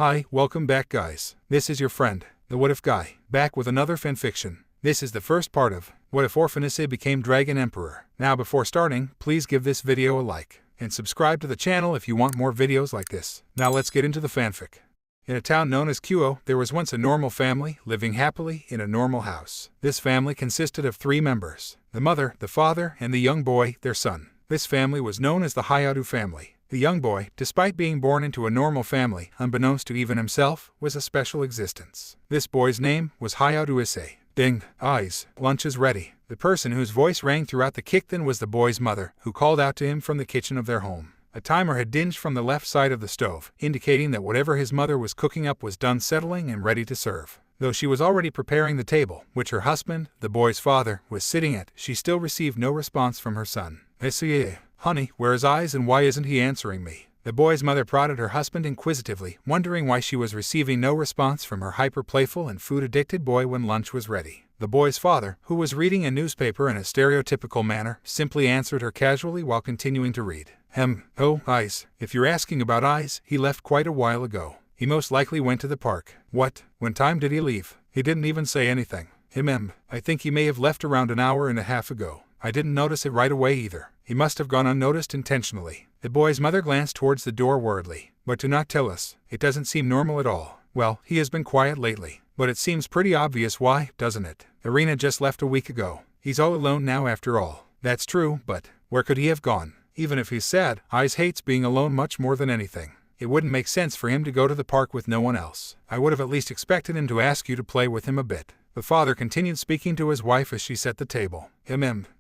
Hi, welcome back guys. This is your friend, the What If guy, back with another fanfiction. This is the first part of What If Orphan Issei Became Dragon Emperor. Now before starting, please give this video a like, and subscribe to the channel if you want more videos like this. Now let's get into the fanfic. In a town known as Kuo, there was once a normal family living happily in a normal house. This family consisted of 3 members: the mother, the father, and the young boy, their son. This family was known as the Hayadu family. The young boy, despite being born into a normal family, unbeknownst to even himself, was a special existence. This boy's name was Hayadu Issei. Ding, eyes, lunch is ready. The person whose voice rang throughout the kitchen was the boy's mother, who called out to him from the kitchen of their home. A timer had dinged from the left side of the stove, indicating that whatever his mother was cooking up was done settling and ready to serve. Though she was already preparing the table, which her husband, the boy's father, was sitting at, she still received no response from her son. Issei, honey, where is Eyes and why isn't he answering me? The boy's mother prodded her husband inquisitively, wondering why she was receiving no response from her hyper-playful and food-addicted boy when lunch was ready. The boy's father, who was reading a newspaper in a stereotypical manner, simply answered her casually while continuing to read. Oh, Eyes, if you're asking about Eyes, he left quite a while ago. He most likely went to the park. What? When time did he leave? He didn't even say anything. I think he may have left around an hour and a half ago. I didn't notice it right away either. He must have gone unnoticed intentionally. The boy's mother glanced towards the door worriedly. But do not tell us. It doesn't seem normal at all. Well, he has been quiet lately. But it seems pretty obvious why, doesn't it? Irina just left a week ago. He's all alone now after all. That's true, but where could he have gone? Even if he's sad, Eyes hates being alone much more than anything. It wouldn't make sense for him to go to the park with no one else. I would have at least expected him to ask you to play with him a bit. The father continued speaking to his wife as she set the table.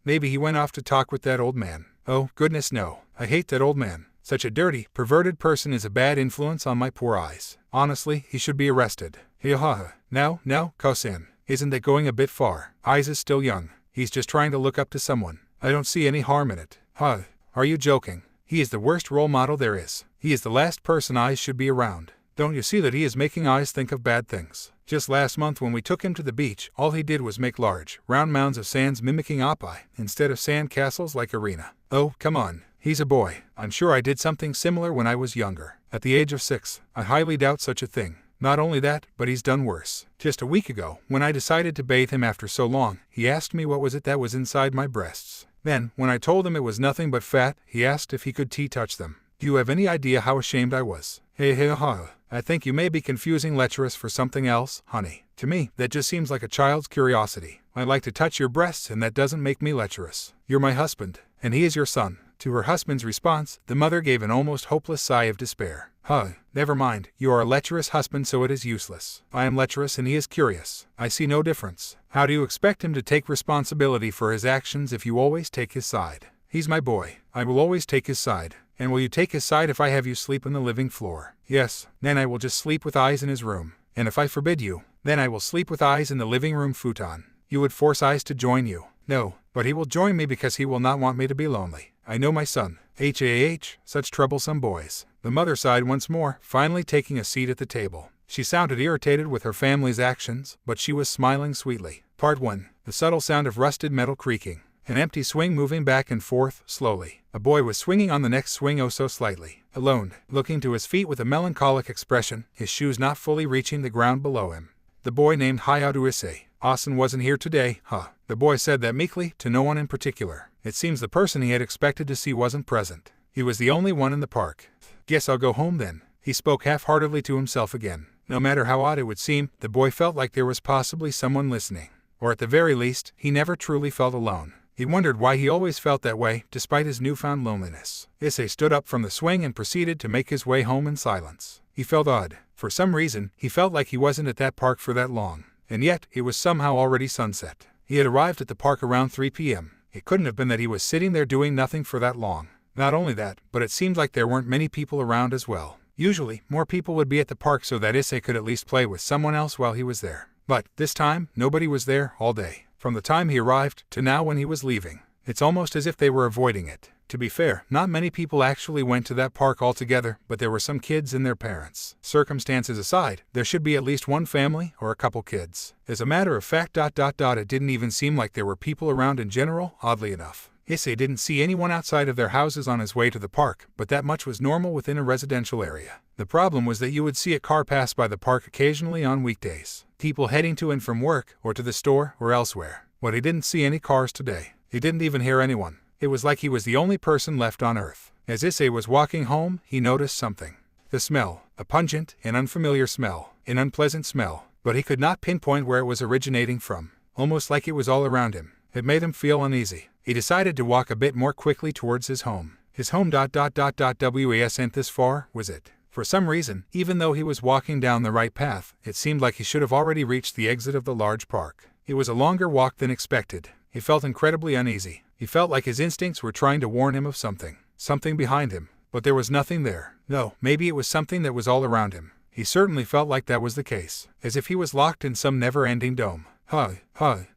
Maybe he went off to talk with that old man. Oh, goodness no. I hate that old man. Such a dirty, perverted person is a bad influence on my poor Eyes. Honestly, he should be arrested. Now, Kosan, isn't that going a bit far? Eyes is still young. He's just trying to look up to someone. I don't see any harm in it. Are you joking? He is the worst role model there is. He is the last person Eyes should be around. Don't you see that he is making Eyes think of bad things? Just last month when we took him to the beach, all he did was make large, round mounds of sands mimicking Oppai, instead of sand castles like Irina. Oh, come on. He's a boy. I'm sure I did something similar when I was younger. At the age of 6, I highly doubt such a thing. Not only that, but he's done worse. Just a week ago, when I decided to bathe him after so long, he asked me what was it that was inside my breasts. Then, when I told him it was nothing but fat, he asked if he could touch them. Do you have any idea how ashamed I was? I think you may be confusing lecherous for something else, honey. To me, that just seems like a child's curiosity. I like to touch your breasts and that doesn't make me lecherous. You're my husband, and he is your son. To her husband's response, the mother gave an almost hopeless sigh of despair. Never mind, you are a lecherous husband so it is useless. I am lecherous and he is curious. I see no difference. How do you expect him to take responsibility for his actions if you always take his side? He's my boy. I will always take his side. And will you take his side if I have you sleep on the living floor? Yes, then I will just sleep with Eyes in his room. And if I forbid you, then I will sleep with Eyes in the living room futon. You would force Eyes to join you. No, but he will join me because he will not want me to be lonely. I know my son. Such troublesome boys. The mother sighed once more, finally taking a seat at the table. She sounded irritated with her family's actions, but she was smiling sweetly. Part 1. The subtle sound of rusted metal creaking. An empty swing moving back and forth, slowly. A boy was swinging on the next swing oh so slightly. Alone, looking to his feet with a melancholic expression, his shoes not fully reaching the ground below him. The boy named Hayadu Issei. Austin wasn't here today, The boy said that meekly, to no one in particular. It seems the person he had expected to see wasn't present. He was the only one in the park. Guess I'll go home then. He spoke half-heartedly to himself again. No matter how odd it would seem, the boy felt like there was possibly someone listening. Or at the very least, he never truly felt alone. He wondered why he always felt that way, despite his newfound loneliness. Issei stood up from the swing and proceeded to make his way home in silence. He felt odd. For some reason, he felt like he wasn't at that park for that long. And yet, it was somehow already sunset. He had arrived at the park around 3 p.m. It couldn't have been that he was sitting there doing nothing for that long. Not only that, but it seemed like there weren't many people around as well. Usually, more people would be at the park so that Issei could at least play with someone else while he was there. But, this time, nobody was there all day. From the time he arrived to now when he was leaving. It's almost as if they were avoiding it. To be fair, not many people actually went to that park altogether, but there were some kids and their parents. Circumstances aside, there should be at least one family or a couple kids. As a matter of fact, it didn't even seem like there were people around in general, oddly enough. Issei didn't see anyone outside of their houses on his way to the park, but that much was normal within a residential area. The problem was that you would see a car pass by the park occasionally on weekdays, people heading to and from work, or to the store, or elsewhere. But he didn't see any cars today. He didn't even hear anyone. It was like he was the only person left on Earth. As Issei was walking home, he noticed something. The smell, a pungent and unfamiliar smell, an unpleasant smell, but he could not pinpoint where it was originating from, almost like it was all around him. It made him feel uneasy. He decided to walk a bit more quickly towards his home. His home wasn't this far, was it? For some reason, even though he was walking down the right path, it seemed like he should have already reached the exit of the large park. It was a longer walk than expected. He felt incredibly uneasy. He felt like his instincts were trying to warn him of something behind him. But there was nothing there. No, maybe it was something that was all around him. He certainly felt like that was the case, as if he was locked in some never-ending dome.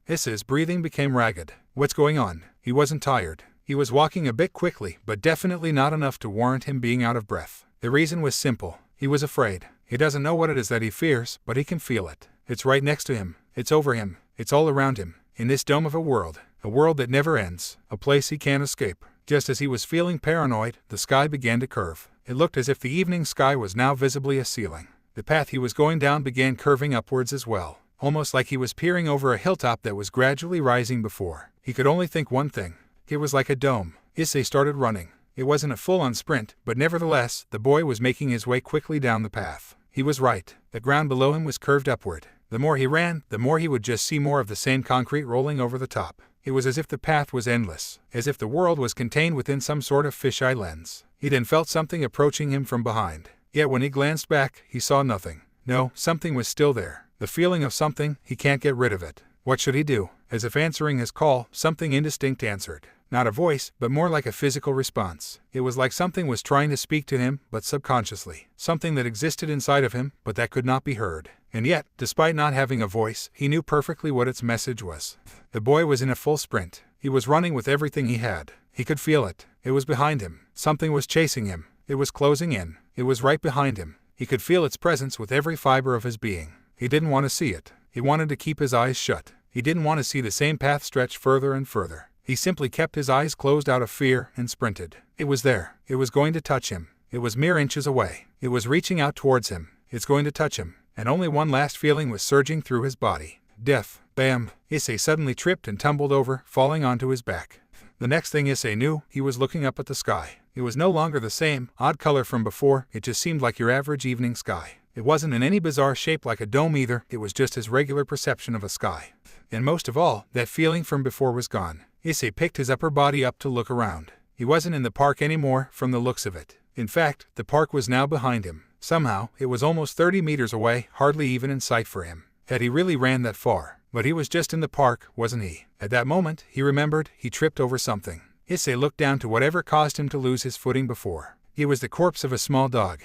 Issei's breathing became ragged. What's going on? He wasn't tired. He was walking a bit quickly, but definitely not enough to warrant him being out of breath. The reason was simple. He was afraid. He doesn't know what it is that he fears, but he can feel it. It's right next to him. It's over him. It's all around him. In this dome of a world that never ends, a place he can't escape. Just as he was feeling paranoid, the sky began to curve. It looked as if the evening sky was now visibly a ceiling. The path he was going down began curving upwards as well, almost like he was peering over a hilltop that was gradually rising before. He could only think one thing. It was like a dome. Issei started running. It wasn't a full-on sprint, but nevertheless, the boy was making his way quickly down the path. He was right. The ground below him was curved upward. The more he ran, the more he would just see more of the same concrete rolling over the top. It was as if the path was endless, as if the world was contained within some sort of fisheye lens. He then felt something approaching him from behind. Yet when he glanced back, he saw nothing. No, something was still there. The feeling of something, he can't get rid of it. What should he do? As if answering his call, something indistinct answered. Not a voice, but more like a physical response. It was like something was trying to speak to him, but subconsciously. Something that existed inside of him, but that could not be heard. And yet, despite not having a voice, he knew perfectly what its message was. The boy was in a full sprint. He was running with everything he had. He could feel it. It was behind him. Something was chasing him. It was closing in. It was right behind him. He could feel its presence with every fiber of his being. He didn't want to see it. He wanted to keep his eyes shut. He didn't want to see the same path stretch further and further. He simply kept his eyes closed out of fear and sprinted. It was there. It was going to touch him. It was mere inches away. It was reaching out towards him. It's going to touch him. And only one last feeling was surging through his body. Death. Bam! Issei suddenly tripped and tumbled over, falling onto his back. The next thing Issei knew, he was looking up at the sky. It was no longer the same, odd color from before, it just seemed like your average evening sky. It wasn't in any bizarre shape like a dome either, it was just his regular perception of a sky. And most of all, that feeling from before was gone. Issei picked his upper body up to look around. He wasn't in the park anymore, from the looks of it. In fact, the park was now behind him. Somehow, it was almost 30 meters away, hardly even in sight for him. Had he really ran that far? But he was just in the park, wasn't he? At that moment, he remembered, he tripped over something. Issei looked down to whatever caused him to lose his footing before. It was the corpse of a small dog.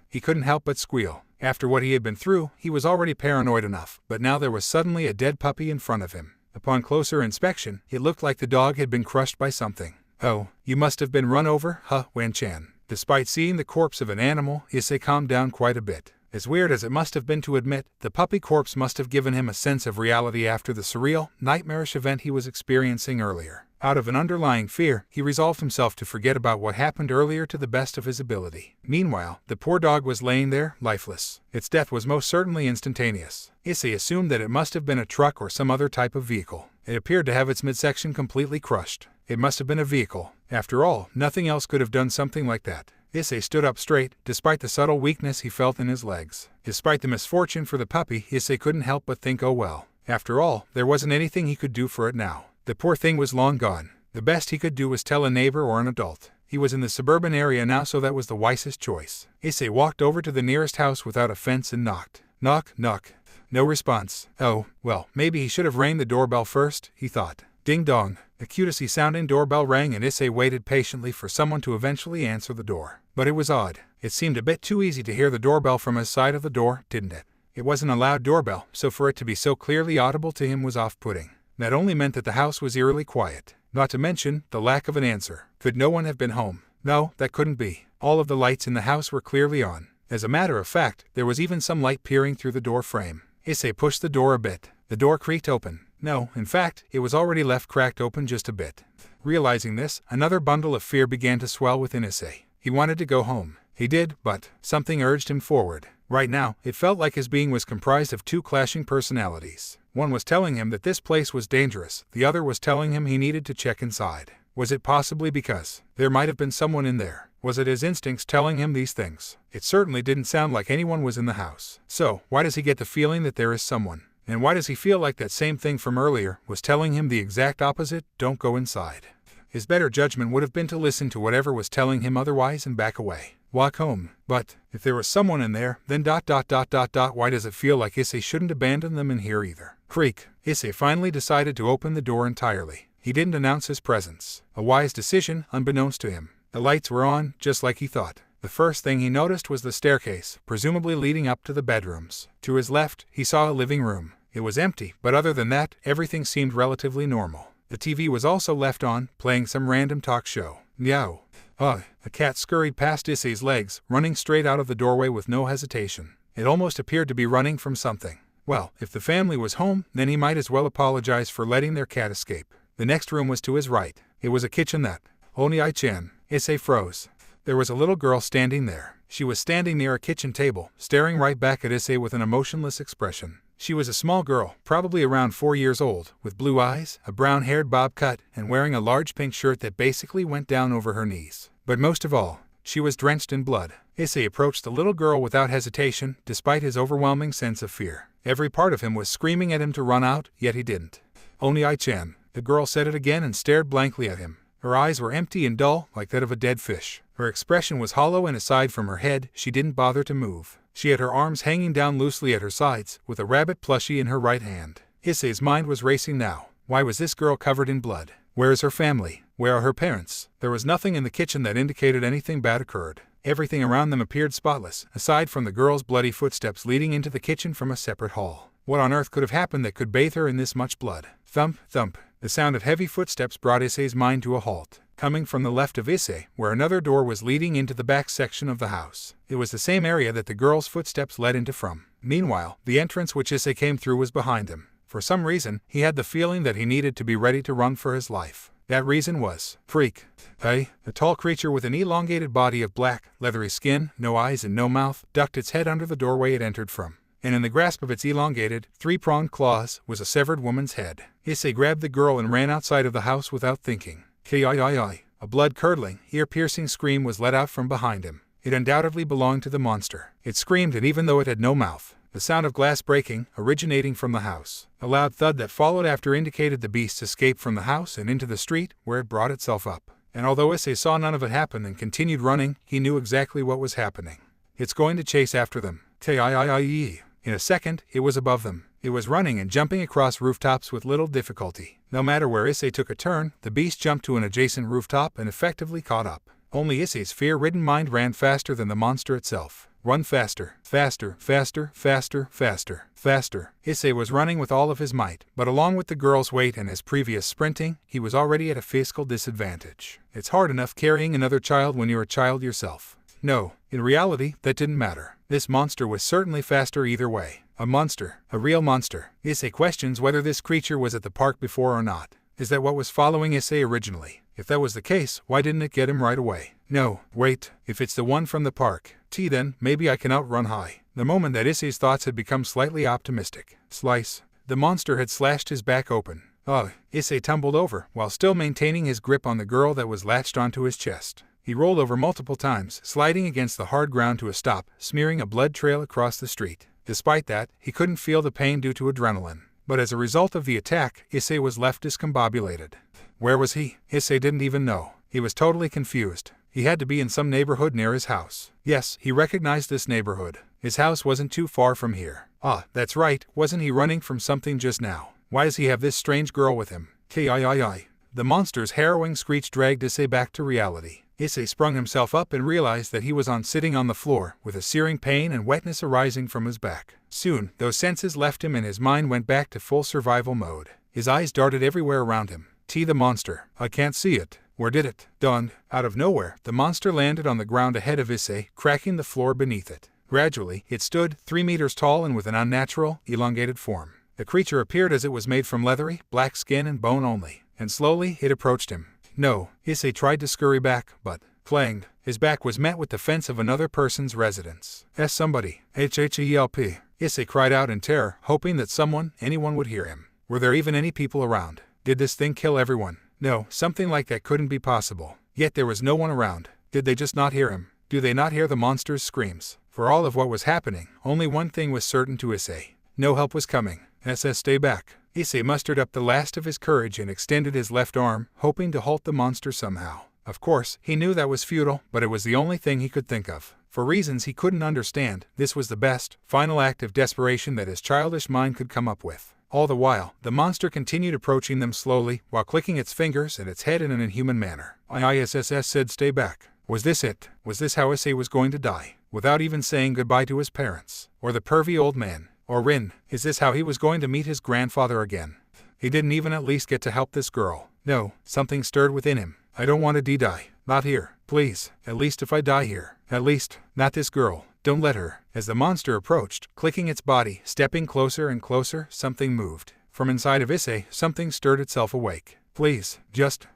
He couldn't help but squeal. After what he had been through, he was already paranoid enough, but now there was suddenly a dead puppy in front of him. Upon closer inspection, it looked like the dog had been crushed by something. Oh, you must have been run over, huh, Wan-chan. Despite seeing the corpse of an animal, Issei calmed down quite a bit. As weird as it must have been to admit, the puppy corpse must have given him a sense of reality after the surreal, nightmarish event he was experiencing earlier. Out of an underlying fear, he resolved himself to forget about what happened earlier to the best of his ability. Meanwhile, the poor dog was laying there, lifeless. Its death was most certainly instantaneous. Issei assumed that it must have been a truck or some other type of vehicle. It appeared to have its midsection completely crushed. It must have been a vehicle. After all, nothing else could have done something like that. Issei stood up straight, despite the subtle weakness he felt in his legs. Despite the misfortune for the puppy, Issei couldn't help but think, oh well. After all, there wasn't anything he could do for it now. The poor thing was long gone. The best he could do was tell a neighbor or an adult. He was in the suburban area now, so that was the wisest choice. Issei walked over to the nearest house without a fence and knocked. Knock, knock. No response. Oh, well, maybe he should have rang the doorbell first, he thought. Ding dong. The cutesy-sounding doorbell rang and Issei waited patiently for someone to eventually answer the door. But it was odd. It seemed a bit too easy to hear the doorbell from his side of the door, didn't it? It wasn't a loud doorbell, so for it to be so clearly audible to him was off-putting. That only meant that the house was eerily quiet. Not to mention, the lack of an answer. Could no one have been home? No, that couldn't be. All of the lights in the house were clearly on. As a matter of fact, there was even some light peering through the door frame. Issei pushed the door a bit. The door creaked open. No, in fact, it was already left cracked open just a bit. Realizing this, another bundle of fear began to swell within Issei. He wanted to go home. He did, but something urged him forward. Right now, it felt like his being was comprised of two clashing personalities. One was telling him that this place was dangerous, the other was telling him he needed to check inside. Was it possibly because there might have been someone in there? Was it his instincts telling him these things? It certainly didn't sound like anyone was in the house. So, why does he get the feeling that there is someone? And why does he feel like that same thing from earlier was telling him the exact opposite? Don't go inside. His better judgment would have been to listen to whatever was telling him otherwise and back away. Walk home. But if there was someone in there, then why does it feel like Issei shouldn't abandon them in here either? Creak. Issei finally decided to open the door entirely. He didn't announce his presence. A wise decision, unbeknownst to him. The lights were on, just like he thought. The first thing he noticed was the staircase, presumably leading up to the bedrooms. To his left, he saw a living room. It was empty, but other than that, everything seemed relatively normal. The TV was also left on, playing some random talk show. Meow. Ugh. A cat scurried past Issei's legs, running straight out of the doorway with no hesitation. It almost appeared to be running from something. Well, if the family was home, then he might as well apologize for letting their cat escape. The next room was to his right. It was a kitchenette. Onii-chan. Issei froze. There was a little girl standing there. She was standing near a kitchen table, staring right back at Issei with an emotionless expression. She was a small girl, probably around 4 years old, with blue eyes, a brown-haired bob cut, and wearing a large pink shirt that basically went down over her knees. But most of all, she was drenched in blood. Issei approached the little girl without hesitation, despite his overwhelming sense of fear. Every part of him was screaming at him to run out, yet he didn't. Onii-chan. The girl said it again and stared blankly at him. Her eyes were empty and dull, like that of a dead fish. Her expression was hollow, and aside from her head, she didn't bother to move. She had her arms hanging down loosely at her sides, with a rabbit plushie in her right hand. Issei's mind was racing now. Why was this girl covered in blood? Where is her family? Where are her parents? There was nothing in the kitchen that indicated anything bad occurred. Everything around them appeared spotless, aside from the girl's bloody footsteps leading into the kitchen from a separate hall. What on earth could have happened that could bathe her in this much blood? Thump, thump. The sound of heavy footsteps brought Issei's mind to a halt. Coming from the left of Issei, where another door was leading into the back section of the house. It was the same area that the girl's footsteps led into from. Meanwhile, the entrance which Issei came through was behind him. For some reason, he had the feeling that he needed to be ready to run for his life. That reason was Freak. Hey, a tall creature with an elongated body of black, leathery skin, no eyes and no mouth, ducked its head under the doorway it entered from. And in the grasp of its elongated, three-pronged claws was a severed woman's head. Issei grabbed the girl and ran outside of the house without thinking. Kiii. A blood-curdling, ear-piercing scream was let out from behind him. It undoubtedly belonged to the monster. It screamed, and even though it had no mouth, the sound of glass breaking, originating from the house. A loud thud that followed after indicated the beast's escape from the house and into the street, where it brought itself up. And although Issei saw none of it happen and continued running, he knew exactly what was happening. It's going to chase after them. Kiii. In a second, it was above them. It was running and jumping across rooftops with little difficulty. No matter where Issei took a turn, the beast jumped to an adjacent rooftop and effectively caught up. Only Issei's fear-ridden mind ran faster than the monster itself. Run faster. Faster, faster, faster, faster, faster. Issei was running with all of his might, but along with the girl's weight and his previous sprinting, he was already at a physical disadvantage. It's hard enough carrying another child when you're a child yourself. No, in reality, that didn't matter. This monster was certainly faster either way. A monster. A real monster. Issei questions whether this creature was at the park before or not. Is that what was following Issei originally? If that was the case, why didn't it get him right away? No, wait. If it's the one from the park, then maybe I can outrun high. The moment that Issei's thoughts had become slightly optimistic. Slice. The monster had slashed his back open. Ugh. Issei tumbled over, while still maintaining his grip on the girl that was latched onto his chest. He rolled over multiple times, sliding against the hard ground to a stop, smearing a blood trail across the street. Despite that, he couldn't feel the pain due to adrenaline. But as a result of the attack, Issei was left discombobulated. Where was he? Issei didn't even know. He was totally confused. He had to be in some neighborhood near his house. Yes, he recognized this neighborhood. His house wasn't too far from here. Ah, that's right, wasn't he running from something just now? Why does he have this strange girl with him? Kiii. The monster's harrowing screech dragged Issei back to reality. Issei sprung himself up and realized that he was sitting on the floor, with a searing pain and wetness arising from his back. Soon, those senses left him and his mind went back to full survival mode. His eyes darted everywhere around him. The monster. I can't see it. Where did it? Dawned. Out of nowhere, the monster landed on the ground ahead of Issei, cracking the floor beneath it. Gradually, it stood, 3 meters tall and with an unnatural, elongated form. The creature appeared as it was made from leathery, black skin and bone only, and slowly it approached him. No, Issei tried to scurry back, but, clanged, his back was met with the fence of another person's residence. Somebody, HHELP. Issei cried out in terror, hoping that anyone would hear him. Were there even any people around? Did this thing kill everyone? No, something like that couldn't be possible. Yet there was no one around. Did they just not hear him? Do they not hear the monster's screams? For all of what was happening, only one thing was certain to Issei. No help was coming. Stay back. Issei mustered up the last of his courage and extended his left arm, hoping to halt the monster somehow. Of course, he knew that was futile, but it was the only thing he could think of. For reasons he couldn't understand, this was the best, final act of desperation that his childish mind could come up with. All the while, the monster continued approaching them slowly, while clicking its fingers and its head in an inhuman manner. ISSS said stay back. Was this it? Was this how Issei was going to die? Without even saying goodbye to his parents? Or the pervy old man? Or Rin? Is this how he was going to meet his grandfather again? He didn't even at least get to help this girl. No, something stirred within him. I don't want to die. Not here. Please. At least if I die here. At least, not this girl. Don't let her. As the monster approached, clicking its body, stepping closer and closer, something moved. From inside of Issei, something stirred itself awake. Please, just,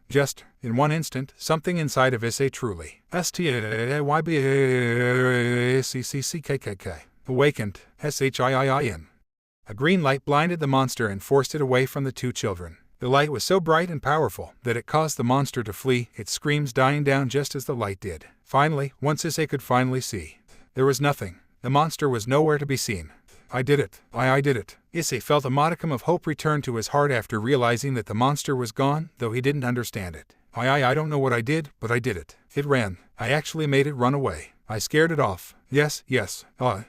in one instant, something inside of Issei truly awakened, SHIIIN. A green light blinded the monster and forced it away from the two children. The light was so bright and powerful that it caused the monster to flee, its screams dying down just as the light did. Finally, once Issei could finally see, there was nothing. The monster was nowhere to be seen. I did it. I did it. Issei felt a modicum of hope return to his heart after realizing that the monster was gone, though he didn't understand it. I don't know what I did, but I did it. It ran. I actually made it run away. I scared it off. Yes. I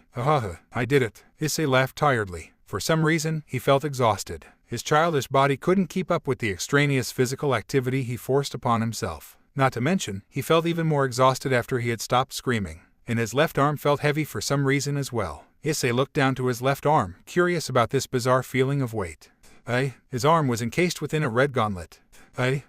did it. Issei laughed tiredly. For some reason, he felt exhausted. His childish body couldn't keep up with the extraneous physical activity he forced upon himself. Not to mention, he felt even more exhausted after he had stopped screaming. And his left arm felt heavy for some reason as well. Issei looked down to his left arm, curious about this bizarre feeling of weight. His arm was encased within a red gauntlet.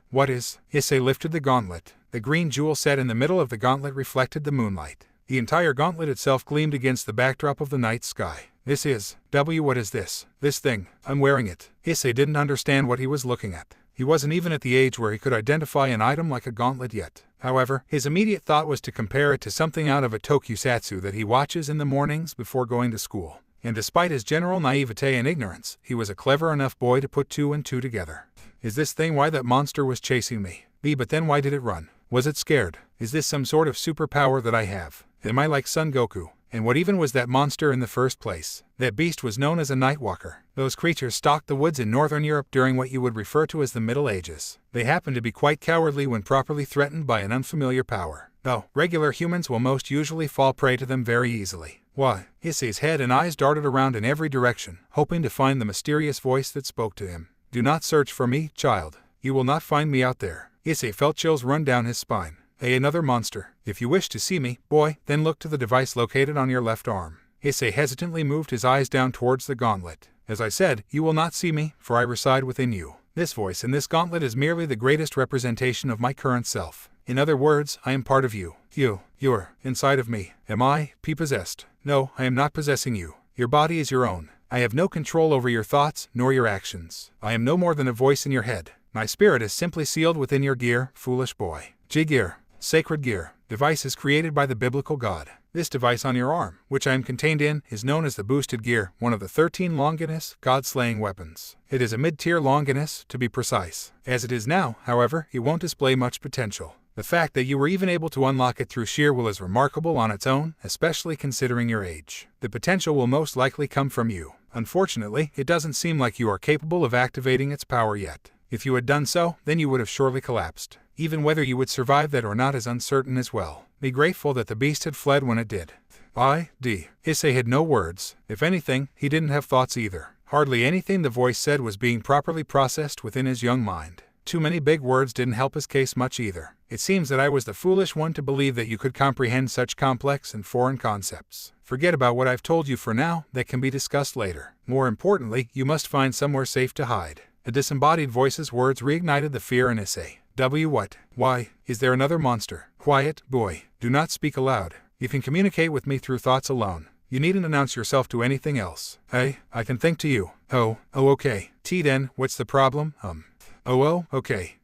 What is? Issei lifted the gauntlet. The green jewel set in the middle of the gauntlet reflected the moonlight. The entire gauntlet itself gleamed against the backdrop of the night sky. This is, what is this? This thing. I'm wearing it. Issei didn't understand what he was looking at. He wasn't even at the age where he could identify an item like a gauntlet yet. However, his immediate thought was to compare it to something out of a tokusatsu that he watches in the mornings before going to school. And despite his general naivete and ignorance, he was a clever enough boy to put two and two together. Is this thing why that monster was chasing me? But then why did it run? Was it scared? Is this some sort of superpower that I have? Am I like Son Goku? And what even was that monster in the first place? That beast was known as a Nightwalker. Those creatures stalked the woods in northern Europe during what you would refer to as the Middle Ages. They happen to be quite cowardly when properly threatened by an unfamiliar power. Though, regular humans will most usually fall prey to them very easily. Why? Issei's head and eyes darted around in every direction, hoping to find the mysterious voice that spoke to him. Do not search for me, child. You will not find me out there. Issei felt chills run down his spine. Another monster. If you wish to see me, boy, then look to the device located on your left arm. Issei hesitantly moved his eyes down towards the gauntlet. As I said, you will not see me, for I reside within you. This voice in this gauntlet is merely the greatest representation of my current self. In other words, I am part of you. You're inside of me. Am I possessed? No, I am not possessing you. Your body is your own. I have no control over your thoughts, nor your actions. I am no more than a voice in your head. My spirit is simply sealed within your gear, foolish boy. Gear. Sacred gear. Device is created by the biblical God. This device on your arm, which I am contained in, is known as the boosted gear, one of the 13 Longinus, God-slaying weapons. It is a mid-tier Longinus, to be precise. As it is now, however, it won't display much potential. The fact that you were even able to unlock it through sheer will is remarkable on its own, especially considering your age. The potential will most likely come from you. Unfortunately, it doesn't seem like you are capable of activating its power yet. If you had done so, then you would have surely collapsed. Even whether you would survive that or not is uncertain as well. Be grateful that the beast had fled when it did. Issei had no words. If anything, he didn't have thoughts either. Hardly anything the voice said was being properly processed within his young mind. Too many big words didn't help his case much either. It seems that I was the foolish one to believe that you could comprehend such complex and foreign concepts. Forget about what I've told you for now, that can be discussed later. More importantly, you must find somewhere safe to hide. The disembodied voice's words reignited the fear in Issei. What? Why? Is there another monster? Quiet, boy. Do not speak aloud. You can communicate with me through thoughts alone. You needn't announce yourself to anything else. I can think to you. Okay. Then, what's the problem? Okay.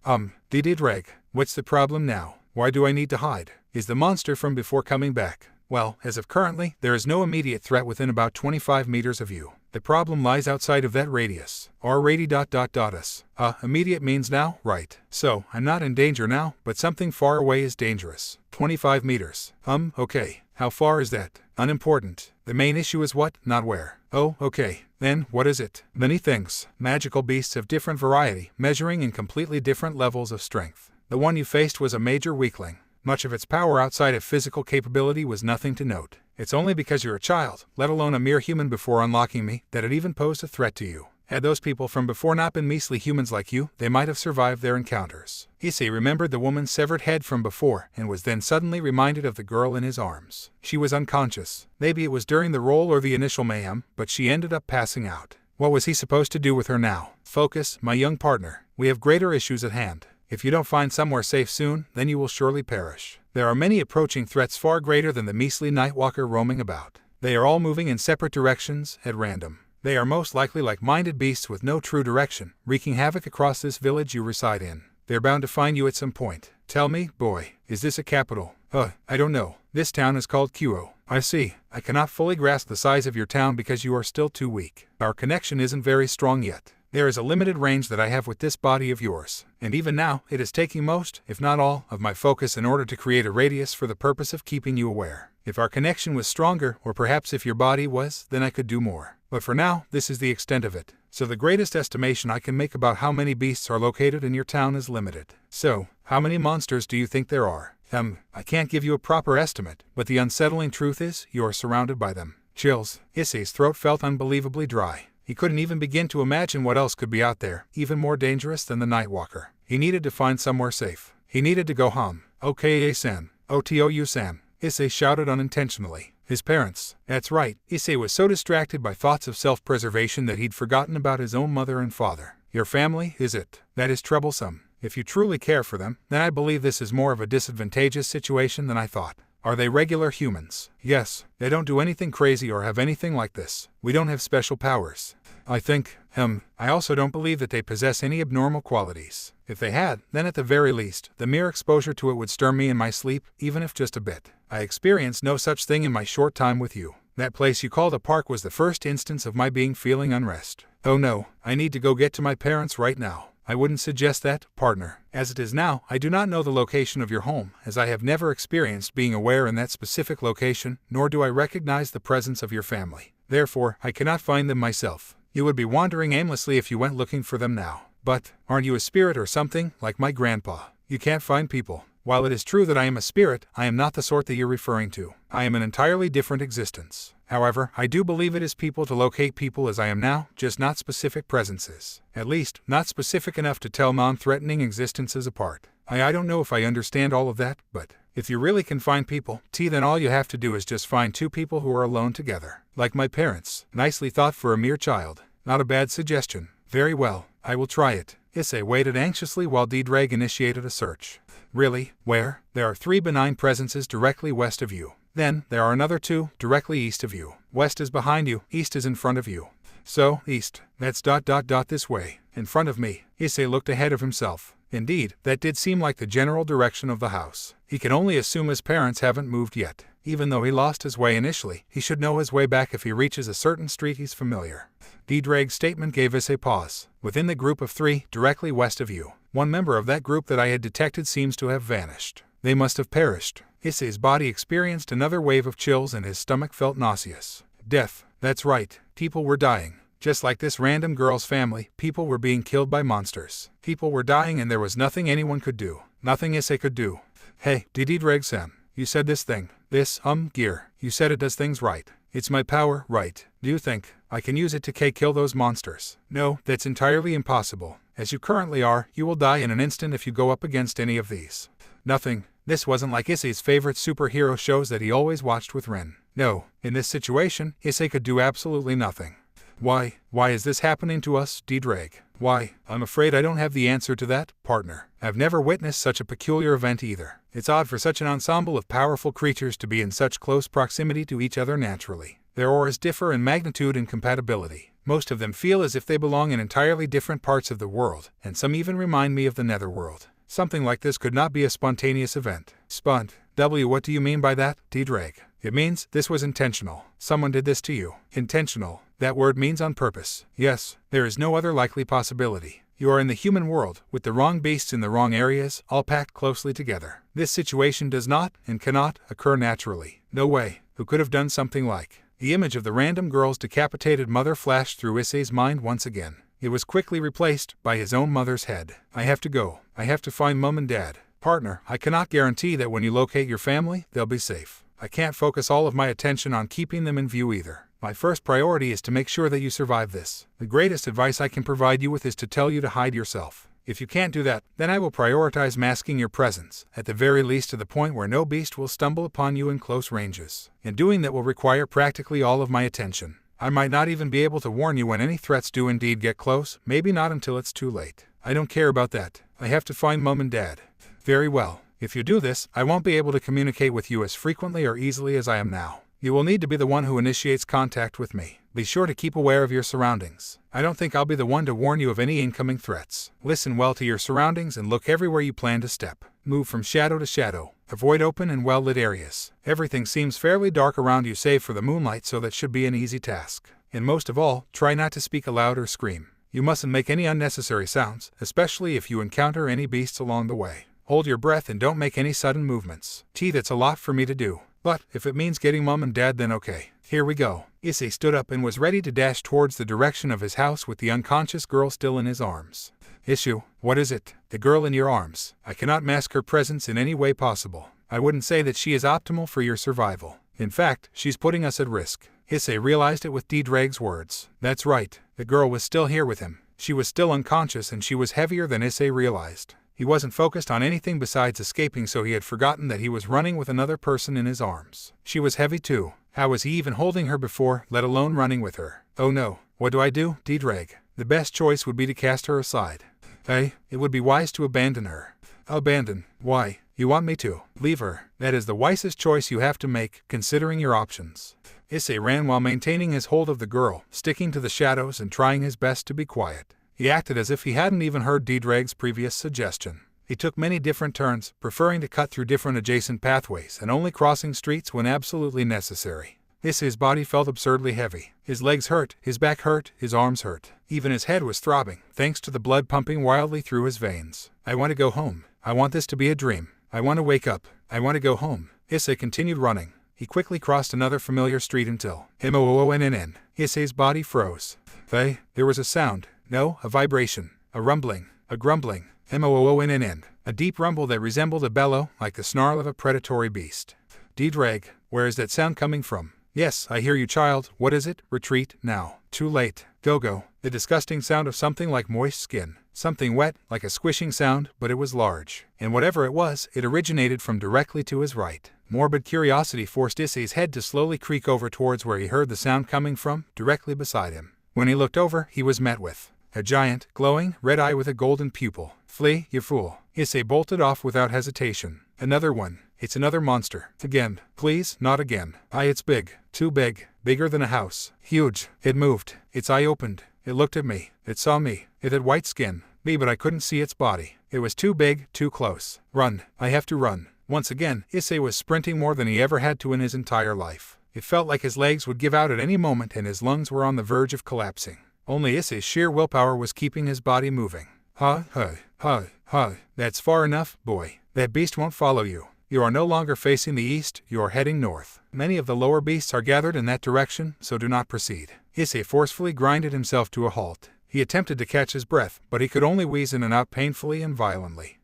Dreg. What's the problem now? Why do I need to hide? Is the monster from before coming back? Well, as of currently, there is no immediate threat within about 25 meters of you. The problem lies outside of that radius. Us. Immediate means now, right. So, I'm not in danger now, but something far away is dangerous. 25 meters. Okay. How far is that? Unimportant. The main issue is what, not where. Oh, okay. Then, what is it? Many things. Magical beasts of different variety, measuring in completely different levels of strength. The one you faced was a major weakling. Much of its power outside of physical capability was nothing to note. It's only because you're a child, let alone a mere human before unlocking me, that it even posed a threat to you. Had those people from before not been measly humans like you, they might have survived their encounters. Issei remembered the woman's severed head from before, and was then suddenly reminded of the girl in his arms. She was unconscious. Maybe it was during the roll or the initial mayhem, but she ended up passing out. What was he supposed to do with her now? Focus, my young partner. We have greater issues at hand. If you don't find somewhere safe soon, then you will surely perish. There are many approaching threats far greater than the measly Nightwalker roaming about. They are all moving in separate directions, at random. They are most likely like-minded beasts with no true direction, wreaking havoc across this village you reside in. They're bound to find you at some point. Tell me, boy, is this a capital? I don't know. This town is called Kyo. I see. I cannot fully grasp the size of your town because you are still too weak. Our connection isn't very strong yet. There is a limited range that I have with this body of yours, and even now, it is taking most, if not all, of my focus in order to create a radius for the purpose of keeping you aware. If our connection was stronger, or perhaps if your body was, then I could do more. But for now, this is the extent of it. So the greatest estimation I can make about how many beasts are located in your town is limited. So, how many monsters do you think there are? I can't give you a proper estimate, but the unsettling truth is, you are surrounded by them. Chills. Issei's throat felt unbelievably dry. He couldn't even begin to imagine what else could be out there, even more dangerous than the Nightwalker. He needed to find somewhere safe. He needed to go home. Okay-san. Otou-san. Issei shouted unintentionally. His parents. That's right. Issei was so distracted by thoughts of self-preservation that he'd forgotten about his own mother and father. Your family, is it? That is troublesome. If you truly care for them, then I believe this is more of a disadvantageous situation than I thought. Are they regular humans? Yes. They don't do anything crazy or have anything like this. We don't have special powers. I think, I also don't believe that they possess any abnormal qualities. If they had, then at the very least, the mere exposure to it would stir me in my sleep, even if just a bit. I experienced no such thing in my short time with you. That place you called a park was the first instance of my feeling unrest. Oh no, I need to go get to my parents right now. I wouldn't suggest that, partner. As it is now, I do not know the location of your home, as I have never experienced being aware in that specific location, nor do I recognize the presence of your family. Therefore, I cannot find them myself. You would be wandering aimlessly if you went looking for them now. But, aren't you a spirit or something, like my grandpa? You can't find people. While it is true that I am a spirit, I am not the sort that you're referring to. I am an entirely different existence. However, I do believe it is people to locate people as I am now, just not specific presences. At least, not specific enough to tell non-threatening existences apart. I don't know if I understand all of that, but if you really can find people, then all you have to do is just find two people who are alone together. Like my parents. Nicely thought for a mere child. Not a bad suggestion. Very well, I will try it. Issei waited anxiously while D-Dreg initiated a search. Really? Where? There are 3 benign presences directly west of you. Then, there are another 2, directly east of you. West is behind you, east is in front of you. So, east. That's ... this way. In front of me. Issei looked ahead of himself. Indeed, that did seem like the general direction of the house. He can only assume his parents haven't moved yet. Even though he lost his way initially, he should know his way back if he reaches a certain street he's familiar. D-Drag's statement gave Issei pause. Within the group of 3, directly west of you, one member of that group that I had detected seems to have vanished. They must have perished. Issei's body experienced another wave of chills and his stomach felt nauseous. Death. That's right. People were dying. Just like this random girl's family, people were being killed by monsters. People were dying and there was nothing anyone could do. Nothing Issei could do. Hey, D-Dreg-san. You said this thing. This, gear. You said it does things right. It's my power, right? Do you think I can use it to kill those monsters? No, that's entirely impossible. As you currently are, you will die in an instant if you go up against any of these. Nothing. This wasn't like Issei's favorite superhero shows that he always watched with Rin. No, in this situation, Issei could do absolutely nothing. Why is this happening to us, D-Dreg? Why? I'm afraid I don't have the answer to that, partner. I've never witnessed such a peculiar event either. It's odd for such an ensemble of powerful creatures to be in such close proximity to each other naturally. Their auras differ in magnitude and compatibility. Most of them feel as if they belong in entirely different parts of the world, and some even remind me of the netherworld. Something like this could not be a spontaneous event. Spunt. What do you mean by that, D-Drag? It means this was intentional. Someone did this to you. Intentional. That word means on purpose. Yes, there is no other likely possibility. You are in the human world, with the wrong beasts in the wrong areas, all packed closely together. This situation does not, and cannot, occur naturally. No way. Who could have done something like? The image of the random girl's decapitated mother flashed through Issei's mind once again. It was quickly replaced by his own mother's head. I have to go. I have to find Mom and Dad. Partner, I cannot guarantee that when you locate your family, they'll be safe. I can't focus all of my attention on keeping them in view either. My first priority is to make sure that you survive this. The greatest advice I can provide you with is to tell you to hide yourself. If you can't do that, then I will prioritize masking your presence, at the very least to the point where no beast will stumble upon you in close ranges. And doing that will require practically all of my attention. I might not even be able to warn you when any threats do indeed get close, maybe not until it's too late. I don't care about that. I have to find Mom and Dad. Very well. If you do this, I won't be able to communicate with you as frequently or easily as I am now. You will need to be the one who initiates contact with me. Be sure to keep aware of your surroundings. I don't think I'll be the one to warn you of any incoming threats. Listen well to your surroundings and look everywhere you plan to step. Move from shadow to shadow. Avoid open and well-lit areas. Everything seems fairly dark around you save for the moonlight, so that should be an easy task. And most of all, try not to speak aloud or scream. You mustn't make any unnecessary sounds, especially if you encounter any beasts along the way. Hold your breath and don't make any sudden movements. That's a lot for me to do. But if it means getting Mom and Dad, then okay. Here we go. Issei stood up and was ready to dash towards the direction of his house with the unconscious girl still in his arms. Issue, what is it? The girl in your arms. I cannot mask her presence in any way possible. I wouldn't say that she is optimal for your survival. In fact, she's putting us at risk. Issei realized it with D-Drag's words. That's right. The girl was still here with him. She was still unconscious and she was heavier than Issei realized. He wasn't focused on anything besides escaping, so he had forgotten that he was running with another person in his arms. She was heavy too. How was he even holding her before, let alone running with her? Oh no. What do I do, D-Drag? The best choice would be to cast her aside. Hey, it would be wise to abandon her. Abandon? Why? You want me to? Leave her. That is the wisest choice you have to make, considering your options. Issei ran while maintaining his hold of the girl, sticking to the shadows and trying his best to be quiet. He acted as if he hadn't even heard D-Drag's previous suggestion. He took many different turns, preferring to cut through different adjacent pathways and only crossing streets when absolutely necessary. Issei's body felt absurdly heavy. His legs hurt, his back hurt, his arms hurt. Even his head was throbbing, thanks to the blood pumping wildly through his veins. I want to go home. I want this to be a dream. I want to wake up. I want to go home. Issei continued running. He quickly crossed another familiar street until M-O-O-N-N. Issei's body froze. There was a sound. No, a vibration. A rumbling. A grumbling. M-O-O-N-N. A deep rumble that resembled a bellow, like the snarl of a predatory beast. D-Drag, where is that sound coming from? Yes, I hear you, child. What is it? Retreat, now. Too late. Go. The disgusting sound of something like moist skin. Something wet, like a squishing sound, but it was large. And whatever it was, it originated from directly to his right. Morbid curiosity forced Issei's head to slowly creak over towards where he heard the sound coming from, directly beside him. When he looked over, he was met with a giant, glowing, red eye with a golden pupil. Flee, you fool. Issei bolted off without hesitation. Another one. It's another monster. Again. Please, not again. It's big. Too big. Bigger than a house. Huge. It moved. Its eye opened. It looked at me. It saw me. It had white skin. Me, but I couldn't see its body. It was too big, too close. Run. I have to run. Once again, Issei was sprinting more than he ever had to in his entire life. It felt like his legs would give out at any moment and his lungs were on the verge of collapsing. Only Issei's sheer willpower was keeping his body moving. That's far enough, boy. That beast won't follow you. You are no longer facing the east, you are heading north. Many of the lower beasts are gathered in that direction, so do not proceed. Issei forcefully grinded himself to a halt. He attempted to catch his breath, but he could only wheeze in and out painfully and violently.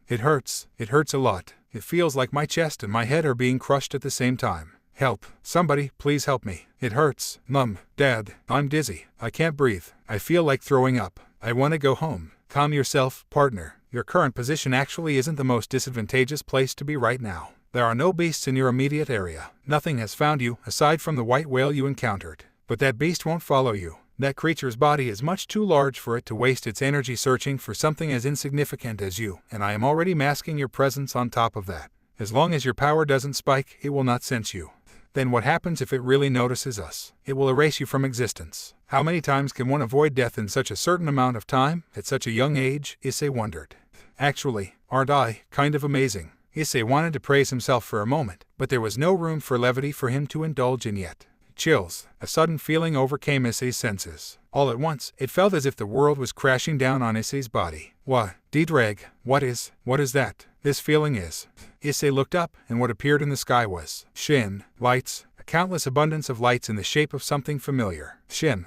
It hurts. It hurts a lot. It feels like my chest and my head are being crushed at the same time. Help. Somebody, please help me. It hurts. Mom, Dad, I'm dizzy. I can't breathe. I feel like throwing up. I want to go home. Calm yourself, partner. Your current position actually isn't the most disadvantageous place to be right now. There are no beasts in your immediate area. Nothing has found you, aside from the white whale you encountered. But that beast won't follow you. That creature's body is much too large for it to waste its energy searching for something as insignificant as you, and I am already masking your presence on top of that. As long as your power doesn't spike, it will not sense you. Then what happens if it really notices us? It will erase you from existence. How many times can one avoid death in such a certain amount of time, at such a young age? Issei wondered. Actually, aren't I kind of amazing? Issei wanted to praise himself for a moment, but there was no room for levity for him to indulge in yet. Chills, a sudden feeling overcame Issei's senses. All at once, it felt as if the world was crashing down on Issei's body. What? Diedreg, what is that? This feeling is. Issei looked up, and what appeared in the sky was lights, a countless abundance of lights in the shape of something familiar. Shin.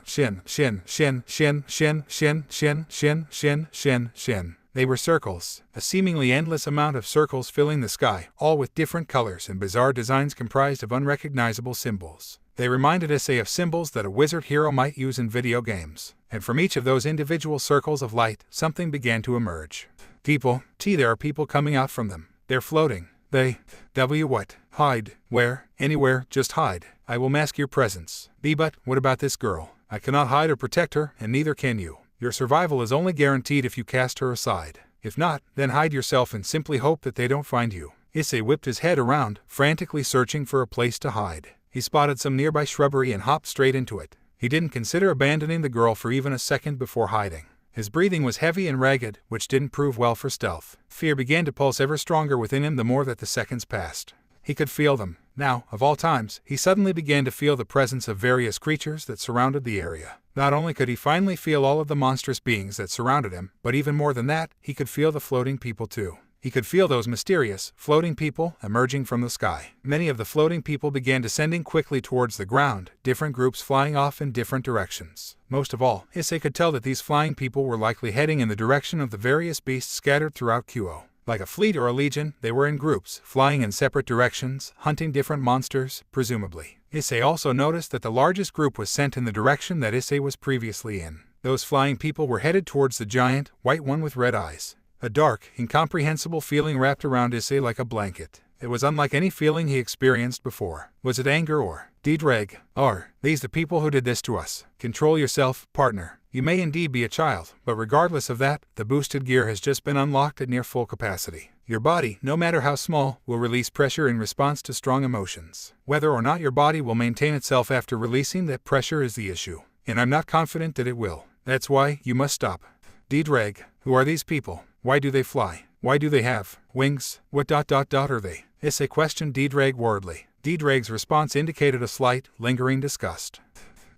They were circles, a seemingly endless amount of circles filling the sky, all with different colors and bizarre designs comprised of unrecognizable symbols. They reminded Issei of symbols that a wizard hero might use in video games, and from each of those individual circles of light, something began to emerge. People, there are people coming out from them. They're floating. What? Hide. Where? Anywhere, just hide. I will mask your presence. But what about this girl? I cannot hide or protect her, and neither can you. Your survival is only guaranteed if you cast her aside. If not, then hide yourself and simply hope that they don't find you. Issei whipped his head around, frantically searching for a place to hide. He spotted some nearby shrubbery and hopped straight into it. He didn't consider abandoning the girl for even a second before hiding. His breathing was heavy and ragged, which didn't prove well for stealth. Fear began to pulse ever stronger within him the more that the seconds passed. He could feel them. Now, of all times, he suddenly began to feel the presence of various creatures that surrounded the area. Not only could he finally feel all of the monstrous beings that surrounded him, but even more than that, he could feel the floating people too. He could feel those mysterious, floating people emerging from the sky. Many of the floating people began descending quickly towards the ground, different groups flying off in different directions. Most of all, Issei could tell that these flying people were likely heading in the direction of the various beasts scattered throughout Kuo. Like a fleet or a legion, they were in groups, flying in separate directions, hunting different monsters, presumably. Issei also noticed that the largest group was sent in the direction that Issei was previously in. Those flying people were headed towards the giant, white one with red eyes. A dark, incomprehensible feeling wrapped around Issei like a blanket. It was unlike any feeling he experienced before. Was it anger or Diedreg? Are these the people who did this to us? Control yourself, partner. You may indeed be a child, but regardless of that, the boosted gear has just been unlocked at near full capacity. Your body, no matter how small, will release pressure in response to strong emotions. Whether or not your body will maintain itself after releasing that pressure is the issue. And I'm not confident that it will. That's why you must stop. Diedreg, who are these people? Why do they fly? Why do they have wings? What are they? Issei questioned Diedreg worriedly. Diedreg's response indicated a slight, lingering disgust.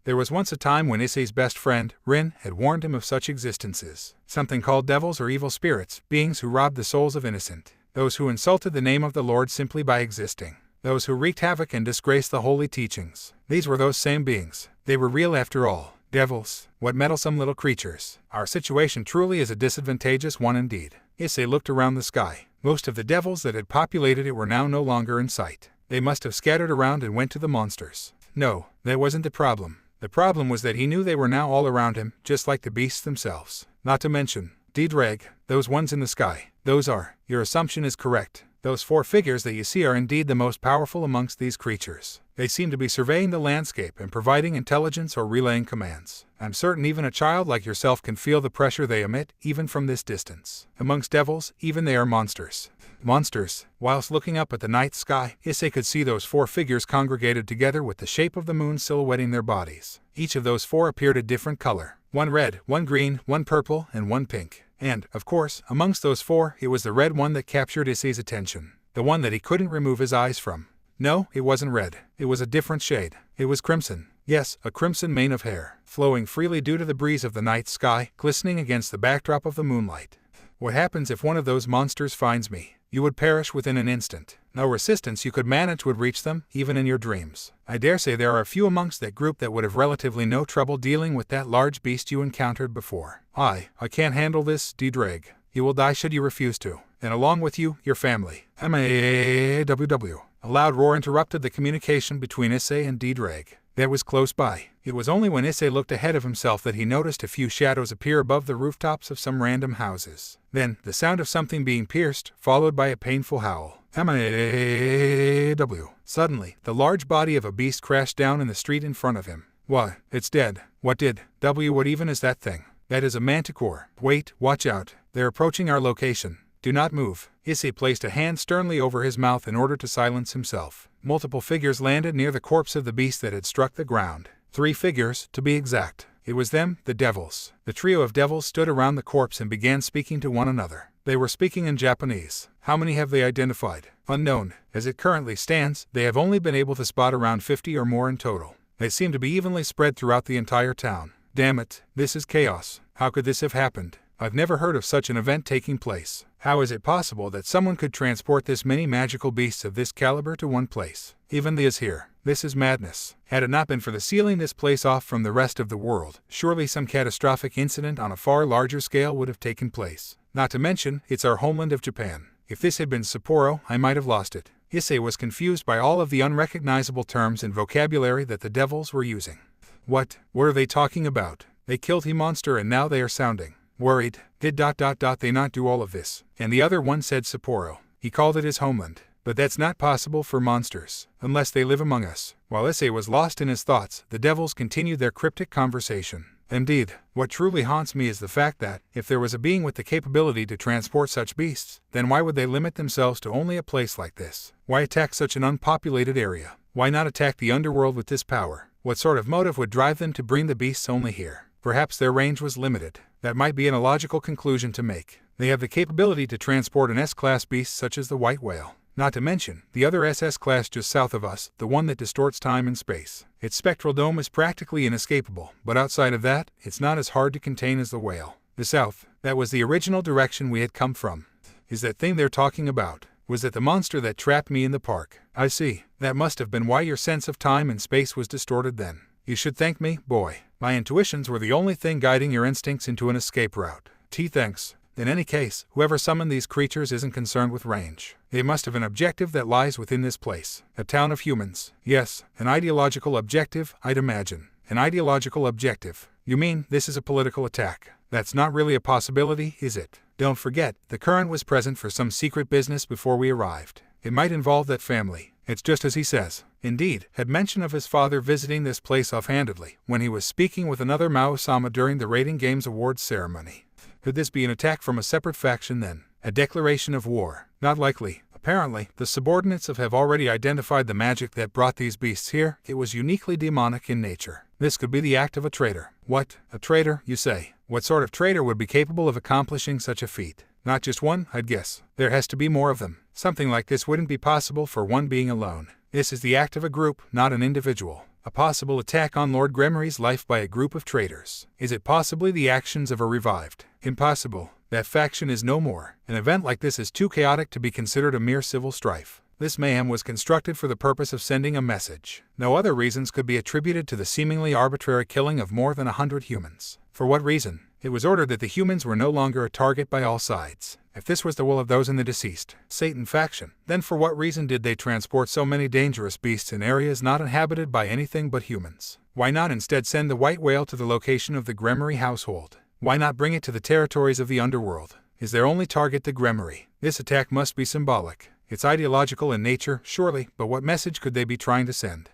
There was once a time when Issei's best friend, Rin, had warned him of such existences. Something called devils or evil spirits, beings who robbed the souls of innocent. Those who insulted the name of the Lord simply by existing. Those who wreaked havoc and disgraced the holy teachings. These were those same beings. They were real after all. Devils, what meddlesome little creatures. Our situation truly is a disadvantageous one indeed. Issei looked around the sky. Most of the devils that had populated it were now no longer in sight. They must have scattered around and went to the monsters. No, that wasn't the problem. The problem was that he knew they were now all around him, just like the beasts themselves. Not to mention, Diedreg, those ones in the sky. Those are, your assumption is correct. Those four figures that you see are indeed the most powerful amongst these creatures. They seem to be surveying the landscape and providing intelligence or relaying commands. I'm certain even a child like yourself can feel the pressure they emit, even from this distance. Amongst devils, even they are monsters. Monsters. Whilst looking up at the night sky, Issei could see those four figures congregated together with the shape of the moon silhouetting their bodies. Each of those four appeared a different color. One red, one green, one purple, and one pink. And, of course, amongst those four, it was the red one that captured Issei's attention. The one that he couldn't remove his eyes from. No, it wasn't red. It was a different shade. It was crimson. Yes, a crimson mane of hair, flowing freely due to the breeze of the night sky, glistening against the backdrop of the moonlight. What happens if one of those monsters finds me? You would perish within an instant. No resistance you could manage would reach them, even in your dreams. I dare say there are a few amongst that group that would have relatively no trouble dealing with that large beast you encountered before. I can't handle this, Diedreg. You will die should you refuse to. And along with you, your family. MAWW. A loud roar interrupted the communication between Issei and Diedreg. That was close by. It was only when Issei looked ahead of himself that he noticed a few shadows appear above the rooftops of some random houses. Then, the sound of something being pierced, followed by a painful howl. MAW. Suddenly, the large body of a beast crashed down in the street in front of him. Why, it's dead. What even is that thing? That is a manticore. Wait, watch out. They're approaching our location. Do not move. Issei placed a hand sternly over his mouth in order to silence himself. multiple figures landed near the corpse of the beast that had struck the ground. 3 figures, to be exact. It was them, the devils. The trio of devils stood around the corpse and began speaking to one another. They were speaking in Japanese. How many have they identified? Unknown. As it currently stands, they have only been able to spot around 50 or more in total. They seem to be evenly spread throughout the entire town. Damn it, this is chaos. How could this have happened? I've never heard of such an event taking place. How is it possible that someone could transport this many magical beasts of this caliber to one place? Even the is here. This is madness. Had it not been for the sealing this place off from the rest of the world, surely some catastrophic incident on a far larger scale would have taken place. Not to mention, it's our homeland of Japan. If this had been Sapporo, I might have lost it. Issei was confused by all of the unrecognizable terms and vocabulary that the devils were using. What are they talking about? They killed he monster and now they are sounding worried. Did they not do all of this? And the other one said Sapporo. He called it his homeland. But that's not possible for monsters, unless they live among us. While Issei was lost in his thoughts, the devils continued their cryptic conversation. Indeed, what truly haunts me is the fact that, if there was a being with the capability to transport such beasts, then why would they limit themselves to only a place like this? Why attack such an unpopulated area? Why not attack the underworld with this power? What sort of motive would drive them to bring the beasts only here? Perhaps their range was limited. That might be an illogical conclusion to make. They have the capability to transport an S-class beast such as the white whale. Not to mention, the other SS class just south of us, the one that distorts time and space. Its spectral dome is practically inescapable, but outside of that, it's not as hard to contain as the whale. The south, that was the original direction we had come from. Is that thing they're talking about? Was it the monster that trapped me in the park? I see. That must have been why your sense of time and space was distorted then. You should thank me, boy. My intuitions were the only thing guiding your instincts into an escape route. Thanks. In any case, whoever summoned these creatures isn't concerned with range. They must have an objective that lies within this place. A town of humans. Yes, an ideological objective, I'd imagine. An ideological objective. You mean, this is a political attack? That's not really a possibility, is it? Don't forget, the current was present for some secret business before we arrived. It might involve that family. It's just as he says. Indeed, had mention of his father visiting this place offhandedly, when he was speaking with another Mao-sama during the Rating Games Awards ceremony. Could this be an attack from a separate faction then? A declaration of war? Not likely. Apparently, the subordinates have already identified the magic that brought these beasts here. It was uniquely demonic in nature. This could be the act of a traitor. What? A traitor, you say? What sort of traitor would be capable of accomplishing such a feat? Not just one, I'd guess. There has to be more of them. Something like this wouldn't be possible for one being alone. This is the act of a group, not an individual. A possible attack on Lord Gremory's life by a group of traitors. Is it possibly the actions of a revived? Impossible. That faction is no more. An event like this is too chaotic to be considered a mere civil strife. This mayhem was constructed for the purpose of sending a message. No other reasons could be attributed to the seemingly arbitrary killing of more than 100 humans. For what reason? It was ordered that the humans were no longer a target by all sides. If this was the will of those in the deceased Satan faction, then for what reason did they transport so many dangerous beasts in areas not inhabited by anything but humans? Why not instead send the white whale to the location of the Gremory household? Why not bring it to the territories of the underworld? Is their only target the Gremory? This attack must be symbolic. It's ideological in nature, surely, but what message could they be trying to send?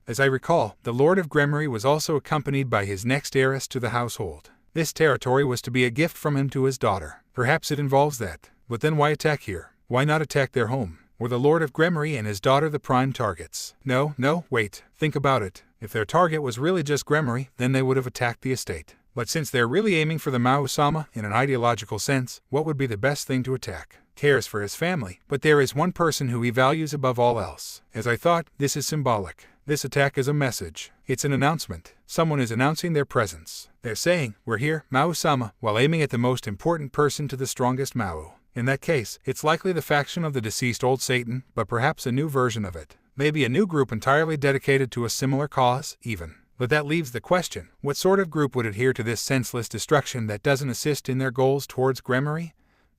As I recall, the Lord of Gremory was also accompanied by his next heiress to the household. This territory was to be a gift from him to his daughter. Perhaps it involves that. But then why attack here? Why not attack their home? Were the Lord of Gremory and his daughter the prime targets? No, wait. Think about it. If their target was really just Gremory, then they would have attacked the estate. But since they're really aiming for the Mao-sama in an ideological sense, what would be the best thing to attack? Cares for his family, but there is one person who he values above all else. As I thought, this is symbolic. This attack is a message. It's an announcement. Someone is announcing their presence. They're saying, we're here, Mao-sama, while aiming at the most important person to the strongest Mao. In that case, it's likely the faction of the deceased old Satan, but perhaps a new version of it. Maybe a new group entirely dedicated to a similar cause, even. But that leaves the question, what sort of group would adhere to this senseless destruction that doesn't assist in their goals towards Gremory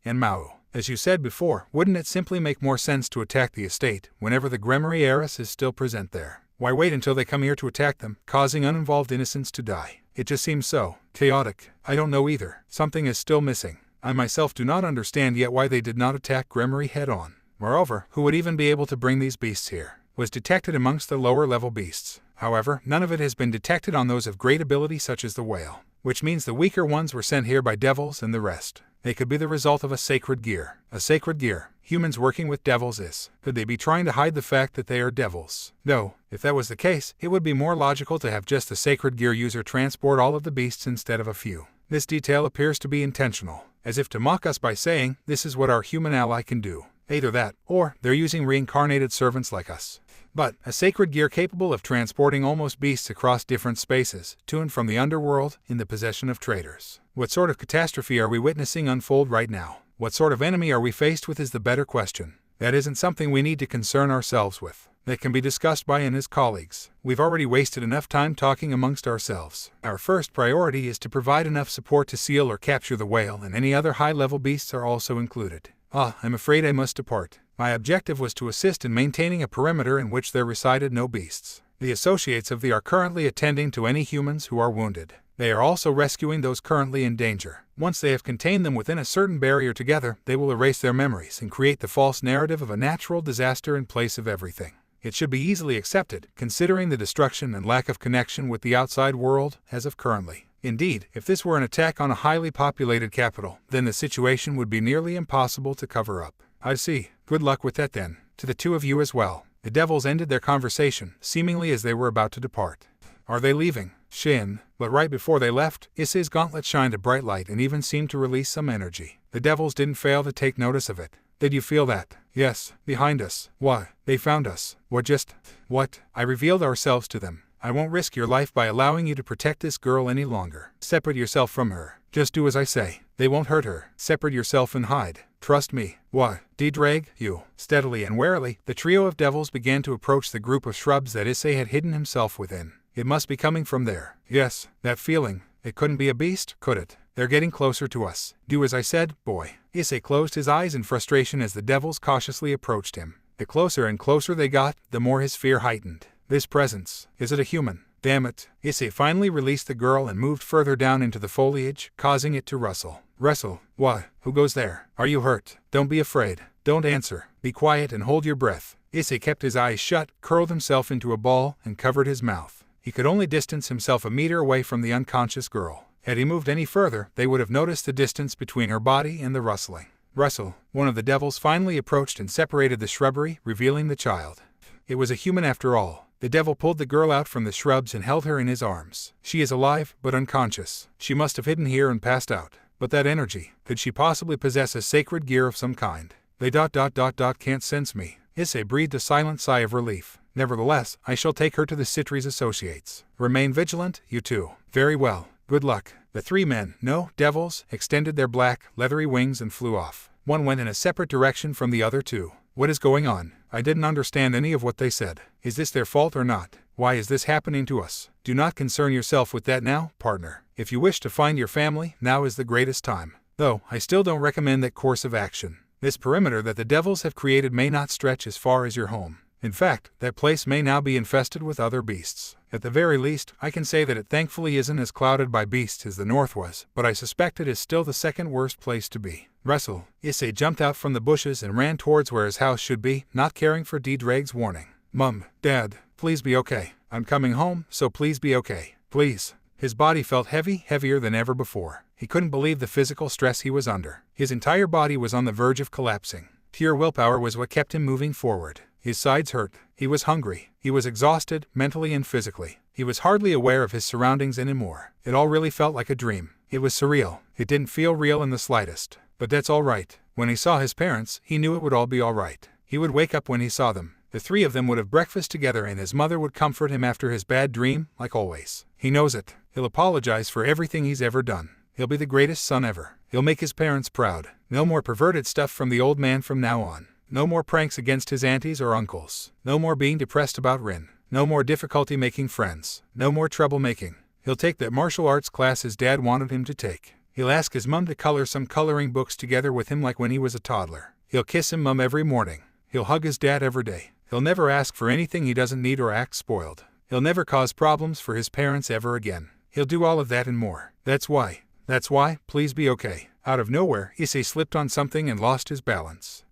and Mao? As you said before, wouldn't it simply make more sense to attack the estate whenever the Gremory heiress is still present there? Why wait until they come here to attack them, causing uninvolved innocents to die? It just seems so chaotic. I don't know either. Something is still missing. I myself do not understand yet why they did not attack Gremory head-on. Moreover, who would even be able to bring these beasts here? Was detected amongst the lower-level beasts. However, none of it has been detected on those of great ability such as the whale, which means the weaker ones were sent here by devils and the rest. They could be the result of a sacred gear. A sacred gear. Humans working with devils is. Could they be trying to hide the fact that they are devils? No. If that was the case, it would be more logical to have just the sacred gear user transport all of the beasts instead of a few. This detail appears to be intentional, as if to mock us by saying, this is what our human ally can do. Either that, or they're using reincarnated servants like us. But a sacred gear capable of transporting almost beasts across different spaces, to and from the underworld, in the possession of traitors. What sort of catastrophe are we witnessing unfold right now? What sort of enemy are we faced with is the better question. That isn't something we need to concern ourselves with. That can be discussed by and his colleagues. We've already wasted enough time talking amongst ourselves. Our first priority is to provide enough support to seal or capture the whale, and any other high-level beasts are also included. I'm afraid I must depart. My objective was to assist in maintaining a perimeter in which there resided no beasts. The associates of thee are currently attending to any humans who are wounded. They are also rescuing those currently in danger. Once they have contained them within a certain barrier together, they will erase their memories and create the false narrative of a natural disaster in place of everything. It should be easily accepted, considering the destruction and lack of connection with the outside world as of currently. Indeed, if this were an attack on a highly populated capital, then the situation would be nearly impossible to cover up. I see. Good luck with that then. To the two of you as well. The devils ended their conversation, seemingly as they were about to depart. Are they leaving? Shin. But right before they left, Issei's gauntlet shined a bright light and even seemed to release some energy. The devils didn't fail to take notice of it. Did you feel that? Yes, behind us. Why? They found us. What? I revealed ourselves to them. I won't risk your life by allowing you to protect this girl any longer. Separate yourself from her. Just do as I say. They won't hurt her. Separate yourself and hide. Trust me. What? D-Drag, you. Steadily and warily, the trio of devils began to approach the group of shrubs that Issei had hidden himself within. It must be coming from there. Yes, that feeling. It couldn't be a beast, could it? They're getting closer to us. Do as I said, boy. Issei closed his eyes in frustration as the devils cautiously approached him. The closer and closer they got, the more his fear heightened. This presence. Is it a human? Damn it. Issei finally released the girl and moved further down into the foliage, causing it to rustle. Rustle? What? Who goes there? Are you hurt? Don't be afraid. Don't answer. Be quiet and hold your breath. Issei kept his eyes shut, curled himself into a ball, and covered his mouth. He could only distance himself a meter away from the unconscious girl. Had he moved any further, they would have noticed the distance between her body and the rustling. Rustle. One of the devils finally approached and separated the shrubbery, revealing the child. It was a human after all. The devil pulled the girl out from the shrubs and held her in his arms. She is alive, but unconscious. She must have hidden here and passed out. But that energy, could she possibly possess a sacred gear of some kind? They can't sense me. Issei breathed a silent sigh of relief. Nevertheless, I shall take her to the Citri's associates. Remain vigilant, you two. Very well. Good luck. The three men, no, devils, extended their black, leathery wings and flew off. One went in a separate direction from the other two. What is going on? I didn't understand any of what they said. Is this their fault or not? Why is this happening to us? Do not concern yourself with that now, partner. If you wish to find your family, now is the greatest time. Though, I still don't recommend that course of action. This perimeter that the devils have created may not stretch as far as your home. In fact, that place may now be infested with other beasts. At the very least, I can say that it thankfully isn't as clouded by beasts as the north was, but I suspect it is still the second worst place to be. Rustle. Issei jumped out from the bushes and ran towards where his house should be, not caring for D-Drag's warning. Mum, Dad, please be okay. I'm coming home, so please be okay. Please. His body felt heavier than ever before. He couldn't believe the physical stress he was under. His entire body was on the verge of collapsing. Pure willpower was what kept him moving forward. His sides hurt. He was hungry. He was exhausted, mentally and physically. He was hardly aware of his surroundings anymore. It all really felt like a dream. It was surreal. It didn't feel real in the slightest. But that's all right. When he saw his parents, he knew it would all be all right. He would wake up when he saw them. The three of them would have breakfast together and his mother would comfort him after his bad dream, like always. He knows it. He'll apologize for everything he's ever done. He'll be the greatest son ever. He'll make his parents proud. No more perverted stuff from the old man from now on. No more pranks against his aunties or uncles. No more being depressed about Rin. No more difficulty making friends. No more troublemaking. He'll take that martial arts class his dad wanted him to take. He'll ask his mum to color some coloring books together with him like when he was a toddler. He'll kiss his mum every morning. He'll hug his dad every day. He'll never ask for anything he doesn't need or act spoiled. He'll never cause problems for his parents ever again. He'll do all of that and more. That's why, please be okay. Out of nowhere, Issei slipped on something and lost his balance.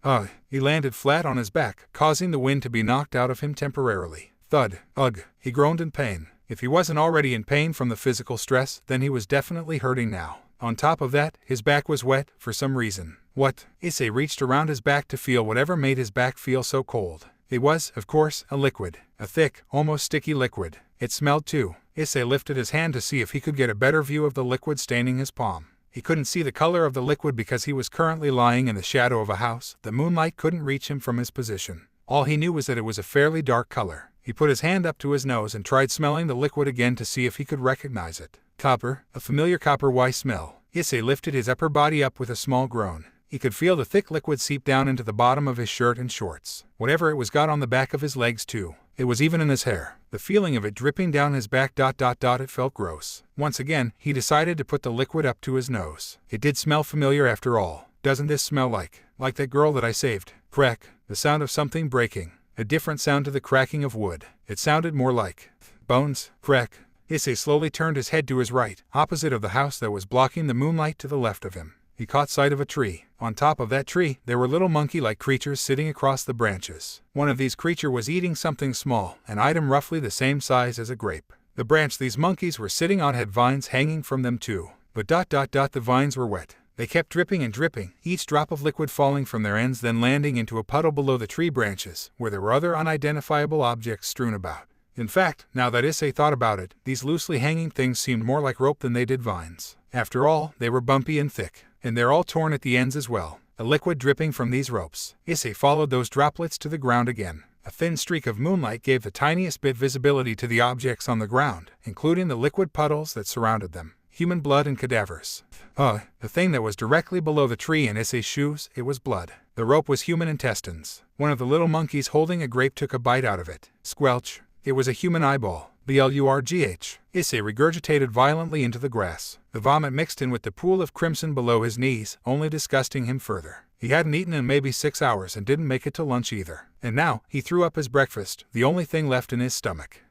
He landed flat on his back, causing the wind to be knocked out of him temporarily. Thud. Ugh. He groaned in pain. If he wasn't already in pain from the physical stress, then he was definitely hurting now. On top of that, his back was wet for some reason. What? Issei reached around his back to feel whatever made his back feel so cold. It was, of course, a liquid. A thick, almost sticky liquid. It smelled too. Issei lifted his hand to see if he could get a better view of the liquid staining his palm. He couldn't see the color of the liquid because he was currently lying in the shadow of a house. The moonlight couldn't reach him from his position. All he knew was that it was a fairly dark color. He put his hand up to his nose and tried smelling the liquid again to see if he could recognize it. Copper, a familiar copper-y smell. Issei lifted his upper body up with a small groan. He could feel the thick liquid seep down into the bottom of his shirt and shorts. Whatever it was got on the back of his legs too. It was even in his hair. The feeling of it dripping down his back ... It felt gross. Once again, he decided to put the liquid up to his nose. It did smell familiar after all. Doesn't this smell like that girl that I saved? Crack. The sound of something breaking. A different sound to the cracking of wood. It sounded more like bones. Crack. Issei slowly turned his head to his right, opposite of the house that was blocking the moonlight to the left of him. He caught sight of a tree. On top of that tree, there were little monkey-like creatures sitting across the branches. One of these creatures was eating something small, an item roughly the same size as a grape. The branch these monkeys were sitting on had vines hanging from them too. But ... the vines were wet. They kept dripping and dripping, each drop of liquid falling from their ends then landing into a puddle below the tree branches, where there were other unidentifiable objects strewn about. In fact, now that Issei thought about it, these loosely hanging things seemed more like rope than they did vines. After all, they were bumpy and thick. And they're all torn at the ends as well. A liquid dripping from these ropes. Issei followed those droplets to the ground again. A thin streak of moonlight gave the tiniest bit visibility to the objects on the ground, including the liquid puddles that surrounded them. Human blood and cadavers. The thing that was directly below the tree in Issei's shoes, it was blood. The rope was human intestines. One of the little monkeys holding a grape took a bite out of it. Squelch. It was a human eyeball. Blurgh. Issei regurgitated violently into the grass. The vomit mixed in with the pool of crimson below his knees, only disgusting him further. He hadn't eaten in maybe 6 hours and didn't make it to lunch either. And now, he threw up his breakfast, the only thing left in his stomach.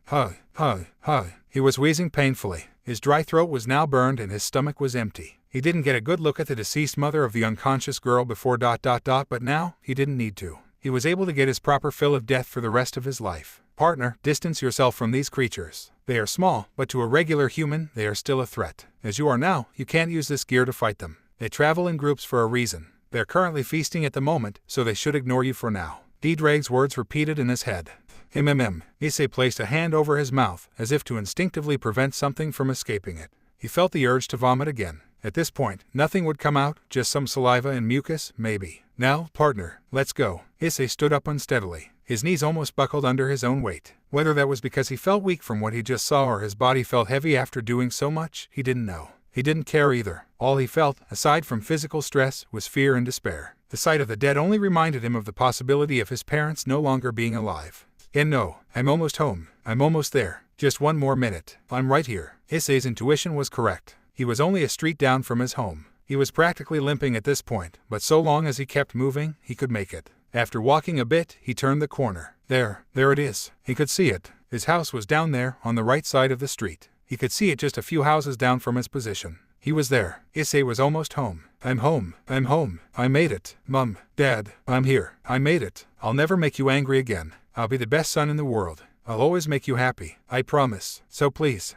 He was wheezing painfully. His dry throat was now burned and his stomach was empty. He didn't get a good look at the deceased mother of the unconscious girl before ... but now, he didn't need to. He was able to get his proper fill of death for the rest of his life. Partner, distance yourself from these creatures. They are small, but to a regular human, they are still a threat. As you are now, you can't use this gear to fight them. They travel in groups for a reason. They're currently feasting at the moment, so they should ignore you for now. Drag's words repeated in his head. Issei placed a hand over his mouth, as if to instinctively prevent something from escaping it. He felt the urge to vomit again. At this point, nothing would come out, just some saliva and mucus, maybe. Now, partner, let's go. Issei stood up unsteadily. His knees almost buckled under his own weight. Whether that was because he felt weak from what he just saw or his body felt heavy after doing so much, he didn't know. He didn't care either. All he felt, aside from physical stress, was fear and despair. The sight of the dead only reminded him of the possibility of his parents no longer being alive. And no, I'm almost home. I'm almost there. Just one more minute. I'm right here. Issei's intuition was correct. He was only a street down from his home. He was practically limping at this point, but so long as he kept moving, he could make it. After walking a bit, he turned the corner. There it is. He could see it. His house was down there, on the right side of the street. He could see it just a few houses down from his position. He was there. Issei was almost home. I'm home. I'm home. I made it. Mom, Dad, I'm here. I made it. I'll never make you angry again. I'll be the best son in the world. I'll always make you happy. I promise. So please.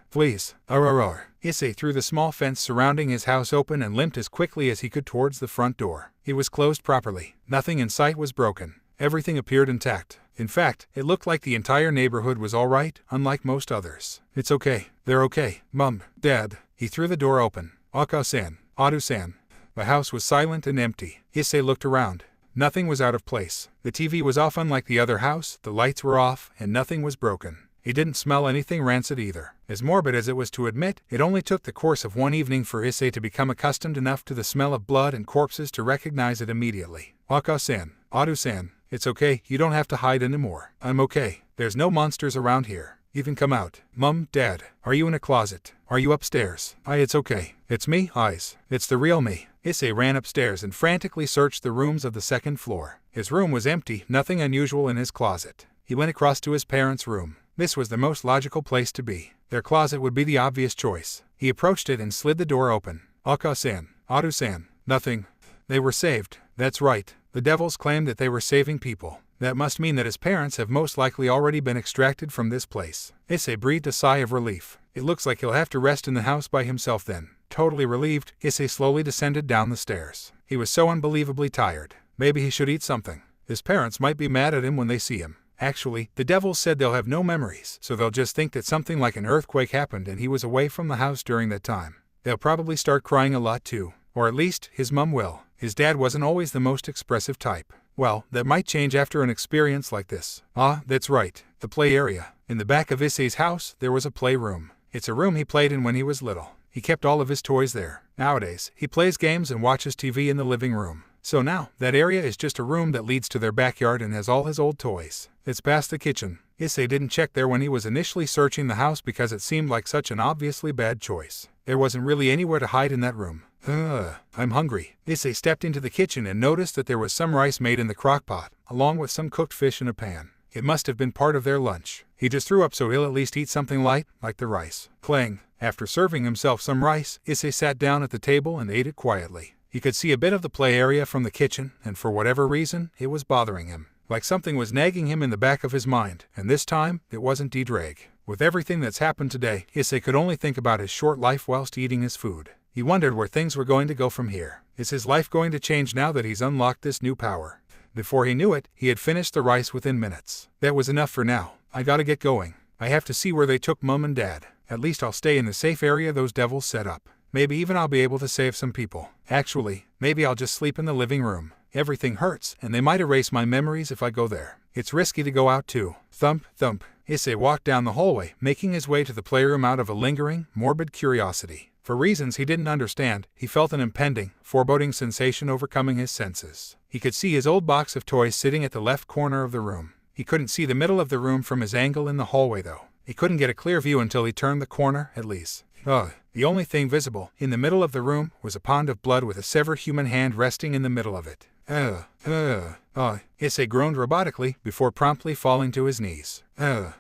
Issei threw the small fence surrounding his house open and limped as quickly as he could towards the front door. It was closed properly. Nothing in sight was broken. Everything appeared intact. In fact, it looked like the entire neighborhood was all right, unlike most others. It's okay. They're okay. Mom, Dad. He threw the door open. Aka-san, Adu-san. The house was silent and empty. Issei looked around. Nothing was out of place. The TV was off unlike the other house, the lights were off, and nothing was broken. He didn't smell anything rancid either. As morbid as it was to admit, it only took the course of one evening for Issei to become accustomed enough to the smell of blood and corpses to recognize it immediately. Aka-san, Adu-san, it's okay, you don't have to hide anymore. I'm okay. There's no monsters around here. You can come out. Mom, Dad, are you in a closet? Are you upstairs? It's okay. It's me, Eyes. It's the real me. Issei ran upstairs and frantically searched the rooms of the second floor. His room was empty, nothing unusual in his closet. He went across to his parents' room. This was the most logical place to be. Their closet would be the obvious choice. He approached it and slid the door open. Aka-san, Adu-san, nothing. They were saved. That's right. The devils claimed that they were saving people. That must mean that his parents have most likely already been extracted from this place. Issei breathed a sigh of relief. It looks like he'll have to rest in the house by himself then. Totally relieved, Issei slowly descended down the stairs. He was so unbelievably tired. Maybe he should eat something. His parents might be mad at him when they see him. Actually, the devils said they'll have no memories, so they'll just think that something like an earthquake happened and he was away from the house during that time. They'll probably start crying a lot too. Or at least, his mum will. His dad wasn't always the most expressive type. Well, that might change after an experience like this. Ah, that's right, the play area. In the back of Issei's house, there was a playroom. It's a room he played in when he was little. He kept all of his toys there. Nowadays, he plays games and watches TV in the living room. So now, that area is just a room that leads to their backyard and has all his old toys. It's past the kitchen. Issei didn't check there when he was initially searching the house because it seemed like such an obviously bad choice. There wasn't really anywhere to hide in that room. I'm hungry. Issei stepped into the kitchen and noticed that there was some rice made in the crock-pot, along with some cooked fish in a pan. It must have been part of their lunch. He just threw up so he'll at least eat something light, like the rice. Clang. After serving himself some rice, Issei sat down at the table and ate it quietly. He could see a bit of the play area from the kitchen, and for whatever reason, it was bothering him. Like something was nagging him in the back of his mind, and this time, it wasn't Drake. With everything that's happened today, Issei could only think about his short life whilst eating his food. He wondered where things were going to go from here. Is his life going to change now that he's unlocked this new power? Before he knew it, he had finished the rice within minutes. That was enough for now. I gotta get going. I have to see where they took Mum and Dad. At least I'll stay in the safe area those devils set up. Maybe even I'll be able to save some people. Actually, maybe I'll just sleep in the living room. Everything hurts, and they might erase my memories if I go there. It's risky to go out too. Thump, thump. Issei walked down the hallway, making his way to the playroom out of a lingering, morbid curiosity. For reasons he didn't understand, he felt an impending, foreboding sensation overcoming his senses. He could see his old box of toys sitting at the left corner of the room. He couldn't see the middle of the room from his angle in the hallway though. He couldn't get a clear view until he turned the corner, at least. The only thing visible, in the middle of the room, was a pond of blood with a severed human hand resting in the middle of it. Issei groaned robotically before promptly falling to his knees. The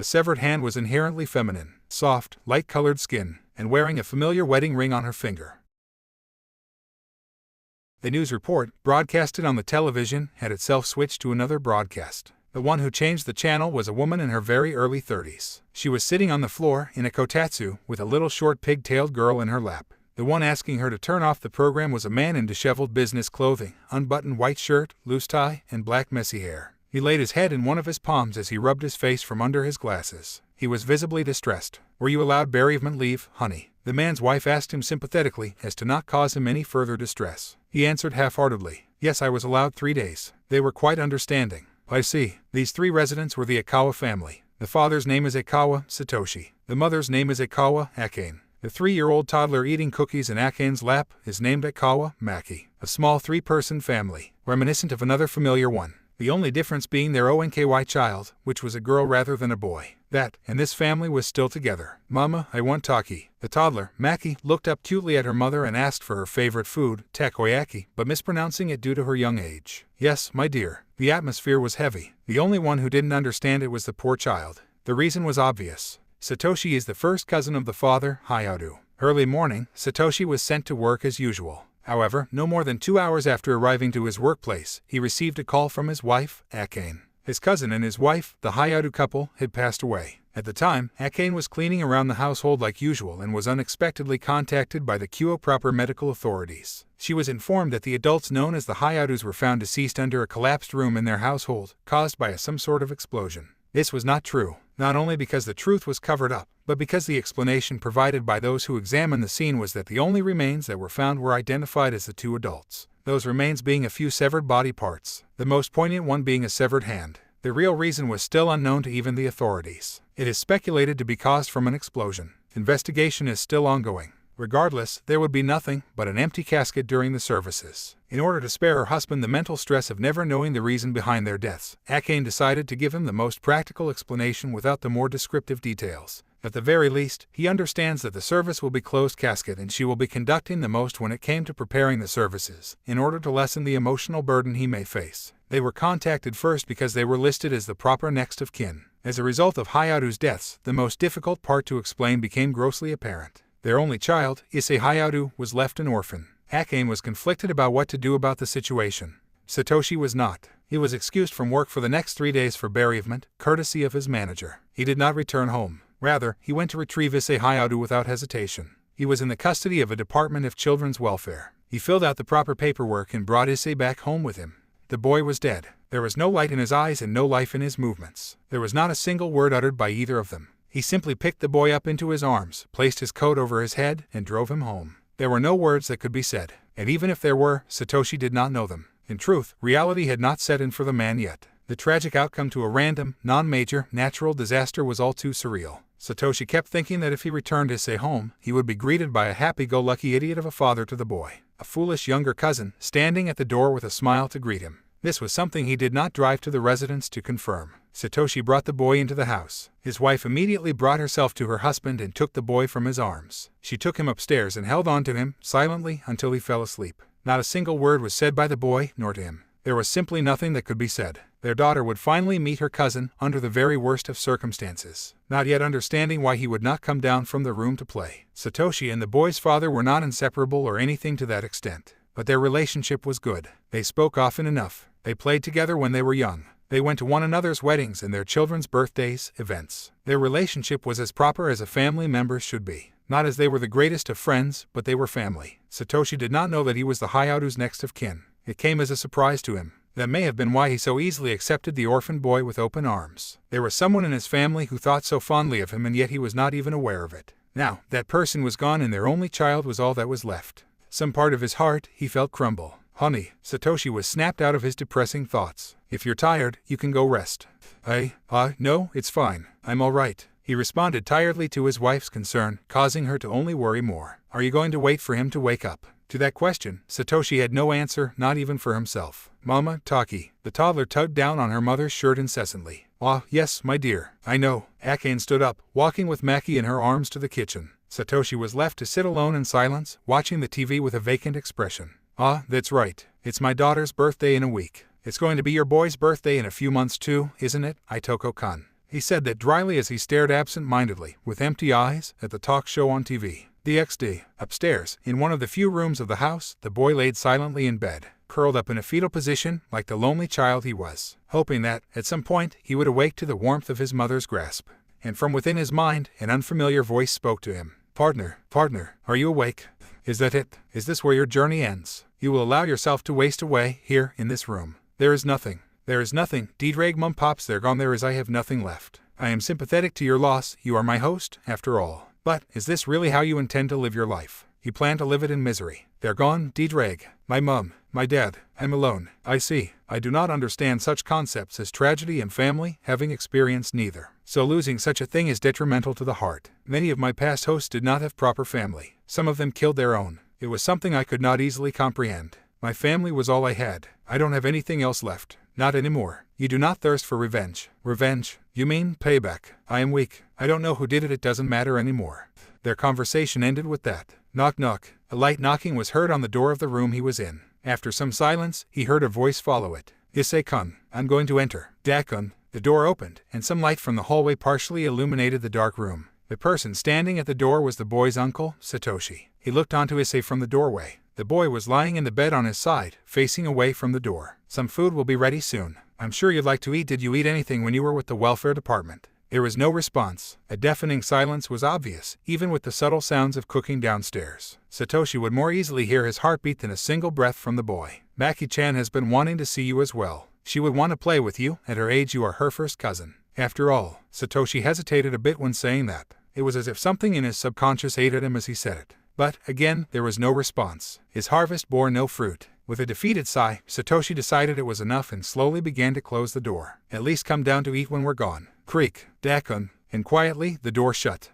severed hand was inherently feminine, soft, light-colored skin, and wearing a familiar wedding ring on her finger. The news report, broadcasted on the television, had itself switched to another broadcast. The one who changed the channel was a woman in her very early 30s. She was sitting on the floor in a kotatsu with a little short pig-tailed girl in her lap. The one asking her to turn off the program was a man in disheveled business clothing, unbuttoned white shirt, loose tie, and black messy hair. He laid his head in one of his palms as he rubbed his face from under his glasses. He was visibly distressed. "Were you allowed bereavement leave, honey?" The man's wife asked him sympathetically as to not cause him any further distress. He answered half-heartedly, "Yes, I was allowed 3 days. They were quite understanding." I see. These 3 residents were the Ikawa family. The father's name is Ikawa Satoshi. The mother's name is Ikawa Akane. The 3-year-old toddler eating cookies in Akane's lap is named Ikawa Maki. A small 3-person family, reminiscent of another familiar one. The only difference being their ONKY child, which was a girl rather than a boy. That, and this family was still together. "Mama, I want taki." The toddler, Maki, looked up cutely at her mother and asked for her favorite food, takoyaki, but mispronouncing it due to her young age. "Yes, my dear." The atmosphere was heavy. The only one who didn't understand it was the poor child. The reason was obvious. Satoshi is the first cousin of the father, Hayato. Early morning, Satoshi was sent to work as usual. However, no more than 2 hours after arriving to his workplace, he received a call from his wife, Akane. His cousin and his wife, the Hayato couple, had passed away. At the time, Akane was cleaning around the household like usual and was unexpectedly contacted by the Kyoto proper medical authorities. She was informed that the adults known as the Hayatos were found deceased under a collapsed room in their household, caused by some sort of explosion. This was not true, not only because the truth was covered up, but because the explanation provided by those who examined the scene was that the only remains that were found were identified as the 2 adults. Those remains being a few severed body parts, the most poignant one being a severed hand. The real reason was still unknown to even the authorities. It is speculated to be caused from an explosion. Investigation is still ongoing. Regardless, there would be nothing but an empty casket during the services. In order to spare her husband the mental stress of never knowing the reason behind their deaths, Akane decided to give him the most practical explanation without the more descriptive details. At the very least, he understands that the service will be closed casket and she will be conducting the most when it came to preparing the services, in order to lessen the emotional burden he may face. They were contacted first because they were listed as the proper next of kin. As a result of Hayato's deaths, the most difficult part to explain became grossly apparent. Their only child, Issei Hayato, was left an orphan. Akane was conflicted about what to do about the situation. Satoshi was not. He was excused from work for the next 3 days for bereavement, courtesy of his manager. He did not return home. Rather, he went to retrieve Issei Hayato without hesitation. He was in the custody of a Department of Children's Welfare. He filled out the proper paperwork and brought Issei back home with him. The boy was dead. There was no light in his eyes and no life in his movements. There was not a single word uttered by either of them. He simply picked the boy up into his arms, placed his coat over his head, and drove him home. There were no words that could be said, and even if there were, Satoshi did not know them. In truth, reality had not set in for the man yet. The tragic outcome to a random, non-major, natural disaster was all too surreal. Satoshi kept thinking that if he returned Issei home, he would be greeted by a happy-go-lucky idiot of a father to the boy, a foolish younger cousin, standing at the door with a smile to greet him. This was something he did not drive to the residence to confirm. Satoshi brought the boy into the house. His wife immediately brought herself to her husband and took the boy from his arms. She took him upstairs and held on to him, silently, until he fell asleep. Not a single word was said by the boy, nor to him. There was simply nothing that could be said. Their daughter would finally meet her cousin, under the very worst of circumstances. Not yet understanding why he would not come down from the room to play. Satoshi and the boy's father were not inseparable or anything to that extent. But their relationship was good. They spoke often enough. They played together when they were young. They went to one another's weddings and their children's birthdays, events. Their relationship was as proper as a family member's should be. Not as they were the greatest of friends, but they were family. Satoshi did not know that he was the Hayato's next of kin. It came as a surprise to him. That may have been why he so easily accepted the orphan boy with open arms. There was someone in his family who thought so fondly of him, and yet he was not even aware of it. Now, that person was gone and their only child was all that was left. Some part of his heart, he felt, crumble. Honey, Satoshi was snapped out of his depressing thoughts. If you're tired, you can go rest. No, it's fine. I'm all right. He responded tiredly to his wife's concern, causing her to only worry more. Are you going to wait for him to wake up? To that question, Satoshi had no answer, not even for himself. Mama, Taki. The toddler tugged down on her mother's shirt incessantly. Yes, my dear. I know. Akane stood up, walking with Maki in her arms to the kitchen. Satoshi was left to sit alone in silence, watching the TV with a vacant expression. That's right. It's my daughter's birthday in a week. It's going to be your boy's birthday in a few months too, isn't it, Itoko-kun? He said that dryly as he stared absent-mindedly, with empty eyes, at the talk show on TV. DxD. Upstairs, in one of the few rooms of the house, the boy laid silently in bed, curled up in a fetal position, like the lonely child he was, hoping that, at some point, he would awake to the warmth of his mother's grasp. And from within his mind, an unfamiliar voice spoke to him. Partner, are you awake? Is that it? Is this where your journey ends? You will allow yourself to waste away, here, in this room. There is nothing. Diedrag mum pops there gone there is I have nothing left. I am sympathetic to your loss, you are my host, after all. But, is this really how you intend to live your life? You plan to live it in misery. They're gone, Diedrag. My mum, my dad, I'm alone. I see. I do not understand such concepts as tragedy and family, having experienced neither. So losing such a thing is detrimental to the heart. Many of my past hosts did not have proper family. Some of them killed their own. It was something I could not easily comprehend. My family was all I had. I don't have anything else left. Not anymore. You do not thirst for revenge. Revenge? You mean payback? I am weak. I don't know who did it. It doesn't matter anymore. Their conversation ended with that. Knock knock. A light knocking was heard on the door of the room he was in. After some silence, he heard a voice follow it. Issei-kun, I'm going to enter. Dakun. The door opened, and some light from the hallway partially illuminated the dark room. The person standing at the door was the boy's uncle, Satoshi. He looked onto Issei from the doorway. The boy was lying in the bed on his side, facing away from the door. Some food will be ready soon. I'm sure you'd like to eat. Did you eat anything when you were with the welfare department? There was no response. A deafening silence was obvious, even with the subtle sounds of cooking downstairs. Satoshi would more easily hear his heartbeat than a single breath from the boy. Maki-chan has been wanting to see you as well. She would want to play with you. At her age, you are her first cousin. After all, Satoshi hesitated a bit when saying that. It was as if something in his subconscious ate at him as he said it. But, again, there was no response. His harvest bore no fruit. With a defeated sigh, Satoshi decided it was enough and slowly began to close the door. At least come down to eat when we're gone. Creak, Dakun. And quietly, the door shut.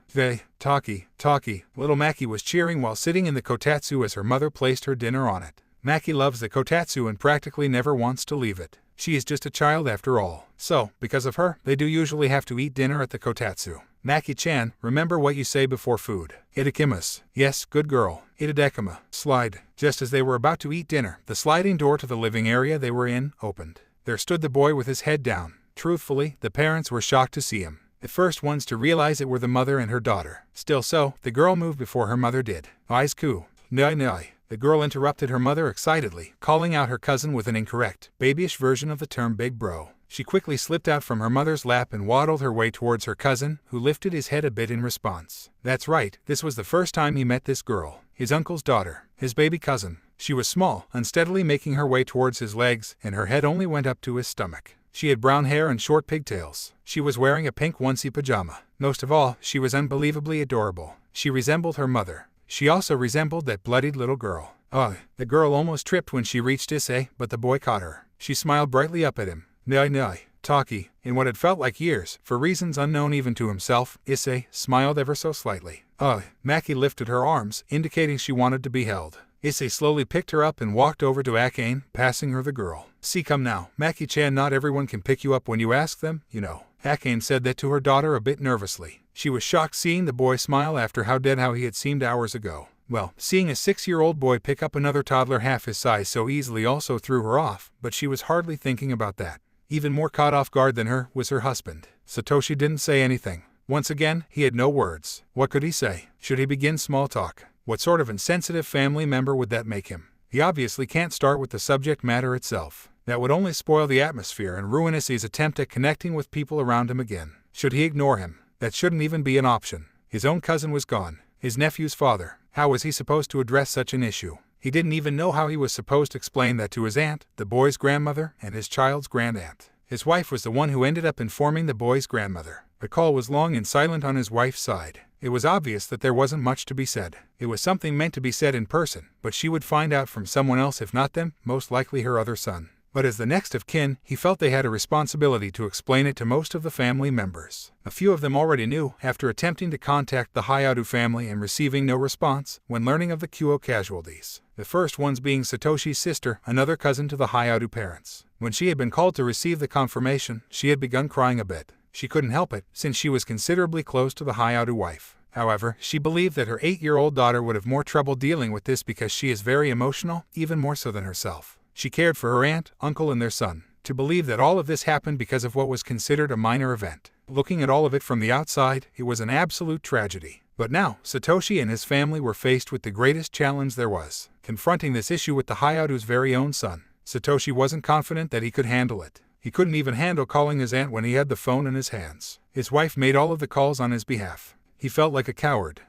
Taki. Little Maki was cheering while sitting in the kotatsu as her mother placed her dinner on it. Maki loves the kotatsu and practically never wants to leave it. She is just a child after all. So, because of her, they do usually have to eat dinner at the kotatsu. Maki-chan, remember what you say before food. Itakimasu. Yes, good girl. Itadekima. Slide. Just as they were about to eat dinner, the sliding door to the living area they were in opened. There stood the boy with his head down. Truthfully, the parents were shocked to see him. The first ones to realize it were the mother and her daughter. Still so, the girl moved before her mother did. Aizku. Nai. The girl interrupted her mother excitedly, calling out her cousin with an incorrect, babyish version of the term big bro. She quickly slipped out from her mother's lap and waddled her way towards her cousin, who lifted his head a bit in response. That's right, this was the first time he met this girl, his uncle's daughter, his baby cousin. She was small, unsteadily making her way towards his legs, and her head only went up to his stomach. She had brown hair and short pigtails. She was wearing a pink onesie pajama. Most of all, she was unbelievably adorable. She resembled her mother. She also resembled that bloodied little girl. The girl almost tripped when she reached Issei, but the boy caught her. She smiled brightly up at him. Nay, Taki, in what had felt like years, for reasons unknown even to himself, Issei smiled ever so slightly. Maki lifted her arms, indicating she wanted to be held. Issei slowly picked her up and walked over to Akane, passing her the girl. See, come now, Maki-chan, not everyone can pick you up when you ask them, you know. Akane said that to her daughter a bit nervously. She was shocked seeing the boy smile after how dead he had seemed hours ago. Well, seeing a 6-year-old boy pick up another toddler half his size so easily also threw her off, but she was hardly thinking about that. Even more caught off guard than her was her husband. Satoshi didn't say anything. Once again, he had no words. What could he say? Should he begin small talk? What sort of insensitive family member would that make him? He obviously can't start with the subject matter itself. That would only spoil the atmosphere and ruin Issei's attempt at connecting with people around him again. Should he ignore him? That shouldn't even be an option. His own cousin was gone. His nephew's father. How was he supposed to address such an issue? He didn't even know how he was supposed to explain that to his aunt, the boy's grandmother, and his child's grandaunt. His wife was the one who ended up informing the boy's grandmother. The call was long and silent on his wife's side. It was obvious that there wasn't much to be said. It was something meant to be said in person, but she would find out from someone else, if not them, most likely her other son. But as the next of kin, he felt they had a responsibility to explain it to most of the family members. A few of them already knew, after attempting to contact the Hayado family and receiving no response, when learning of the Kuo casualties. The first ones being Satoshi's sister, another cousin to the Hayado parents. When she had been called to receive the confirmation, she had begun crying a bit. She couldn't help it, since she was considerably close to the Hayado wife. However, she believed that her 8-year-old daughter would have more trouble dealing with this because she is very emotional, even more so than herself. She cared for her aunt, uncle, and their son. To believe that all of this happened because of what was considered a minor event. Looking at all of it from the outside, it was an absolute tragedy. But now, Satoshi and his family were faced with the greatest challenge there was, confronting this issue with the Hayado's very own son. Satoshi wasn't confident that he could handle it. He couldn't even handle calling his aunt when he had the phone in his hands. His wife made all of the calls on his behalf. He felt like a coward.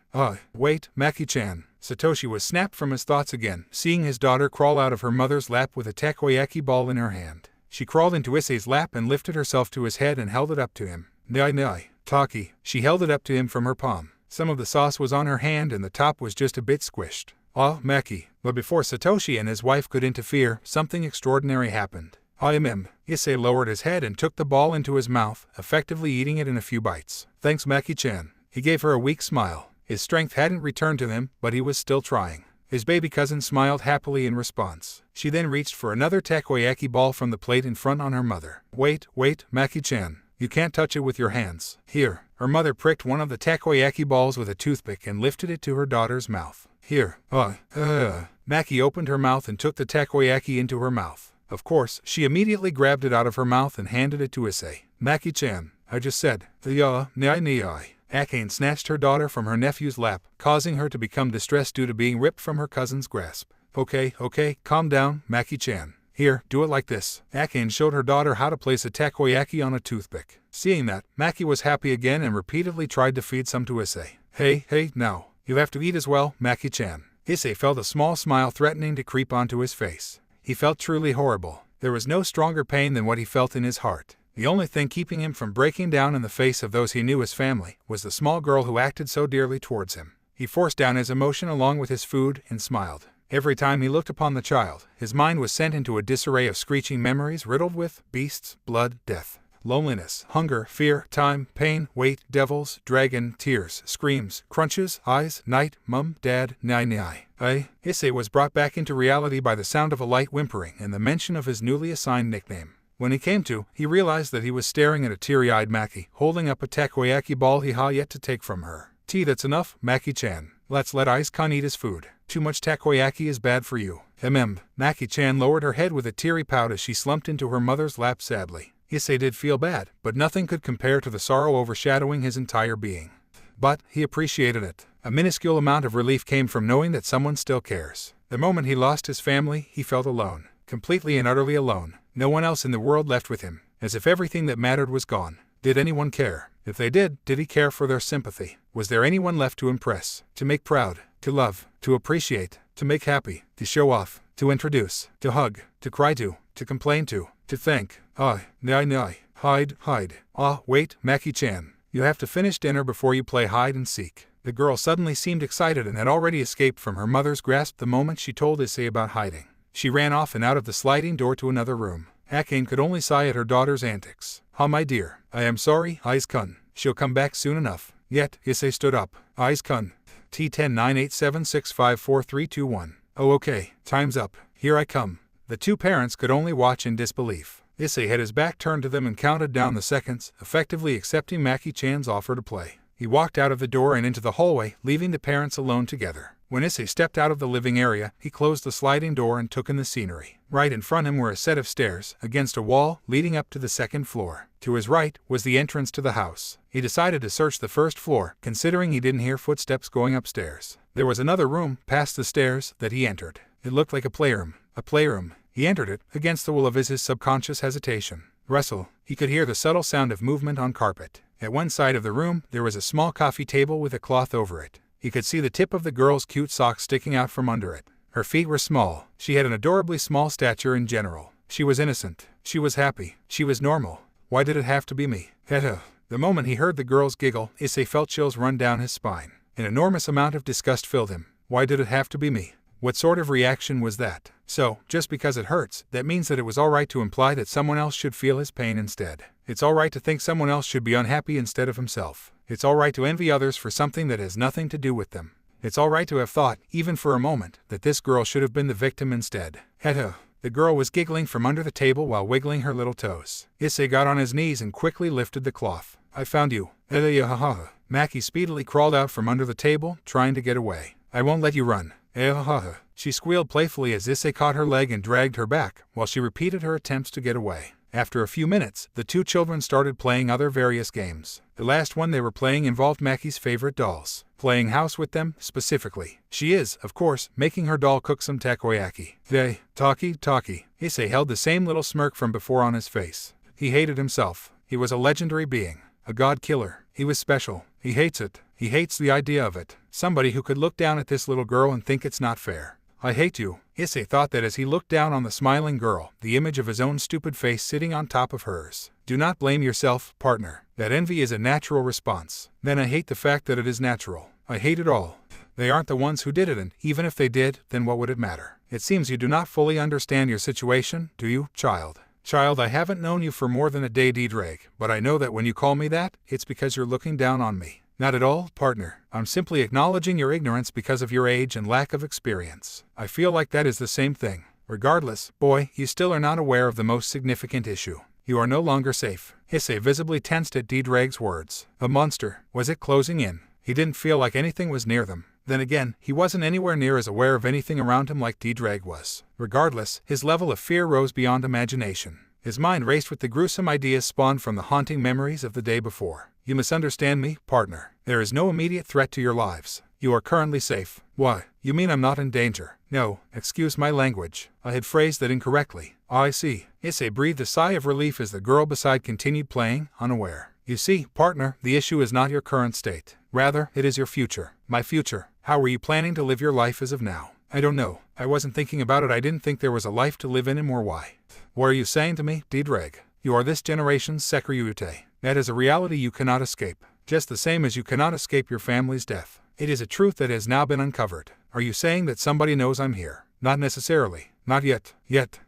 Wait, Maki-chan. Satoshi was snapped from his thoughts again, seeing his daughter crawl out of her mother's lap with a takoyaki ball in her hand. She crawled into Issei's lap and lifted herself to his head and held it up to him. Nay, Taki. She held it up to him from her palm. Some of the sauce was on her hand and the top was just a bit squished. Maki. But before Satoshi and his wife could interfere, something extraordinary happened. Issei lowered his head and took the ball into his mouth, effectively eating it in a few bites. Thanks, Maki-chan. He gave her a weak smile. His strength hadn't returned to him, but he was still trying. His baby cousin smiled happily in response. She then reached for another takoyaki ball from the plate in front on her mother. Wait, Maki-chan. You can't touch it with your hands. Here. Her mother pricked one of the takoyaki balls with a toothpick and lifted it to her daughter's mouth. Here. Maki opened her mouth and took the takoyaki into her mouth. Of course, she immediately grabbed it out of her mouth and handed it to Issei. Maki-chan, I just said. Akane snatched her daughter from her nephew's lap, causing her to become distressed due to being ripped from her cousin's grasp. Okay, calm down, Maki-chan. Here, do it like this. Akane showed her daughter how to place a takoyaki on a toothpick. Seeing that, Maki was happy again and repeatedly tried to feed some to Issei. Hey, now. You have to eat as well, Maki-chan. Issei felt a small smile threatening to creep onto his face. He felt truly horrible. There was no stronger pain than what he felt in his heart. The only thing keeping him from breaking down in the face of those he knew as family was the small girl who acted so dearly towards him. He forced down his emotion along with his food and smiled. Every time he looked upon the child, his mind was sent into a disarray of screeching memories riddled with beasts, blood, death, loneliness, hunger, fear, time, pain, weight, devils, dragon, tears, screams, crunches, eyes, night, mum, dad, nai. Issei was brought back into reality by the sound of a light whimpering and the mention of his newly assigned nickname. When he came to, he realized that he was staring at a teary-eyed Maki, holding up a takoyaki ball he had yet to take from her. That's enough, Maki-chan. Let's let Ice-kun eat his food. Too much takoyaki is bad for you. Maki-chan lowered her head with a teary pout as she slumped into her mother's lap sadly. Issei did feel bad, but nothing could compare to the sorrow overshadowing his entire being. But he appreciated it. A minuscule amount of relief came from knowing that someone still cares. The moment he lost his family, he felt alone. Completely and utterly alone. No one else in the world left with him. as if everything that mattered was gone. Did anyone care? If they did he care for their sympathy? Was there anyone left to impress, to make proud, to love, to appreciate, to make happy, to show off, to introduce, to hug, to cry to complain to thank? Nay, hide. Wait, Maki-chan. You have to finish dinner before you play hide and seek. The girl suddenly seemed excited and had already escaped from her mother's grasp the moment she told Issei about hiding. She ran off and out of the sliding door to another room. Akane could only sigh at her daughter's antics. My dear, I am sorry, Aiz-kun. She'll come back soon enough. Yet, Issei stood up. Aiz-kun. T109876544321. Oh okay, time's up. Here I come. The two parents could only watch in disbelief. Issei had his back turned to them and counted down the seconds, effectively accepting Maki-chan's offer to play. He walked out of the door and into the hallway, leaving the parents alone together. When Issei stepped out of the living area, he closed the sliding door and took in the scenery. Right in front of him were a set of stairs, against a wall, leading up to the second floor. To his right was the entrance to the house. He decided to search the first floor, considering he didn't hear footsteps going upstairs. There was another room, past the stairs, that he entered. It looked like a playroom. A playroom. He entered it, against the will of his subconscious hesitation. Rustle. He could hear the subtle sound of movement on carpet. At one side of the room, there was a small coffee table with a cloth over it. He could see the tip of the girl's cute sock sticking out from under it. Her feet were small. She had an adorably small stature in general. She was innocent. She was happy. She was normal. Why did it have to be me? The moment he heard the girl's giggle, Issei felt chills run down his spine. An enormous amount of disgust filled him. Why did it have to be me? What sort of reaction was that? So, just because it hurts, that means that it was alright to imply that someone else should feel his pain instead. It's alright to think someone else should be unhappy instead of himself. It's alright to envy others for something that has nothing to do with them. It's alright to have thought, even for a moment, that this girl should have been the victim instead. The girl was giggling from under the table while wiggling her little toes. Issei got on his knees and quickly lifted the cloth. I found you. Maki speedily crawled out from under the table, trying to get away. I won't let you run. She squealed playfully as Issei caught her leg and dragged her back, while she repeated her attempts to get away. After a few minutes, the two children started playing other various games. The last one they were playing involved Maki's favorite dolls. Playing house with them, specifically. She is, of course, making her doll cook some takoyaki. Taki. Issei held the same little smirk from before on his face. He hated himself. He was a legendary being. A god killer. He was special. He hates it. He hates the idea of it. Somebody who could look down at this little girl and think it's not fair. I hate you. Issei thought that as he looked down on the smiling girl, the image of his own stupid face sitting on top of hers. Do not blame yourself, partner. That envy is a natural response. Then I hate the fact that it is natural. I hate it all. They aren't the ones who did it, and even if they did, then what would it matter? It seems you do not fully understand your situation, do you, child? Child, I haven't known you for more than a day, Drake, but I know that when you call me that, it's because you're looking down on me. Not at all, partner. I'm simply acknowledging your ignorance because of your age and lack of experience. I feel like that is the same thing. Regardless, boy, you still are not aware of the most significant issue. You are no longer safe. Issei visibly tensed at Drag's words. A monster. Was it closing in? He didn't feel like anything was near them. Then again, he wasn't anywhere near as aware of anything around him like Drag was. Regardless, his level of fear rose beyond imagination. His mind raced with the gruesome ideas spawned from the haunting memories of the day before. You misunderstand me, partner. There is no immediate threat to your lives. You are currently safe. Why? You mean I'm not in danger? No, excuse my language. I had phrased that incorrectly. I see. Issei breathed a sigh of relief as the girl beside continued playing, unaware. You see, partner, the issue is not your current state. Rather, it is your future. My future. How are you planning to live your life as of now? I don't know. I wasn't thinking about it. I didn't think there was a life to live in him or why. What are you saying to me, Drag? You are this generation's Sekyuute. That is a reality you cannot escape. Just the same as you cannot escape your family's death. It is a truth that has now been uncovered. Are you saying that somebody knows I'm here? Not necessarily. Not yet.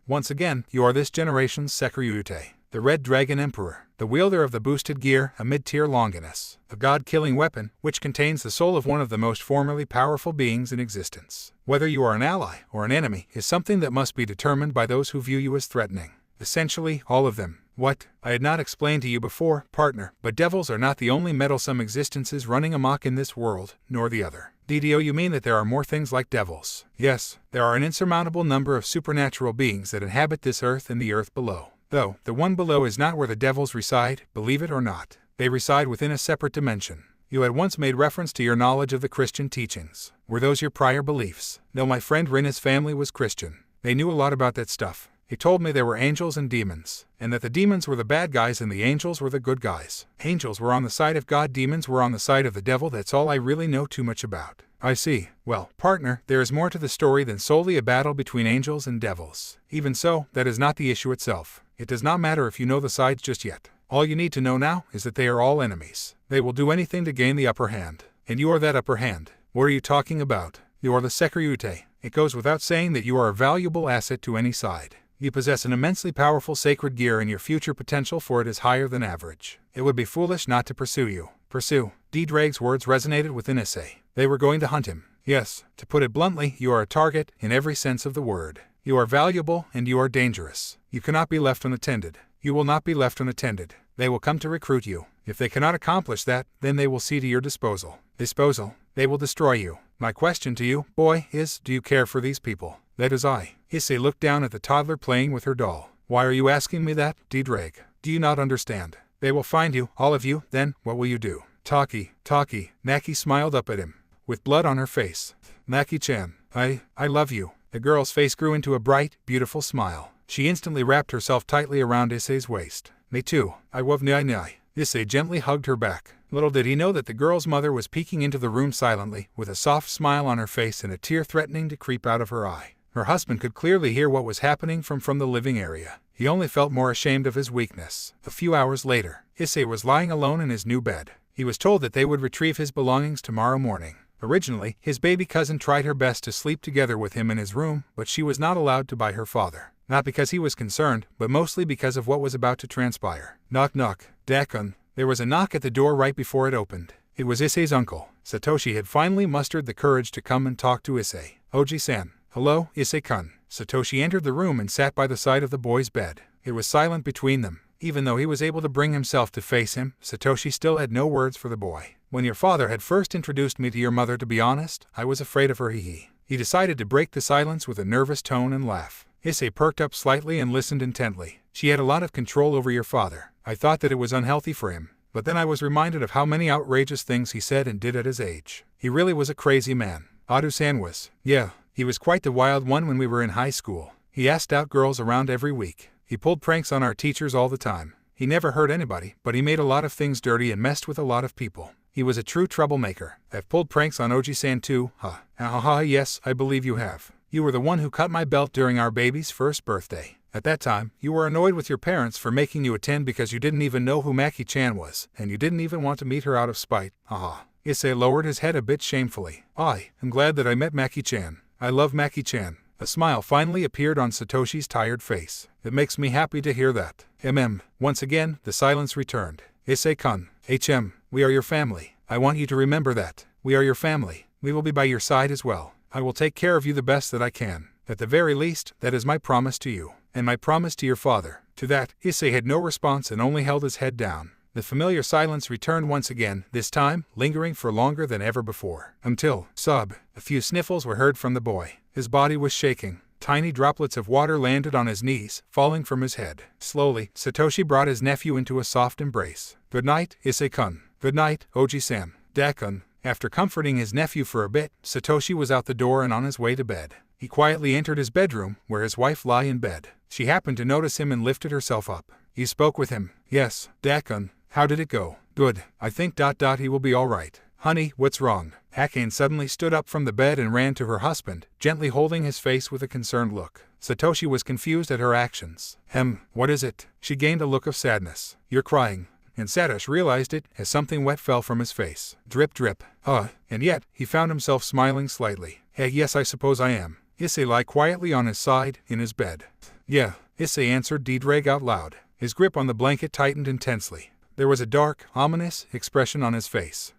Once again, you are this generation's Sekyuute. The Red Dragon Emperor. The wielder of the boosted gear, a mid-tier Longinus. A god-killing weapon, which contains the soul of one of the most formerly powerful beings in existence. Whether you are an ally or an enemy is something that must be determined by those who view you as threatening. Essentially, all of them. What? I had not explained to you before, partner, but devils are not the only meddlesome existences running amok in this world, nor the other. DDO, you mean that there are more things like devils? Yes, there are an insurmountable number of supernatural beings that inhabit this earth and the earth below. Though, the one below is not where the devils reside, believe it or not. They reside within a separate dimension. You had once made reference to your knowledge of the Christian teachings. Were those your prior beliefs? No, my friend Rin's family was Christian. They knew a lot about that stuff. He told me there were angels and demons, and that the demons were the bad guys and the angels were the good guys. Angels were on the side of God, demons were on the side of the devil. That's all I really know too much about. I see. Well, partner, there is more to the story than solely a battle between angels and devils. Even so, that is not the issue itself. It does not matter if you know the sides just yet. All you need to know now is that they are all enemies. They will do anything to gain the upper hand. And you are that upper hand. What are you talking about? You are the Securiute. It goes without saying that you are a valuable asset to any side. You possess an immensely powerful sacred gear and your future potential for it is higher than average. It would be foolish not to pursue you. Pursue. D-Drake's words resonated within Issei. They were going to hunt him. Yes, to put it bluntly, you are a target in every sense of the word. You are valuable and you are dangerous. You cannot be left unattended. You will not be left unattended. They will come to recruit you. If they cannot accomplish that, then they will see to your disposal. Disposal. They will destroy you. My question to you, boy, is, do you care for these people? That is I. Issei looked down at the toddler playing with her doll. Why are you asking me that, D-Drake? Do you not understand? They will find you, all of you, then, what will you do? Taki. Maki smiled up at him, with blood on her face. Maki-chan, I love you. The girl's face grew into a bright, beautiful smile. She instantly wrapped herself tightly around Issei's waist. Me too, I love Nyai. Issei gently hugged her back. Little did he know that the girl's mother was peeking into the room silently, with a soft smile on her face and a tear threatening to creep out of her eye. Her husband could clearly hear what was happening from the living area. He only felt more ashamed of his weakness. A few hours later, Issei was lying alone in his new bed. He was told that they would retrieve his belongings tomorrow morning. Originally, his baby cousin tried her best to sleep together with him in his room, but she was not allowed to by her father. Not because he was concerned, but mostly because of what was about to transpire. Knock knock. Dakun. There was a knock at the door right before it opened. It was Issei's uncle. Satoshi had finally mustered the courage to come and talk to Issei. Oji-san. Hello, Issei-kun. Satoshi entered the room and sat by the side of the boy's bed. It was silent between them. Even though he was able to bring himself to face him, Satoshi still had no words for the boy. When your father had first introduced me to your mother, to be honest, I was afraid of her. He decided to break the silence with a nervous tone and laugh. Issei perked up slightly and listened intently. She had a lot of control over your father. I thought that it was unhealthy for him, but then I was reminded of how many outrageous things he said and did at his age. He really was a crazy man. Adu-san was. Yeah, he was quite the wild one when we were in high school. He asked out girls around every week. He pulled pranks on our teachers all the time. He never hurt anybody, but he made a lot of things dirty and messed with a lot of people. He was a true troublemaker. I've pulled pranks on Oji-san too, huh? Yes, I believe you have. You were the one who cut my belt during our baby's first birthday. At that time, you were annoyed with your parents for making you attend because you didn't even know who Maki-chan was, and you didn't even want to meet her out of spite. Issei lowered his head a bit shamefully. I am glad that I met Maki-chan. I love Maki-chan. A smile finally appeared on Satoshi's tired face. It makes me happy to hear that. Once again, the silence returned. Issei-kun. We are your family. I want you to remember that. We are your family. We will be by your side as well. I will take care of you the best that I can. At the very least, that is my promise to you. And my promise to your father. To that, Issei had no response and only held his head down. The familiar silence returned once again, this time, lingering for longer than ever before. Until, a few sniffles were heard from the boy. His body was shaking. Tiny droplets of water landed on his knees, falling from his head. Slowly, Satoshi brought his nephew into a soft embrace. Good night, Issei-kun. Good night, Oji-san. Dakun. After comforting his nephew for a bit, Satoshi was out the door and on his way to bed. He quietly entered his bedroom, where his wife lay in bed. She happened to notice him and lifted herself up. You spoke with him? Yes, Dakun. How did it go? Good. I think ... he will be all right. Honey, what's wrong? Hakane suddenly stood up from the bed and ran to her husband, gently holding his face with a concerned look. Satoshi was confused at her actions. What is it? She gained a look of sadness. You're crying. And Satoshi realized it as something wet fell from his face. Drip drip. And yet, he found himself smiling slightly. Hey, yes, I suppose I am. Issei lay quietly on his side, in his bed. Yeah, Issei answered D-Drake out loud. His grip on the blanket tightened intensely. There was a dark, ominous expression on his face.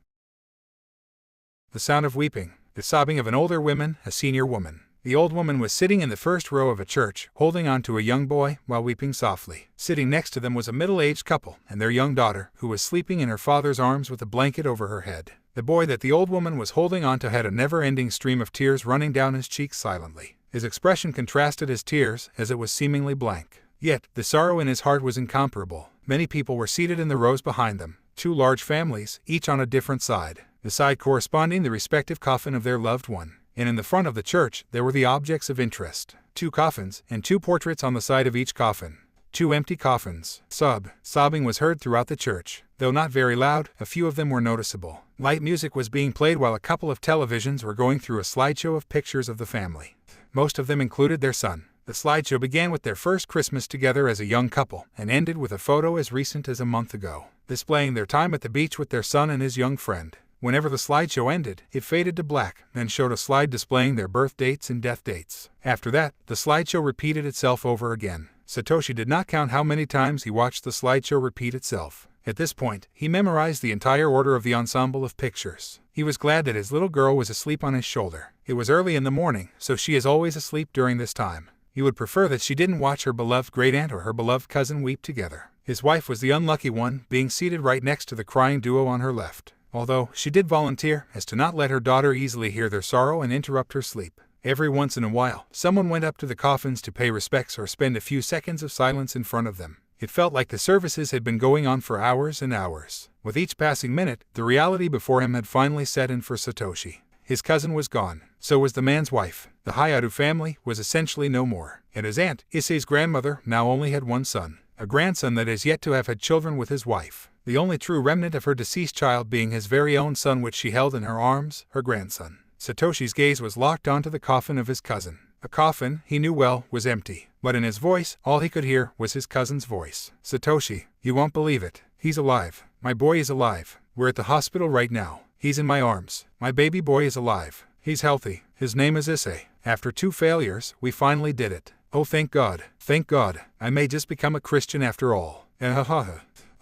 The sound of weeping, the sobbing of an older woman, a senior woman. The old woman was sitting in the first row of a church, holding on to a young boy, while weeping softly. Sitting next to them was a middle-aged couple, and their young daughter, who was sleeping in her father's arms with a blanket over her head. The boy that the old woman was holding on to had a never-ending stream of tears running down his cheeks silently. His expression contrasted his tears, as it was seemingly blank. Yet, the sorrow in his heart was incomparable. Many people were seated in the rows behind them. 2 large families, each on a different side. The side corresponding the respective coffin of their loved one. and in the front of the church there were the objects of interest: 2 coffins, and 2 portraits on the side of each coffin. 2 empty coffins. Sobbing was heard throughout the church. Though not very loud, a few of them were noticeable. Light music was being played while a couple of televisions were going through a slideshow of pictures of the family. Most of them included their son. The slideshow began with their first Christmas together as a young couple, and ended with a photo as recent as a month ago, displaying their time at the beach with their son and his young friend. Whenever the slideshow ended, it faded to black, then showed a slide displaying their birth dates and death dates. After that, the slideshow repeated itself over again. Satoshi did not count how many times he watched the slideshow repeat itself. At this point, he memorized the entire order of the ensemble of pictures. He was glad that his little girl was asleep on his shoulder. It was early in the morning, so she is always asleep during this time. He would prefer that she didn't watch her beloved great-aunt or her beloved cousin weep together. His wife was the unlucky one, being seated right next to the crying duo on her left, although she did volunteer as to not let her daughter easily hear their sorrow and interrupt her sleep. Every once in a while, someone went up to the coffins to pay respects or spend a few seconds of silence in front of them. It felt like the services had been going on for hours and hours. With each passing minute, the reality before him had finally set in for Satoshi. His cousin was gone. So was the man's wife. The Hayatu family was essentially no more. And his aunt, Issei's grandmother, now only had one son. A grandson that is yet to have had children with his wife. The only true remnant of her deceased child being his very own son, which she held in her arms, her grandson. Satoshi's gaze was locked onto the coffin of his cousin. A coffin, he knew well, was empty. But in his voice, all he could hear was his cousin's voice. Satoshi, you won't believe it. He's alive. My boy is alive. We're at the hospital right now. He's in my arms. My baby boy is alive. He's healthy. His name is Issei. After 2 failures, we finally did it. Oh, thank God. Thank God. I may just become a Christian after all.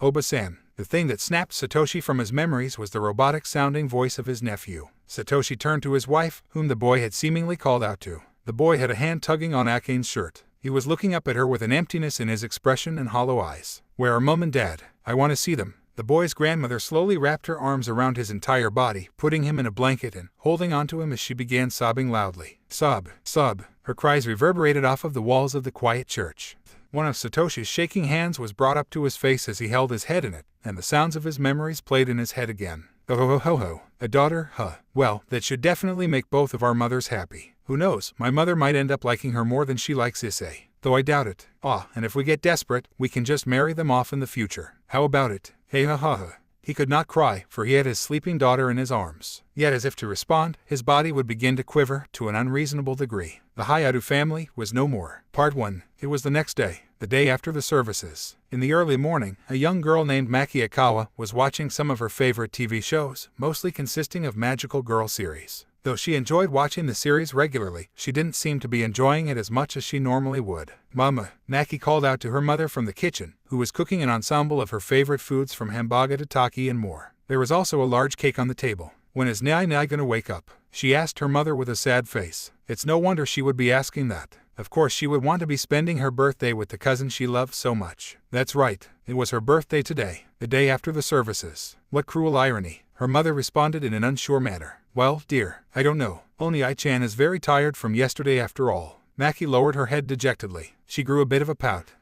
Oba-san. The thing that snapped Satoshi from his memories was the robotic-sounding voice of his nephew. Satoshi turned to his wife, whom the boy had seemingly called out to. The boy had a hand tugging on Akane's shirt. He was looking up at her with an emptiness in his expression and hollow eyes. Where are Mom and Dad? I want to see them. The boy's grandmother slowly wrapped her arms around his entire body, putting him in a blanket and holding onto him as she began sobbing loudly. Sob, sob. Her cries reverberated off of the walls of the quiet church. One of Satoshi's shaking hands was brought up to his face as he held his head in it, and the sounds of his memories played in his head again. Oh, a daughter, huh? Well, that should definitely make both of our mothers happy. Who knows, my mother might end up liking her more than she likes Issei. Though I doubt it. And if we get desperate, we can just marry them off in the future. How about it? Hey ha. He could not cry, for he had his sleeping daughter in his arms. Yet as if to respond, his body would begin to quiver to an unreasonable degree. The Hayatu family was no more. Part 1. It was the next day, the day after the services. In the early morning, a young girl named Maki Akawa was watching some of her favorite TV shows, mostly consisting of magical girl series. Though she enjoyed watching the series regularly, she didn't seem to be enjoying it as much as she normally would. Mama, Maki called out to her mother from the kitchen, who was cooking an ensemble of her favorite foods from hamburger to taki and more. There was also a large cake on the table. When is Nai gonna wake up? She asked her mother with a sad face. It's no wonder she would be asking that. Of course she would want to be spending her birthday with the cousin she loved so much. That's right, it was her birthday today, the day after the services. What cruel irony. Her mother responded in an unsure manner. Well, dear, I don't know. Only Ai-chan is very tired from yesterday after all. Maki lowered her head dejectedly. She grew a bit of a pout.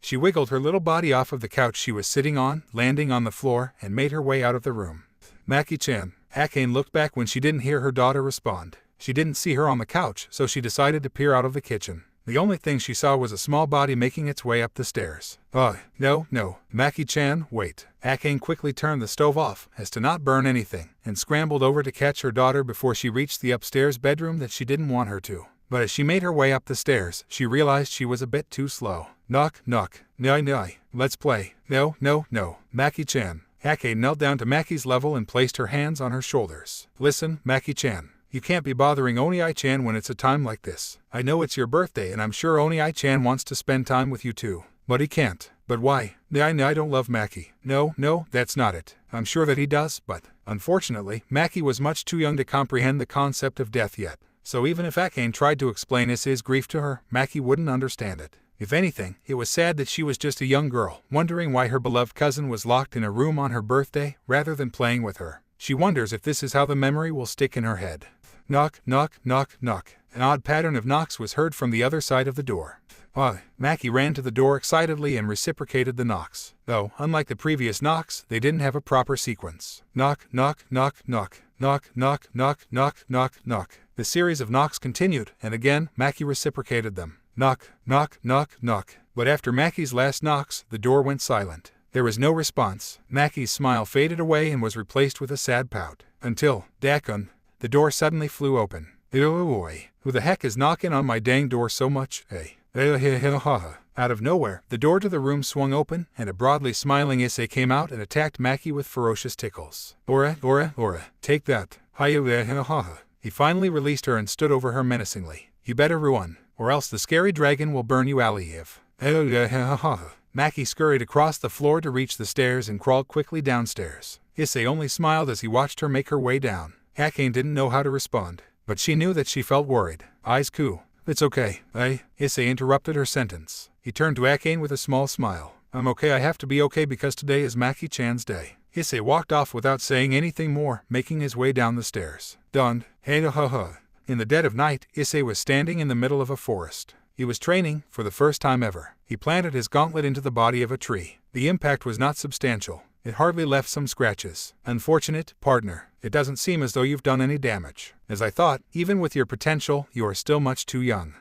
She wiggled her little body off of the couch she was sitting on, landing on the floor, and made her way out of the room. Maki-chan. Akane looked back when she didn't hear her daughter respond. She didn't see her on the couch, so she decided to peer out of the kitchen. The only thing she saw was a small body making its way up the stairs. No. Maki-chan, wait. Akane quickly turned the stove off, as to not burn anything, and scrambled over to catch her daughter before she reached the upstairs bedroom that she didn't want her to. But as she made her way up the stairs, she realized she was a bit too slow. Knock. Nai. Let's play. No. Maki-chan. Akane knelt down to Maki's level and placed her hands on her shoulders. Listen, Maki-chan. You can't be bothering Oni-chan when it's a time like this. I know it's your birthday and I'm sure Oni-chan wants to spend time with you too. But he can't. But why? I don't love Maki. No, that's not it. I'm sure that he does, but unfortunately, Maki was much too young to comprehend the concept of death yet. So even if Akane tried to explain Issei's grief to her, Maki wouldn't understand it. If anything, it was sad that she was just a young girl, wondering why her beloved cousin was locked in a room on her birthday, rather than playing with her. She wonders if this is how the memory will stick in her head. Knock. An odd pattern of knocks was heard from the other side of the door. Maki ran to the door excitedly and reciprocated the knocks. Though, unlike the previous knocks, they didn't have a proper sequence. Knock. The series of knocks continued, and again Maki reciprocated them. Knock, knock, knock, knock. But after Maki's last knocks, the door went silent. There was no response. Maki's smile faded away and was replaced with a sad pout. Until, Dakun, the door suddenly flew open. Ew, who the heck is knocking on my dang door so much, eh? Out of nowhere, the door to the room swung open, and a broadly smiling Issei came out and attacked Maki with ferocious tickles. Ora, take that. He finally released her and stood over her menacingly. You better run, or else the scary dragon will burn you alive. Maki scurried across the floor to reach the stairs and crawled quickly downstairs. Issei only smiled as he watched her make her way down. Akane didn't know how to respond, but she knew that she felt worried. Eyes cool. It's okay, Issei interrupted her sentence. He turned to Akane with a small smile. I'm okay, I have to be okay because today is Maki-chan's day. Issei walked off without saying anything more, making his way down the stairs. Done. In the dead of night, Issei was standing in the middle of a forest. He was training, for the first time ever. He planted his gauntlet into the body of a tree. The impact was not substantial. It hardly left some scratches. Unfortunate, partner. It doesn't seem as though you've done any damage. As I thought, even with your potential, you are still much too young.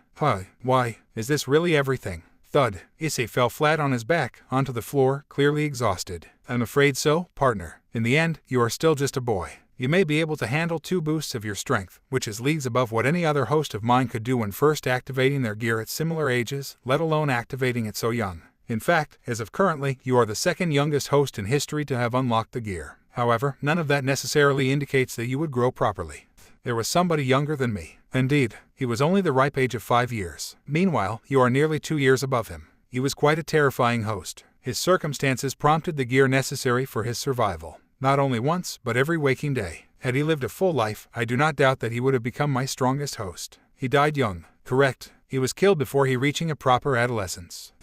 Why, is this really everything? Thud. Issei fell flat on his back, onto the floor, clearly exhausted. I'm afraid so, partner. In the end, you are still just a boy. You may be able to handle 2 boosts of your strength, which is leagues above what any other host of mine could do when first activating their gear at similar ages, let alone activating it so young. In fact, as of currently, you are the second youngest host in history to have unlocked the gear. However, none of that necessarily indicates that you would grow properly. There was somebody younger than me. Indeed, he was only the ripe age of 5 years. Meanwhile, you are nearly 2 years above him. He was quite a terrifying host. His circumstances prompted the gear necessary for his survival. Not only once, but every waking day. Had he lived a full life, I do not doubt that he would have become my strongest host. He died young. Correct. He was killed before he reaching a proper adolescence.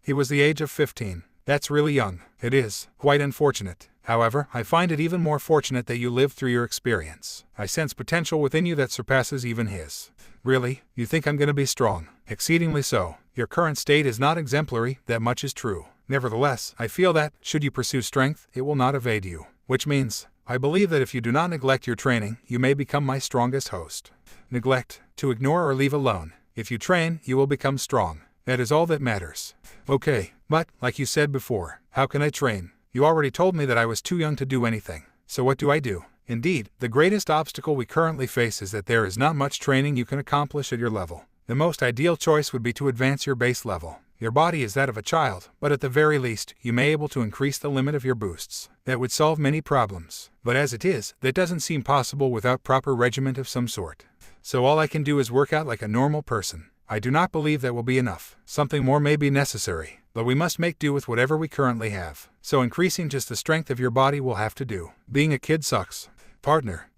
He was the age of 15. That's really young. It is. Quite unfortunate. However, I find it even more fortunate that you lived through your experience. I sense potential within you that surpasses even his. Really? You think I'm going to be strong? Exceedingly so. Your current state is not exemplary, that much is true. Nevertheless, I feel that, should you pursue strength, it will not evade you. Which means, I believe that if you do not neglect your training, you may become my strongest host. Neglect. To ignore or leave alone. If you train, you will become strong. That is all that matters. Okay, but, like you said before, how can I train? You already told me that I was too young to do anything. So what do I do? Indeed, the greatest obstacle we currently face is that there is not much training you can accomplish at your level. The most ideal choice would be to advance your base level. Your body is that of a child, but at the very least, you may be able to increase the limit of your boosts. That would solve many problems. But as it is, that doesn't seem possible without proper regiment of some sort. So all I can do is work out like a normal person. I do not believe that will be enough. Something more may be necessary, but we must make do with whatever we currently have. So increasing just the strength of your body will have to do. Being a kid sucks. Partner.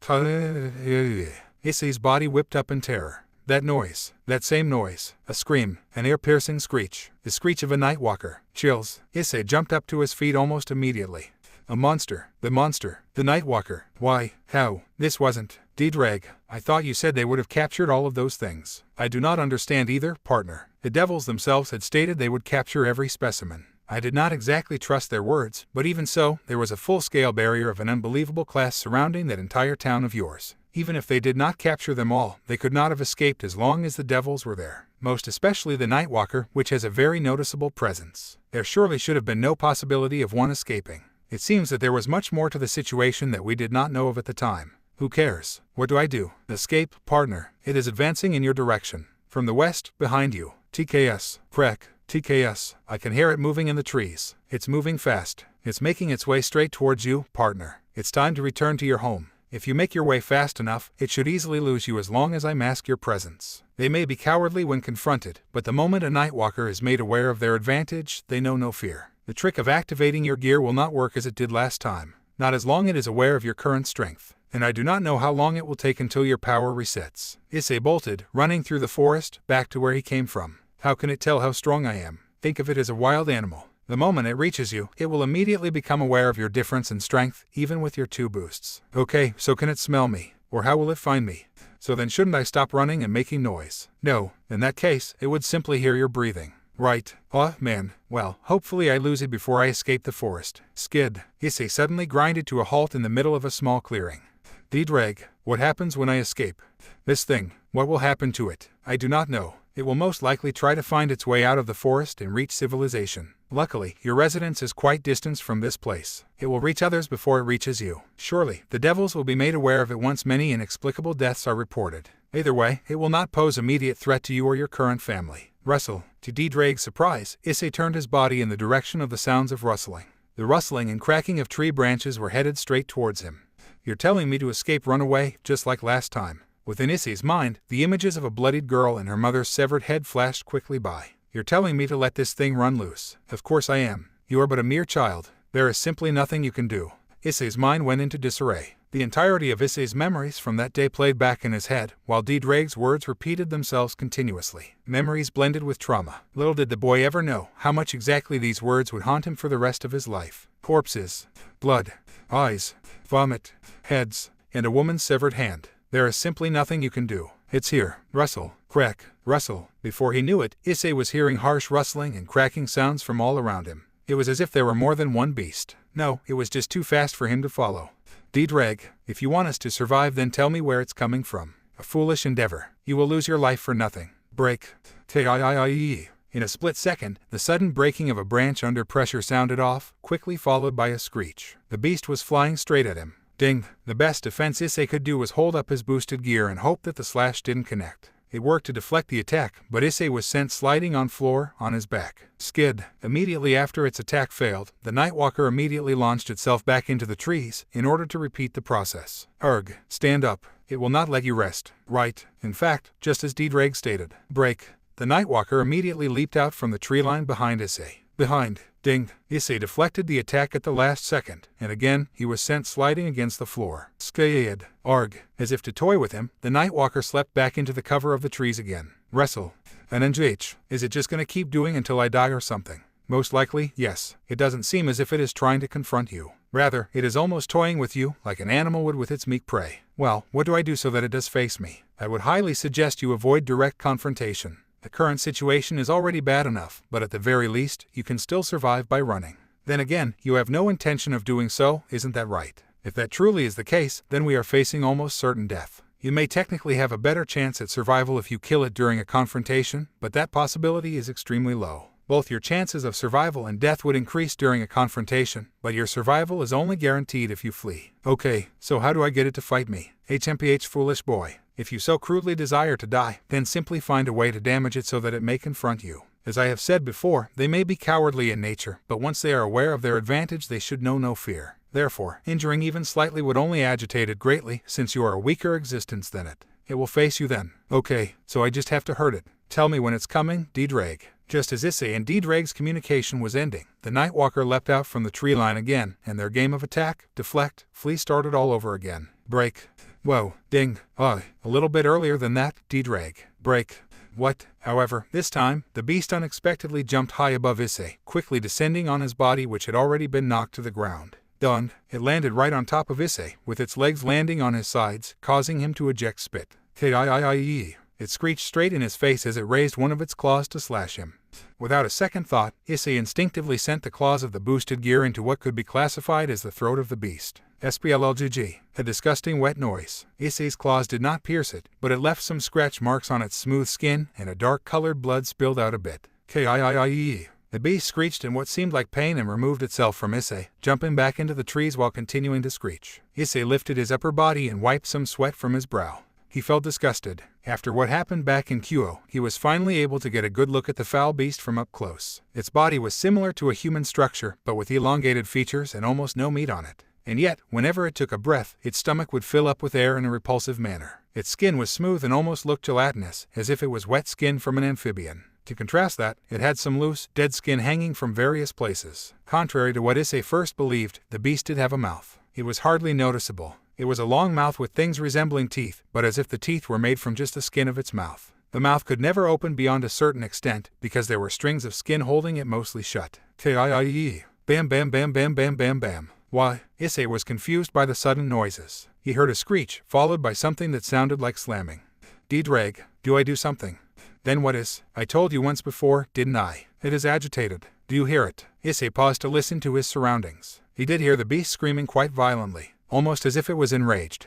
Issei's body whipped up in terror. That noise. That same noise. A scream. An ear-piercing screech. The screech of a nightwalker. Chills. Issei jumped up to his feet almost immediately. A monster. The monster. The nightwalker. Why? How? This wasn't. D-Drag. I thought you said they would have captured all of those things. I do not understand either, partner. The devils themselves had stated they would capture every specimen. I did not exactly trust their words, but even so, there was a full-scale barrier of an unbelievable class surrounding that entire town of yours. Even if they did not capture them all, they could not have escaped as long as the devils were there. Most especially the Nightwalker, which has a very noticeable presence. There surely should have been no possibility of one escaping. It seems that there was much more to the situation that we did not know of at the time. Who cares? What do I do? Escape, partner. It is advancing in your direction. From the west, behind you. TKS. Crack. TKS. I can hear it moving in the trees. It's moving fast. It's making its way straight towards you, partner. It's time to return to your home. If you make your way fast enough, it should easily lose you as long as I mask your presence. They may be cowardly when confronted, but the moment a Nightwalker is made aware of their advantage, they know no fear. The trick of activating your gear will not work as it did last time. Not as long as it is aware of your current strength. And I do not know how long it will take until your power resets. Issei bolted, running through the forest, back to where he came from. How can it tell how strong I am? Think of it as a wild animal. The moment it reaches you, it will immediately become aware of your difference in strength, even with your 2 boosts. Okay, so can it smell me? Or how will it find me? So then shouldn't I stop running and making noise? No, in that case, it would simply hear your breathing. Right. Oh, man. Well, hopefully I lose it before I escape the forest. Skid. Issei suddenly grinded to a halt in the middle of a small clearing. D-Drag, what happens when I escape? This thing, what will happen to it? I do not know. It will most likely try to find its way out of the forest and reach civilization. Luckily, your residence is quite distant from this place. It will reach others before it reaches you. Surely, the devils will be made aware of it once many inexplicable deaths are reported. Either way, it will not pose immediate threat to you or your current family. Rustle. To D-Drag's surprise, Issei turned his body in the direction of the sounds of rustling. The rustling and cracking of tree branches were headed straight towards him. You're telling me to escape, run away, just like last time. Within Issei's mind, the images of a bloodied girl and her mother's severed head flashed quickly by. You're telling me to let this thing run loose. Of course I am. You are but a mere child. There is simply nothing you can do. Issei's mind went into disarray. The entirety of Issei's memories from that day played back in his head, while D-Drag's words repeated themselves continuously. Memories blended with trauma. Little did the boy ever know how much exactly these words would haunt him for the rest of his life. Corpses, blood, eyes, vomit, heads, and a woman's severed hand. There is simply nothing you can do. It's here. Rustle, crack, rustle. Before he knew it, Issei was hearing harsh rustling and cracking sounds from all around him. It was as if there were more than one beast. No, it was just too fast for him to follow. D-Drag, if you want us to survive, then tell me where it's coming from. A foolish endeavor. You will lose your life for nothing. Break. T-I-I-I-E. In a split second, the sudden breaking of a branch under pressure sounded off, quickly followed by a screech. The beast was flying straight at him. Ding! The best defense Issei could do was hold up his boosted gear and hope that the slash didn't connect. It worked to deflect the attack, but Issei was sent sliding on floor, on his back. Skid. Immediately after its attack failed, the Nightwalker immediately launched itself back into the trees, in order to repeat the process. Urgh. Stand up. It will not let you rest. Right. In fact, just as D-Drag stated. Break. The Nightwalker immediately leaped out from the tree line behind Issei. Behind. Ding. Issei deflected the attack at the last second, and again he was sent sliding against the floor. Skayed. Arg. As if to toy with him, the Nightwalker slept back into the cover of the trees again. Wrestle. An NGH. Is it just gonna keep doing until I die or something? Most likely, yes. It doesn't seem as if it is trying to confront you. Rather, it is almost toying with you, like an animal would with its meek prey. Well, what do I do so that it does face me? I would highly suggest you avoid direct confrontation. The current situation is already bad enough, but at the very least, you can still survive by running. Then again, you have no intention of doing so, isn't that right? If that truly is the case, then we are facing almost certain death. You may technically have a better chance at survival if you kill it during a confrontation, but that possibility is extremely low. Both your chances of survival and death would increase during a confrontation, but your survival is only guaranteed if you flee. Okay, so how do I get it to fight me? HMPH foolish boy. If you so crudely desire to die, then simply find a way to damage it so that it may confront you. As I have said before, they may be cowardly in nature, but once they are aware of their advantage they should know no fear. Therefore, injuring even slightly would only agitate it greatly, since you are a weaker existence than it. It will face you then. Okay, so I just have to hurt it. Tell me when it's coming, D-Drag. Just as Issei and D-Drag's communication was ending, the Nightwalker leapt out from the tree line again, and their game of attack, deflect, flee started all over again. Break. Whoa, ding, a little bit earlier than that, D-Drag. Break. What? However, this time, the beast unexpectedly jumped high above Issei, quickly descending on his body which had already been knocked to the ground. Done. It landed right on top of Issei, with its legs landing on his sides, causing him to eject spit. K-I-I-I-E. It screeched straight in his face as it raised one of its claws to slash him. Without a second thought, Issei instinctively sent the claws of the boosted gear into what could be classified as the throat of the beast. SPLLGG. A disgusting wet noise. Issei's claws did not pierce it, but it left some scratch marks on its smooth skin, and a dark-colored blood spilled out a bit. K-I-I-I-E. The beast screeched in what seemed like pain and removed itself from Issei, jumping back into the trees while continuing to screech. Issei lifted his upper body and wiped some sweat from his brow. He felt disgusted. After what happened back in Kyo, he was finally able to get a good look at the foul beast from up close. Its body was similar to a human structure, but with elongated features and almost no meat on it. And yet, whenever it took a breath, its stomach would fill up with air in a repulsive manner. Its skin was smooth and almost looked gelatinous, as if it was wet skin from an amphibian. To contrast that, it had some loose, dead skin hanging from various places. Contrary to what Issei first believed, the beast did have a mouth. It was hardly noticeable. It was a long mouth with things resembling teeth, but as if the teeth were made from just the skin of its mouth. The mouth could never open beyond a certain extent, because there were strings of skin holding it mostly shut. K-I-I-E. Bam bam bam bam bam bam bam. Why? Issei was confused by the sudden noises. He heard a screech, followed by something that sounded like slamming. D-Drag, do I do something? Then what is? I told you once before, didn't I? It is agitated. Do you hear it? Issei paused to listen to his surroundings. He did hear the beast screaming quite violently, almost as if it was enraged.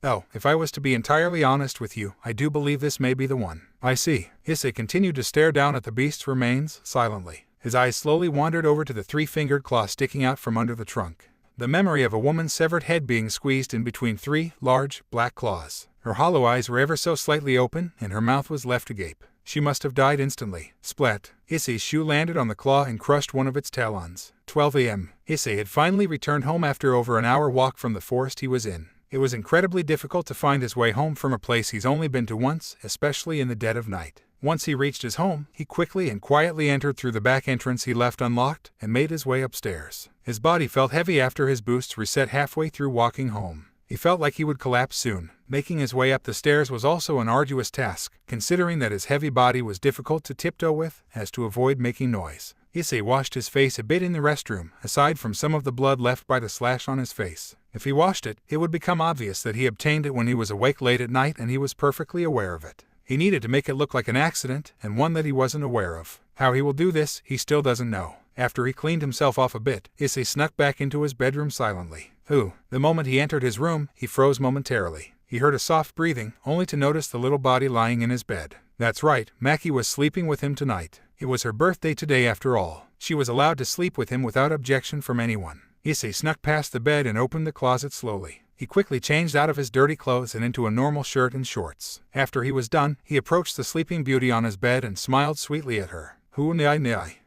Oh, if I was to be entirely honest with you, I do believe this may be the one. I see. Issei continued to stare down at the beast's remains, silently. His eyes slowly wandered over to the three-fingered claw sticking out from under the trunk. The memory of a woman's severed head being squeezed in between three large, black claws. Her hollow eyes were ever so slightly open, and her mouth was left agape. She must have died instantly. Splat. Issei's shoe landed on the claw and crushed one of its talons. 12 a.m. Issei had finally returned home after over an hour walk from the forest he was in. It was incredibly difficult to find his way home from a place he's only been to once, especially in the dead of night. Once he reached his home, he quickly and quietly entered through the back entrance he left unlocked and made his way upstairs. His body felt heavy after his boosts reset halfway through walking home. He felt like he would collapse soon. Making his way up the stairs was also an arduous task, considering that his heavy body was difficult to tiptoe with, as to avoid making noise. Issei washed his face a bit in the restroom, aside from some of the blood left by the slash on his face. If he washed it, it would become obvious that he obtained it when he was awake late at night, and he was perfectly aware of it. He needed to make it look like an accident, and one that he wasn't aware of. How he will do this, he still doesn't know. After he cleaned himself off a bit, Issei snuck back into his bedroom silently. The moment he entered his room, he froze momentarily. He heard a soft breathing, only to notice the little body lying in his bed. That's right, Maki was sleeping with him tonight. It was her birthday today after all. She was allowed to sleep with him without objection from anyone. Issei snuck past the bed and opened the closet slowly. He quickly changed out of his dirty clothes and into a normal shirt and shorts. After he was done, he approached the sleeping beauty on his bed and smiled sweetly at her.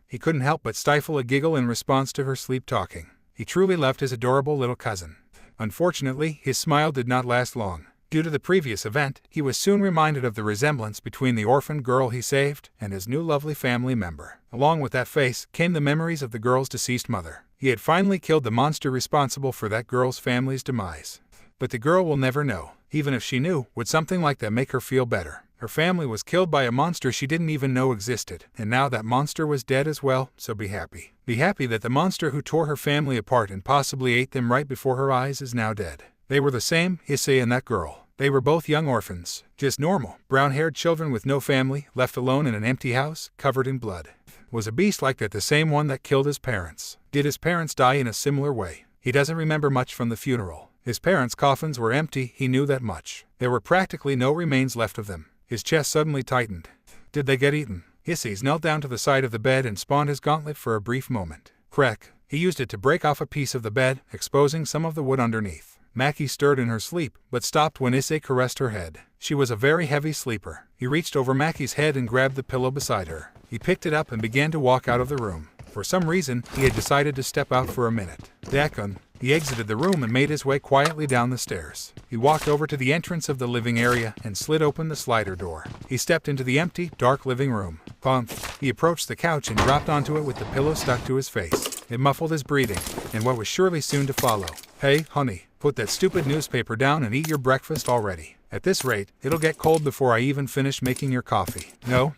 He couldn't help but stifle a giggle in response to her sleep-talking. He truly loved his adorable little cousin. Unfortunately, his smile did not last long. Due to the previous event, he was soon reminded of the resemblance between the orphan girl he saved and his new lovely family member. Along with that face came the memories of the girl's deceased mother. He had finally killed the monster responsible for that girl's family's demise. But the girl will never know. Even if she knew, would something like that make her feel better? Her family was killed by a monster she didn't even know existed, and now that monster was dead as well, so be happy. Be happy that the monster who tore her family apart and possibly ate them right before her eyes is now dead. They were the same, Issei and that girl. They were both young orphans, just normal, brown-haired children with no family, left alone in an empty house, covered in blood. Was a beast like that the same one that killed his parents? Did his parents die in a similar way? He doesn't remember much from the funeral. His parents' coffins were empty, he knew that much. There were practically no remains left of them. His chest suddenly tightened. Did they get eaten? Issei knelt down to the side of the bed and spawned his gauntlet for a brief moment. Crack. He used it to break off a piece of the bed, exposing some of the wood underneath. Maki stirred in her sleep, but stopped when Issei caressed her head. She was a very heavy sleeper. He reached over Maki's head and grabbed the pillow beside her. He picked it up and began to walk out of the room. For some reason, he had decided to step out for a minute. Dakun. He exited the room and made his way quietly down the stairs. He walked over to the entrance of the living area and slid open the slider door. He stepped into the empty, dark living room. Pump. He approached the couch and dropped onto it with the pillow stuck to his face. It muffled his breathing, and what was surely soon to follow. Hey, honey, put that stupid newspaper down and eat your breakfast already. At this rate, it'll get cold before I even finish making your coffee. No,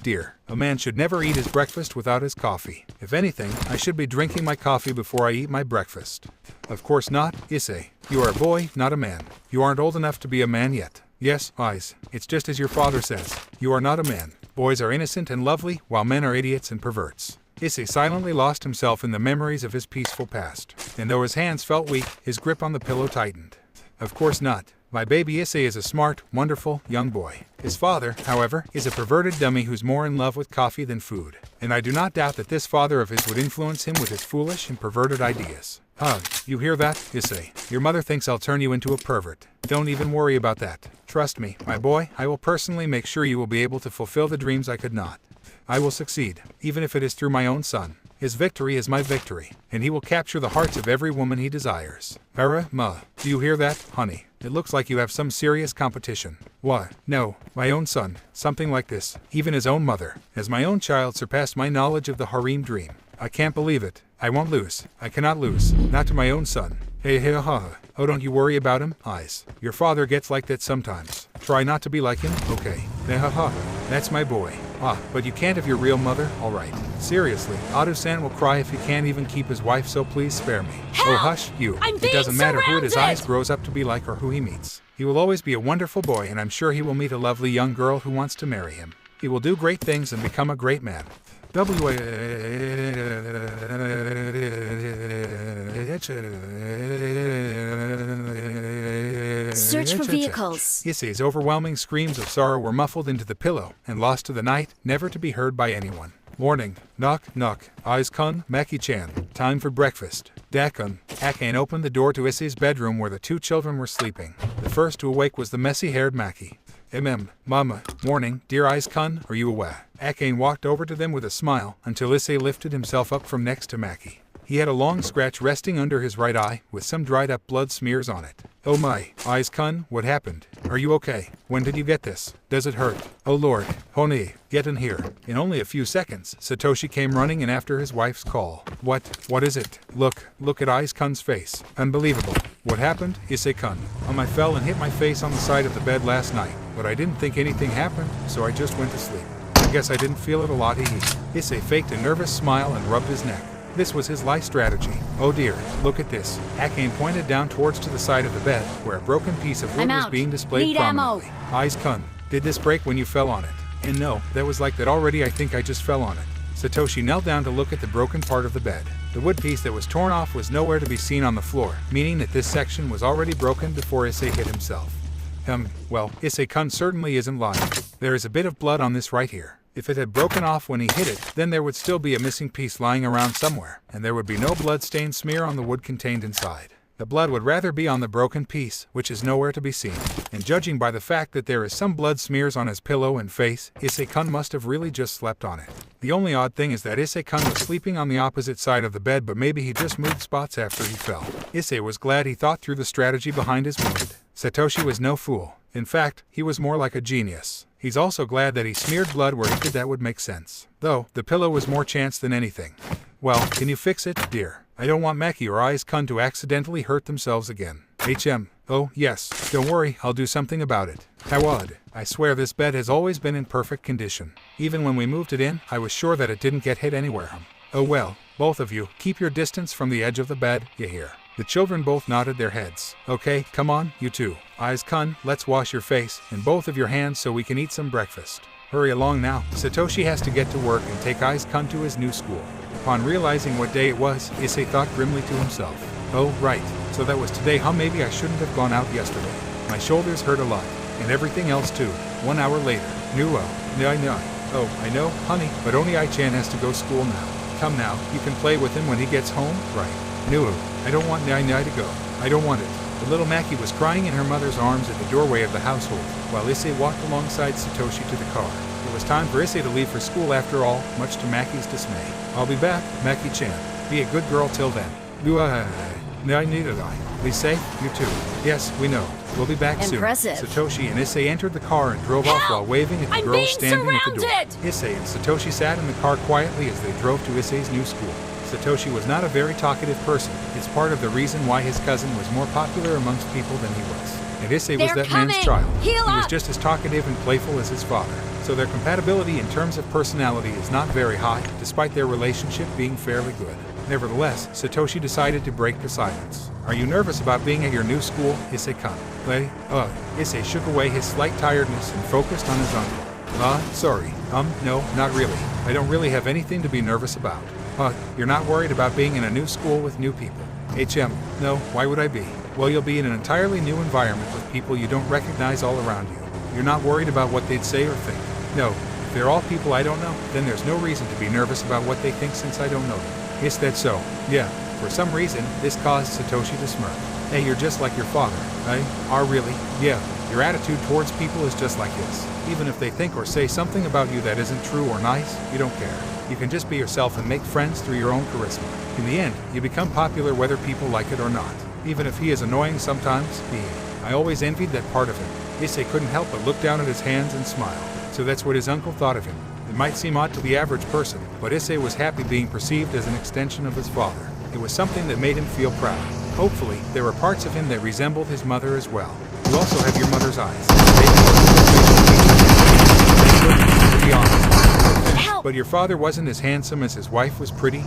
dear. A man should never eat his breakfast without his coffee. If anything, I should be drinking my coffee before I eat my breakfast. Of course not, Issei. You are a boy, not a man. You aren't old enough to be a man yet. Yes, eyes. It's just as your father says. You are not a man. Boys are innocent and lovely, while men are idiots and perverts. Issei silently lost himself in the memories of his peaceful past. And though his hands felt weak, his grip on the pillow tightened. Of course not. My baby Issei is a smart, wonderful, young boy. His father, however, is a perverted dummy who's more in love with coffee than food. And I do not doubt that this father of his would influence him with his foolish and perverted ideas. You hear that, Issei? Your mother thinks I'll turn you into a pervert. Don't even worry about that. Trust me, my boy, I will personally make sure you will be able to fulfill the dreams I could not. I will succeed, even if it is through my own son. His victory is my victory, and he will capture the hearts of every woman he desires. Do you hear that, honey? It looks like you have some serious competition. What? No, my own son. Something like this. Even his own mother. As my own child surpassed my knowledge of the harem dream. I can't believe it. I won't lose. I cannot lose. Not to my own son. Oh, don't you worry about him, eyes. Your father gets like that sometimes. Try not to be like him, okay? That's my boy. But you can't if you're real mother, alright. Seriously, Ado-san will cry if he can't even keep his wife, so please spare me. Help! Oh hush, you. It doesn't matter who his eyes grows up to be like or who he meets. He will always be a wonderful boy, and I'm sure he will meet a lovely young girl who wants to marry him. He will do great things and become a great man. Search for vehicles. Issei's overwhelming screams of sorrow were muffled into the pillow and lost to the night, never to be heard by anyone. Morning. Knock, knock. Aiz-kun, Maki-chan. Time for breakfast. Dakun. Akane opened the door to Issei's bedroom where the two children were sleeping. The first to awake was the messy-haired Maki. Mama. Morning, dear Aiz-kun, are you awake? Akane walked over to them with a smile until Issei lifted himself up from next to Maki. He had a long scratch resting under his right eye with some dried up blood smears on it. Oh my, Aiz-kun, what happened? Are you okay? When did you get this? Does it hurt? Oh lord, Honi, get in here. In only a few seconds, Satoshi came running in after his wife's call. What is it? Look at Aiz-kun's face. Unbelievable. What happened? Issei-kun. I fell and hit my face on the side of the bed last night, but I didn't think anything happened, so I just went to sleep. I guess I didn't feel it a lot. Issei faked a nervous smile and rubbed his neck. This was his life strategy. Oh dear, look at this. Akane pointed down towards to the side of the bed, where a broken piece of wood was being displayed prominently. Aiz-kun, did this break when you fell on it? And no, that was like that already. I think I just fell on it. Satoshi knelt down to look at the broken part of the bed. The wood piece that was torn off was nowhere to be seen on the floor, meaning that this section was already broken before Issei hit himself. Well, Issei-kun certainly isn't lying. There is a bit of blood on this right here. If it had broken off when he hit it, then there would still be a missing piece lying around somewhere, and there would be no blood-stained smear on the wood contained inside. The blood would rather be on the broken piece, which is nowhere to be seen. And judging by the fact that there is some blood smears on his pillow and face, Issei-kun must have really just slept on it. The only odd thing is that Issei-kun was sleeping on the opposite side of the bed, but maybe he just moved spots after he fell. Issei was glad he thought through the strategy behind his wound. Satoshi was no fool. In fact, he was more like a genius. He's also glad that he smeared blood where he could. That would make sense. Though, the pillow was more chance than anything. Well, can you fix it, dear? I don't want Maki or Aiz-kun to accidentally hurt themselves again. Oh, yes. Don't worry, I'll do something about it. How odd. I swear this bed has always been in perfect condition. Even when we moved it in, I was sure that it didn't get hit anywhere. Oh well, both of you, keep your distance from the edge of the bed, you hear? The children both nodded their heads. Okay, come on, you two. Aiz-kun, let's wash your face and both of your hands so we can eat some breakfast. Hurry along now. Satoshi has to get to work and take Aiz-kun to his new school. Upon realizing what day it was, Issei thought grimly to himself. Oh, right. So that was today, huh? Maybe I shouldn't have gone out yesterday. My shoulders hurt a lot. And everything else too. 1 hour later. Oh, I know, honey, but only I-chan has to go school now. Come now, you can play with him when he gets home, right? I don't want Nai to go. I don't want it. The little Maki was crying in her mother's arms at the doorway of the household, while Issei walked alongside Satoshi to the car. It was time for Issei to leave for school after all, much to Maki's dismay. I'll be back, Maki-chan. Be a good girl till then. Be safe, you too. Yes, we know. We'll be back Impressive. soon. Satoshi and Issei entered the car and drove off while waving at the girls standing at the door. Issei and Satoshi sat in the car quietly as they drove to Issei's new school. Satoshi was not a very talkative person. It's part of the reason why his cousin was more popular amongst people than he was. And Issei was that man's child. He was just as talkative and playful as his father. So their compatibility in terms of personality is not very high, despite their relationship being fairly good. Nevertheless, Satoshi decided to break the silence. Are you nervous about being at your new school, Issei-kun? Issei shook away his slight tiredness and focused on his uncle. Sorry. No, not really. I don't really have anything to be nervous about. You're not worried about being in a new school with new people? No, why would I be? Well, you'll be in an entirely new environment with people you don't recognize all around you. You're not worried about what they'd say or think. No, if they're all people I don't know, then there's no reason to be nervous about what they think since I don't know them. Is that so? Yeah. For some reason, this caused Satoshi to smirk. Hey, you're just like your father. Really? Yeah. Your attitude towards people is just like his. Even if they think or say something about you that isn't true or nice, you don't care. You can just be yourself and make friends through your own charisma. In the end, you become popular whether people like it or not. Even if he is annoying sometimes, I always envied that part of him. Issei couldn't help but look down at his hands and smile. So that's what his uncle thought of him. It might seem odd to the average person, but Issei was happy being perceived as an extension of his father. It was something that made him feel proud. Hopefully, there were parts of him that resembled his mother as well. You also have your mother's eyes. To be honest. But your father wasn't as handsome as his wife was pretty,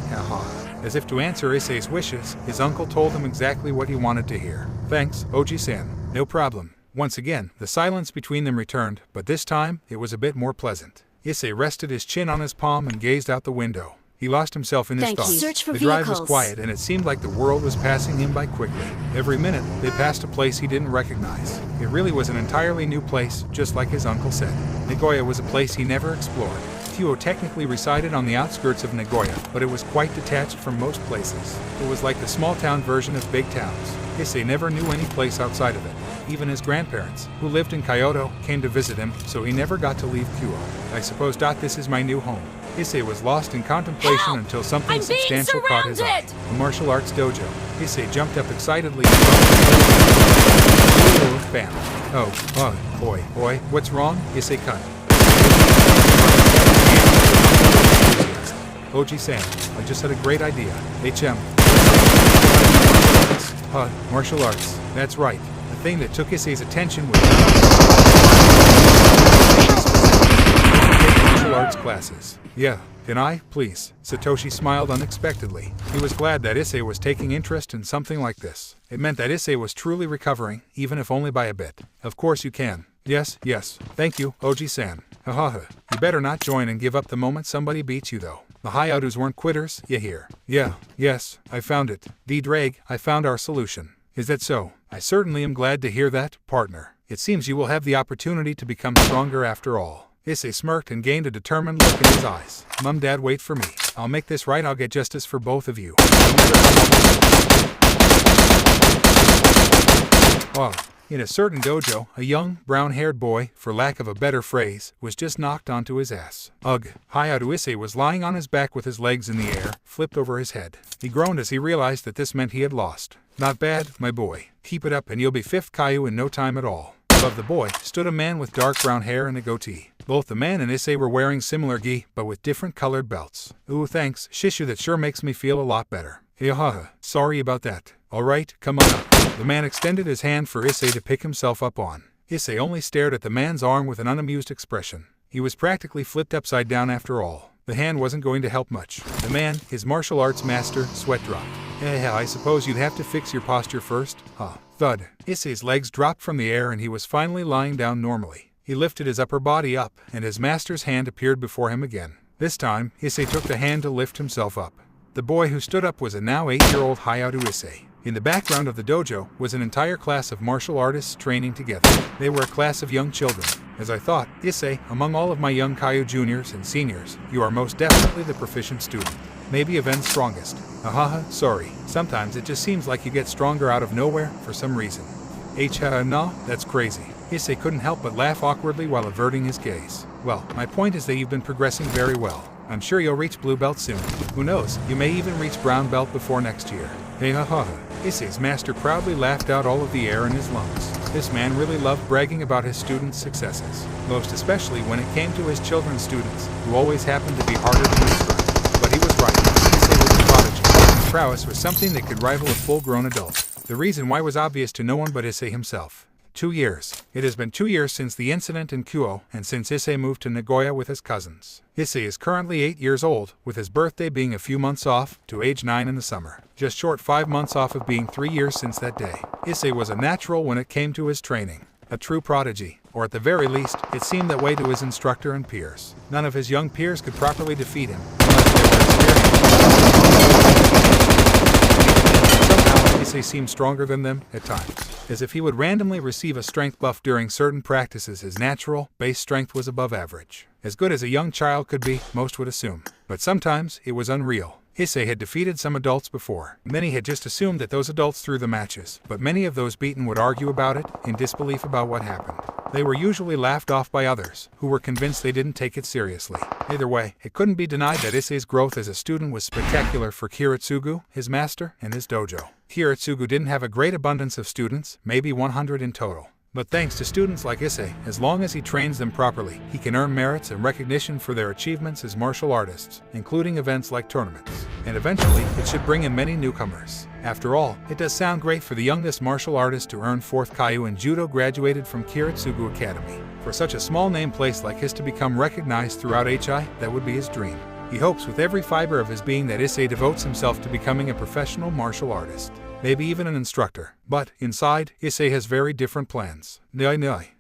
As if to answer Issei's wishes, his uncle told him exactly what he wanted to hear. Thanks, Oji-san. No problem. Once again, the silence between them returned, but this time, it was a bit more pleasant. Issei rested his chin on his palm and gazed out the window. He lost himself in his thoughts. Search for the drive vehicles. was quiet, and it seeed like the world was passing him by quickly. Every minute, they passed a place he didn't recognize. It really was an entirely new place, just like his uncle said. Nagoya was a place he never explored. Kyoto technically resided on the outskirts of Nagoya, but it was quite detached from most places. It was like the small-town version of big towns. Issei never knew any place outside of it. Even his grandparents, who lived in Kyoto, came to visit him, so he never got to leave Kyoto. I suppose this is my new home. Issei was lost in contemplation until something substantial caught his eye. A martial arts dojo. Issei jumped up excitedly and bam. Oh, boy, what's wrong? Issei cut. Oji-san, I just had a great idea. HM. Martial arts. That's right. The thing that took Issei's attention was martial arts classes. Yeah, can I, please? Satoshi smiled unexpectedly. He was glad that Issei was taking interest in something like this. It meant that Issei was truly recovering, even if only by a bit. Of course you can. Yes. Thank you, Oji-san. You better not join and give up the moment somebody beats you though. The Hayadus weren't quitters, you hear? Yes, I found it. D-Drag, I found our solution. Is that so? I certainly am glad to hear that, partner. It seems you will have the opportunity to become stronger after all. Issei smirked and gained a determined look in his eyes. Mum, Dad, wait for me. I'll make this right. I'll get justice for both of you. In a certain dojo, a young, brown-haired boy, for lack of a better phrase, was just knocked onto his ass. Ugh. Hayadu Issei was lying on his back with his legs in the air, flipped over his head. He groaned as he realized that this meant he had lost. Not bad, my boy. Keep it up and you'll be 5th Kaiu in no time at all. Above the boy stood a man with dark brown hair and a goatee. Both the man and Issei were wearing similar gi, but with different colored belts. Ooh, thanks, Shishu, that sure makes me feel a lot better. Sorry about that. Alright, come on up. The man extended his hand for Issei to pick himself up on. Issei only stared at the man's arm with an unamused expression. He was practically flipped upside down after all. The hand wasn't going to help much. The man, his martial arts master, sweat dropped. I suppose you'd have to fix your posture first, huh? Thud. Issei's legs dropped from the air and he was finally lying down normally. He lifted his upper body up, and his master's hand appeared before him again. This time, Issei took the hand to lift himself up. The boy who stood up was a now 8-year-old Hayadu Issei. In the background of the dojo was an entire class of martial artists training together. They were a class of young children. As I thought, Issei, among all of my young Kaiu juniors and seniors, you are most definitely the proficient student. Maybe even strongest. Sorry. Sometimes it just seems like you get stronger out of nowhere for some reason. No, that's crazy. Issei couldn't help but laugh awkwardly while averting his gaze. Well, my point is that you've been progressing very well. I'm sure you'll reach blue belt soon. Who knows, you may even reach brown belt before next year. Issei's master proudly laughed out all of the air in his lungs. This man really loved bragging about his students' successes, most especially when it came to his children's students, who always happened to be harder to instruct. But he was right. Issei was a prodigy. His prowess was something that could rival a full-grown adult. The reason why was obvious to no one but Issei himself. 2 years. It has been 2 years since the incident in Kyoto, and since Issei moved to Nagoya with his cousins. Issei is currently 8 years old, with his birthday being a few months off, to age 9 in the summer. Just short 5 months off of being 3 years since that day. Issei was a natural when it came to his training. A true prodigy, or at the very least, it seemed that way to his instructor and peers. None of his young peers could properly defeat him, unless they were experienced. Somehow, Issei seemed stronger than them, at times. As if he would randomly receive a strength buff during certain practices, his natural, base strength was above average. As good as a young child could be, most would assume. But sometimes, it was unreal. Issei had defeated some adults before. Many had just assumed that those adults threw the matches, but many of those beaten would argue about it, in disbelief about what happened. They were usually laughed off by others, who were convinced they didn't take it seriously. Either way, it couldn't be denied that Issei's growth as a student was spectacular for Kiritsugu, his master, and his dojo. Kiritsugu didn't have a great abundance of students, maybe 100 in total. But thanks to students like Issei, as long as he trains them properly, he can earn merits and recognition for their achievements as martial artists, including events like tournaments. And eventually, it should bring in many newcomers. After all, it does sound great for the youngest martial artist to earn 4th Kaiu in Judo graduated from Kiritsugu Academy. For such a small name place like his to become recognized throughout HI, that would be his dream. He hopes with every fiber of his being that Issei devotes himself to becoming a professional martial artist. Maybe even an instructor. But, inside, Issei has very different plans.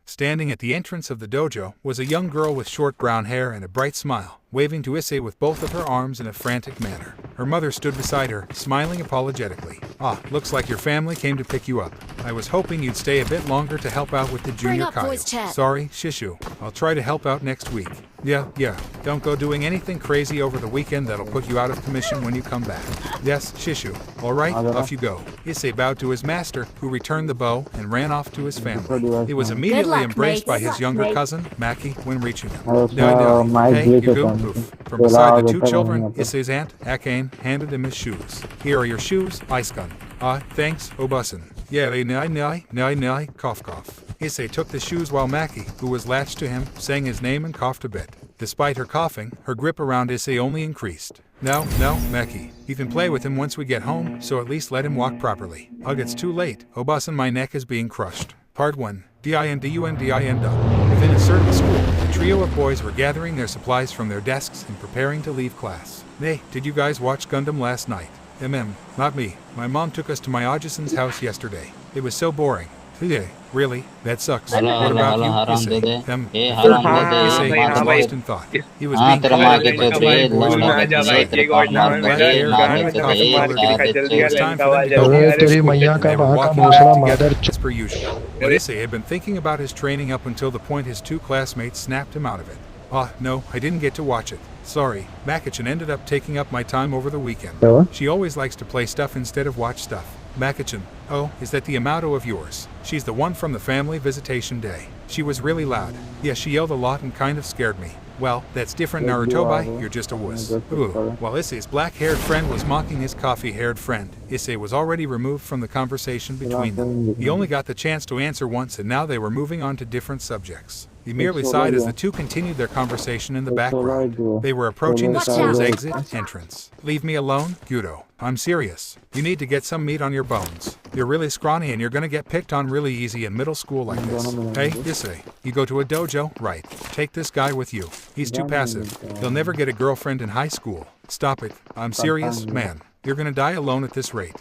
Standing at the entrance of the dojo was a young girl with short brown hair and a bright smile. waving to Issei with both of her arms in a frantic manner. Her mother stood beside her, smiling apologetically. "Ah, looks like your family came to pick you up. I was hoping you'd stay a bit longer to help out with the junior Kyle. Sorry, Shishu. I'll try to help out next week. Yeah. Don't go doing anything crazy over the weekend that'll put you out of commission when you come back." "Yes, Shishu. All right, off you go." Issei bowed to his master, who returned the bow and ran off to his family. He was immediately embraced by his younger cousin, Maki, when reaching him. Hey, you go, poof. From beside the two children, Issei's aunt, Akane, handed him his shoes. "Here are your shoes, Ice-kun." "Ah, thanks, Obusan." "Yeah, nai, cough. Issei took the shoes while Maki, who was latched to him, sang his name and coughed a bit. Despite her coughing, her grip around Issei only increased. No, Maki. You can play with him once we get home, so at least let him walk properly. Ugh, it's too late. Obusan, my neck is being crushed. Part 1. Dindun. Within a certain school, a trio of boys were gathering their supplies from their desks and preparing to leave class. "Hey, did you guys watch Gundam last night?" Not me. My mom took us to my Ajisan's house yesterday. It was so boring." "Really? That sucks. What about you, Issei?" The third boy, Issei, was lost in thought. He was being collated by two black boys who black hair, coffee-colored hair. It was time for them to go to school, and they were walking back together as per usual. But Issei had been thinking about his training up until the point his two classmates snapped him out of it. "Ah, no, I didn't get to watch it. Sorry." Makichan ended up taking up my time over the weekend. She always likes to play stuff instead of watch stuff. Makichan. "Oh, is that the Amato of yours? She's the one from the family visitation day. She was really loud. Yeah, she yelled a lot and kind of scared me." "Well, that's different, Narutobi. You're just a wuss." Ooh. While Issei's black-haired friend was mocking his coffee-haired friend, Issei was already removed from the conversation between them. He only got the chance to answer once, and now they were moving on to different subjects. He merely sighed as the two continued their conversation in the background. They were approaching the school's entrance. "Leave me alone, Gudo. I'm serious. You need to get some meat on your bones. You're really scrawny and you're gonna get picked on really easy in middle school like this." "Hey, Issei, you go to a dojo, right? Take this guy with you. He's too passive. He'll never get a girlfriend in high school. Stop it. I'm serious, man. You're gonna die alone at this rate.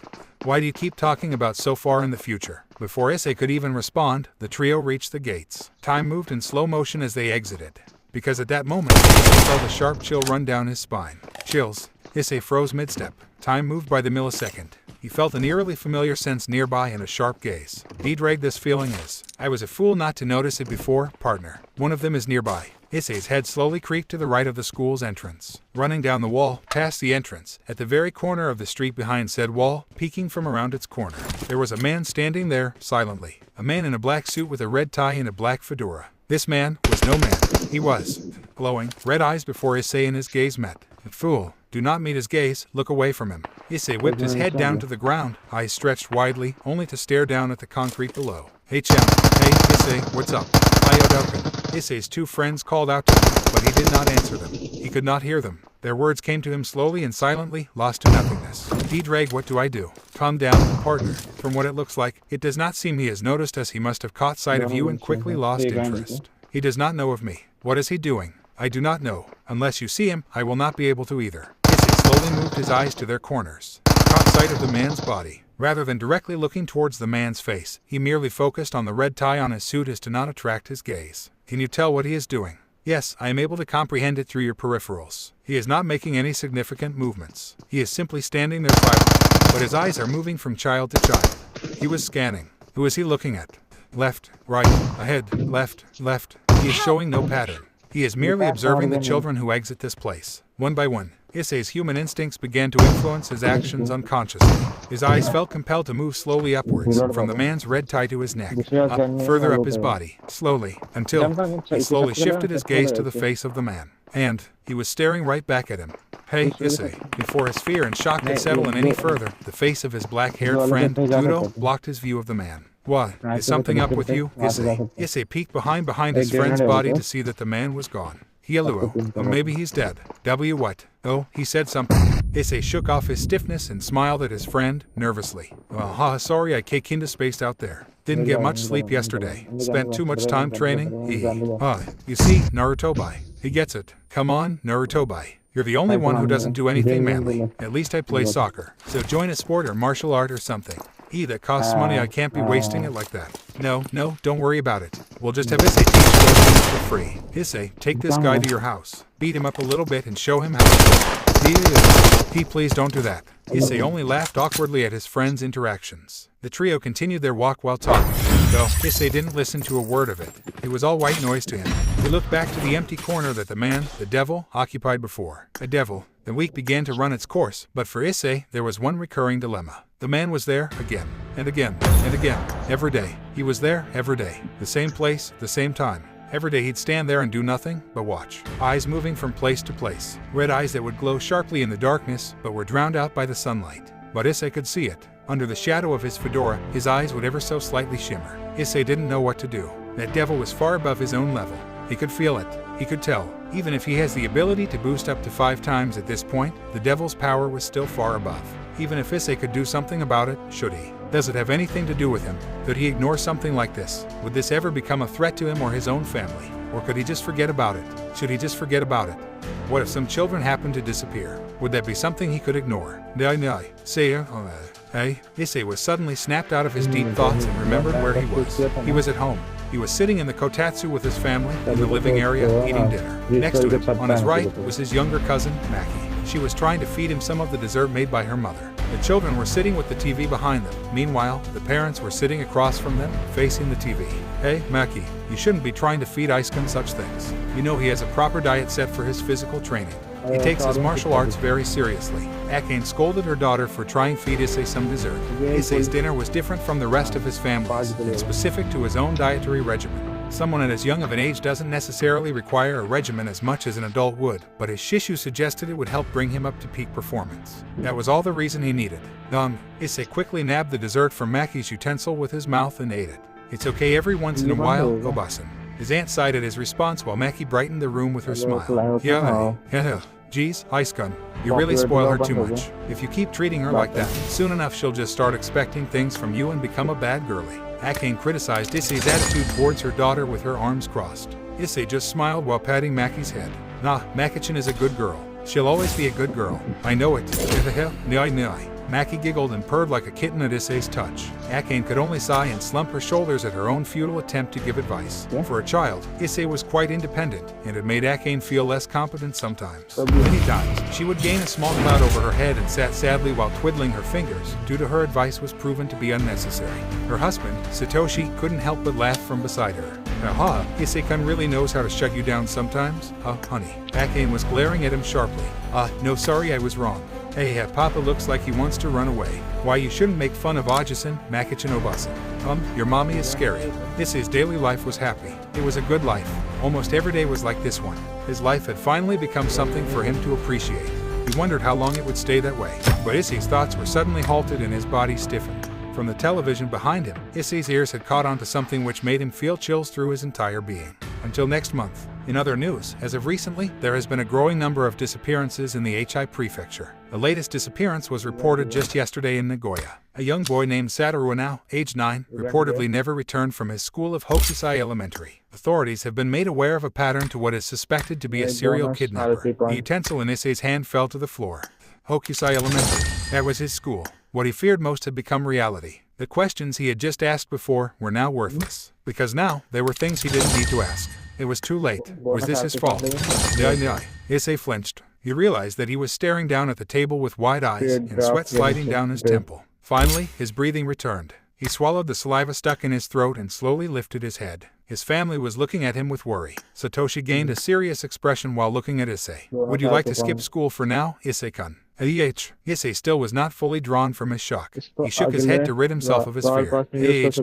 Why do you keep talking about so far in the future?" Before Issei could even respond, the trio reached the gates. Time moved in slow motion as they exited. Because at that moment, Issei felt a sharp chill run down his spine. Chills. Issei froze mid-step. Time moved by the millisecond. He felt an eerily familiar sense nearby and a sharp gaze. He dragged this feeling as, "I was a fool not to notice it before, partner. One of them is nearby." Issei's head slowly creaked to the right of the school's entrance. Running down the wall, past the entrance, at the very corner of the street behind said wall, peeking from around its corner, there was a man standing there, silently. A man in a black suit with a red tie and a black fedora. This man was no man. He was glowing, red eyes before Issei and his gaze met. "Fool, do not meet his gaze, look away from him." Issei whipped his head down to the ground, eyes stretched widely, only to stare down at the concrete below. "Hey Chan, hey Issei, what's up?" Issei's two friends called out to him, but he did not answer them. He could not hear them. Their words came to him slowly and silently, lost to nothingness. "D-Drag, what do I do?" "Calm down, partner. From what it looks like, it does not seem he has noticed as he must have caught sight of you and quickly lost interest. He does not know of me. What is he doing?" "I do not know. Unless you see him, I will not be able to either." Issei slowly moved his eyes to their corners. He caught sight of the man's body. Rather than directly looking towards the man's face, he merely focused on the red tie on his suit as to not attract his gaze. "Can you tell what he is doing?" "Yes, I am able to comprehend it through your peripherals. He is not making any significant movements. He is simply standing there silently, but his eyes are moving from child to child." He was scanning. Who is he looking at? Left, right, ahead, left. He is showing no pattern. He is merely observing the children who exit this place. One by one, Issei's human instincts began to influence his actions unconsciously. His eyes felt compelled to move slowly upwards, from the man's red tie to his neck, up, further up his body, slowly, until he slowly shifted his gaze to the face of the man. And he was staring right back at him. "Hey, Issei." Before his fear and shock could settle in any further, the face of his black-haired friend, Judo, blocked his view of the man. "What? Is something up with you, Issei?" Issei peeked behind his friend's body to see that the man was gone. "Hialuo. Or maybe he's dead. What? Oh, he said something." Issei shook off his stiffness and smiled at his friend, nervously. Sorry I kinda spaced out there. Didn't get much sleep yesterday. Spent too much time training. You see, Narutobi. He gets it. Come on, Narutobi. You're the only one who doesn't do anything manly. At least I play soccer. So join a sport or martial art or something. That costs money. I can't be wasting it like that. No, don't worry about it. We'll just have Issei teach those things for free. Issei, take this guy to your house. Beat him up a little bit and show him how to do it. Please don't do that. Issei only laughed awkwardly at his friend's interactions. The trio continued their walk while talking, though Issei didn't listen to a word of it. It was all white noise to him. He looked back to the empty corner that the devil, occupied before. A devil. The week began to run its course, but for Issei, there was one recurring dilemma. The man was there again, and again, and again, every day. He was there every day. The same place, the same time. Every day he'd stand there and do nothing but watch. Eyes moving from place to place. Red eyes that would glow sharply in the darkness, but were drowned out by the sunlight. But Issei could see it. Under the shadow of his fedora, his eyes would ever so slightly shimmer. Issei didn't know what to do. That devil was far above his own level. He could feel it. He could tell. Even if he has the ability to boost up to 5 times at this point, the devil's power was still far above. Even if Issei could do something about it, should he? Does it have anything to do with him? Could he ignore something like this? Would this ever become a threat to him or his own family? Or could he just forget about it? Should he just forget about it? What if some children happened to disappear? Would that be something he could ignore? Issei was suddenly snapped out of his deep thoughts and remembered where he was. He was at home. He was sitting in the kotatsu with his family in the living area, eating dinner. Next to him, on his right, was his younger cousin, Maki. She was trying to feed him some of the dessert made by her mother. The children were sitting with the TV behind them. Meanwhile, the parents were sitting across from them, facing the TV. Hey, Maki, you shouldn't be trying to feed Isuken such things. You know he has a proper diet set for his physical training. He takes his martial arts very seriously. Akane scolded her daughter for trying to feed Issei some dessert. Issei's dinner was different from the rest of his family's, and specific to his own dietary regimen. Someone at as young of an age doesn't necessarily require a regimen as much as an adult would, but his shishu suggested it would help bring him up to peak performance. That was all the reason he needed. Issei quickly nabbed the dessert from Maki's utensil with his mouth and ate it. It's okay every once in a while, Obasan. His aunt sighed at his response while Maki brightened the room with her smile. Geez, Isuken, you really spoil her too much. If you keep treating her like that, soon enough she'll just start expecting things from you and become a bad girlie. Akane criticized Issei's attitude towards her daughter with her arms crossed. Issei just smiled while patting Maki's head. Nah, Maki-chan is a good girl. She'll always be a good girl. I know it. Maki giggled and purred like a kitten at Issei's touch. Akane could only sigh and slump her shoulders at her own futile attempt to give advice. For a child, Issei was quite independent, and it made Akane feel less competent sometimes. Many times, she would gain a small cloud over her head and sat sadly while twiddling her fingers, due to her advice was proven to be unnecessary. Her husband, Satoshi, couldn't help but laugh from beside her. Aha, Issei-kun really knows how to shut you down sometimes? Honey. Akane was glaring at him sharply. No sorry, I was wrong. Hey, Papa looks like he wants to run away. Why, you shouldn't make fun of Ajisen, Maki-chan Obasan. Your mommy is scary. Issei's daily life was happy. It was a good life. Almost every day was like this one. His life had finally become something for him to appreciate. He wondered how long it would stay that way. But Issei's thoughts were suddenly halted and his body stiffened. From the television behind him, Issei's ears had caught on to something which made him feel chills through his entire being. Until next month. In other news, as of recently, there has been a growing number of disappearances in the Hii Prefecture. The latest disappearance was reported just yesterday in Nagoya. A young boy named Satoru Anao, age 9, reportedly never returned from his school of Hokusai Elementary. Authorities have been made aware of a pattern to what is suspected to be a serial kidnapper. The utensil in Issei's hand fell to the floor. Hokusai Elementary. That was his school. What he feared most had become reality. The questions he had just asked before were now worthless, because now there were things he didn't need to ask. It was too late. Was this his fault? Issei flinched. He realized that he was staring down at the table with wide eyes and sweat sliding down his temple. Finally, his breathing returned. He swallowed the saliva stuck in his throat and slowly lifted his head. His family was looking at him with worry. Satoshi gained a serious expression while looking at Issei. Would you like to skip school for now, Issei-kun? Issei still was not fully drawn from his shock. He shook his head to rid himself of his fear.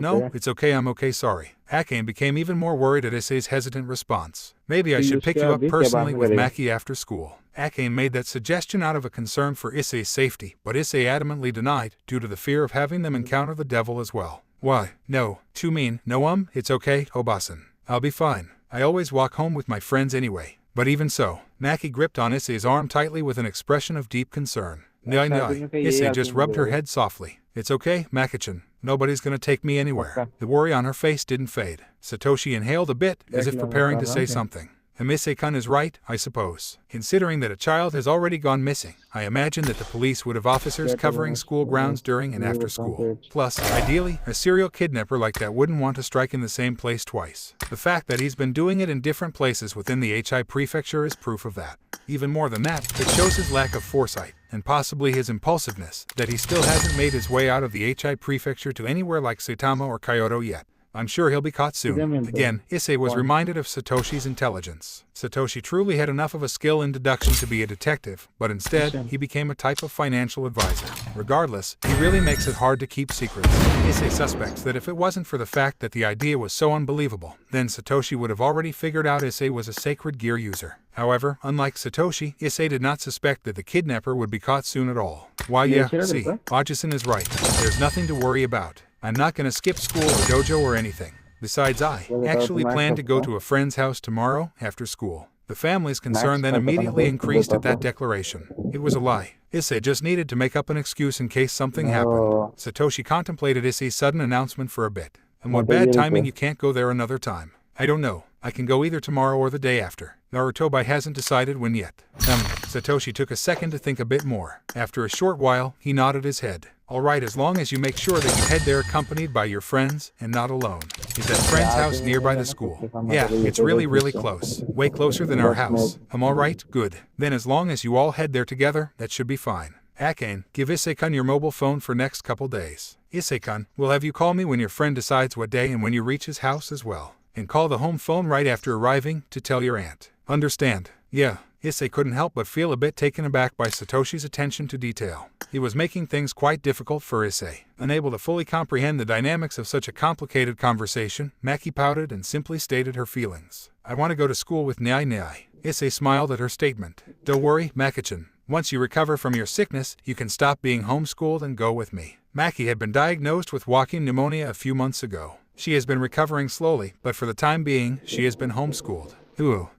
No, it's okay, I'm okay, sorry. Akane became even more worried at Issei's hesitant response. Maybe I should pick you up personally with Maki after school. Akane made that suggestion out of a concern for Issei's safety, but Issei adamantly denied, due to the fear of having them encounter the devil as well. Why? No. Too mean. No, it's okay, Obasan. I'll be fine. I always walk home with my friends anyway. But even so, Maki gripped on Issei's arm tightly with an expression of deep concern. Issei just rubbed her head softly. It's okay, Maki-chan. Nobody's gonna take me anywhere. The worry on her face didn't fade. Satoshi inhaled a bit, as if preparing to say something. Issei-kun is right, I suppose. Considering that a child has already gone missing, I imagine that the police would have officers covering school grounds during and after school. Plus, ideally, a serial kidnapper like that wouldn't want to strike in the same place twice. The fact that he's been doing it in different places within the Hi prefecture is proof of that. Even more than that, it shows his lack of foresight, and possibly his impulsiveness, that he still hasn't made his way out of the Hi prefecture to anywhere like Saitama or Kyoto yet. I'm sure he'll be caught soon. Again, Issei was reminded of Satoshi's intelligence. Satoshi truly had enough of a skill in deduction to be a detective, but instead, he became a type of financial advisor. Regardless, he really makes it hard to keep secrets. Issei suspects that if it wasn't for the fact that the idea was so unbelievable, then Satoshi would have already figured out Issei was a sacred gear user. However, unlike Satoshi, Issei did not suspect that the kidnapper would be caught soon at all. Why yeah, see, Ajisen is right. There's nothing to worry about. I'm not gonna skip school or dojo or anything. Besides, I actually plan to go to a friend's house tomorrow after school. The family's concern then immediately increased at that declaration. It was a lie. Issei just needed to make up an excuse in case something happened. Satoshi contemplated Issei's sudden announcement for a bit. And what bad timing, you can't go there another time. I don't know. I can go either tomorrow or the day after. Narutobi hasn't decided when yet. Satoshi took a second to think a bit more. After a short while, he nodded his head. Alright, as long as you make sure that you head there accompanied by your friends and not alone. Is that friend's house nearby the school? Yeah, it's really close. Way closer than our house. Alright, good. Then as long as you all head there together, that should be fine. Akane, give Issei-kun your mobile phone for next couple days. Issei-kun, we'll have you call me when your friend decides what day and when you reach his house as well. And call the home phone right after arriving to tell your aunt. Understand? Yeah. Issei couldn't help but feel a bit taken aback by Satoshi's attention to detail. He was making things quite difficult for Issei. Unable to fully comprehend the dynamics of such a complicated conversation, Maki pouted and simply stated her feelings. I want to go to school with Nyai. Issei smiled at her statement. Don't worry, Maki-chan. Once you recover from your sickness, you can stop being homeschooled and go with me. Maki had been diagnosed with walking pneumonia a few months ago. She has been recovering slowly, but for the time being, she has been homeschooled. Ooh,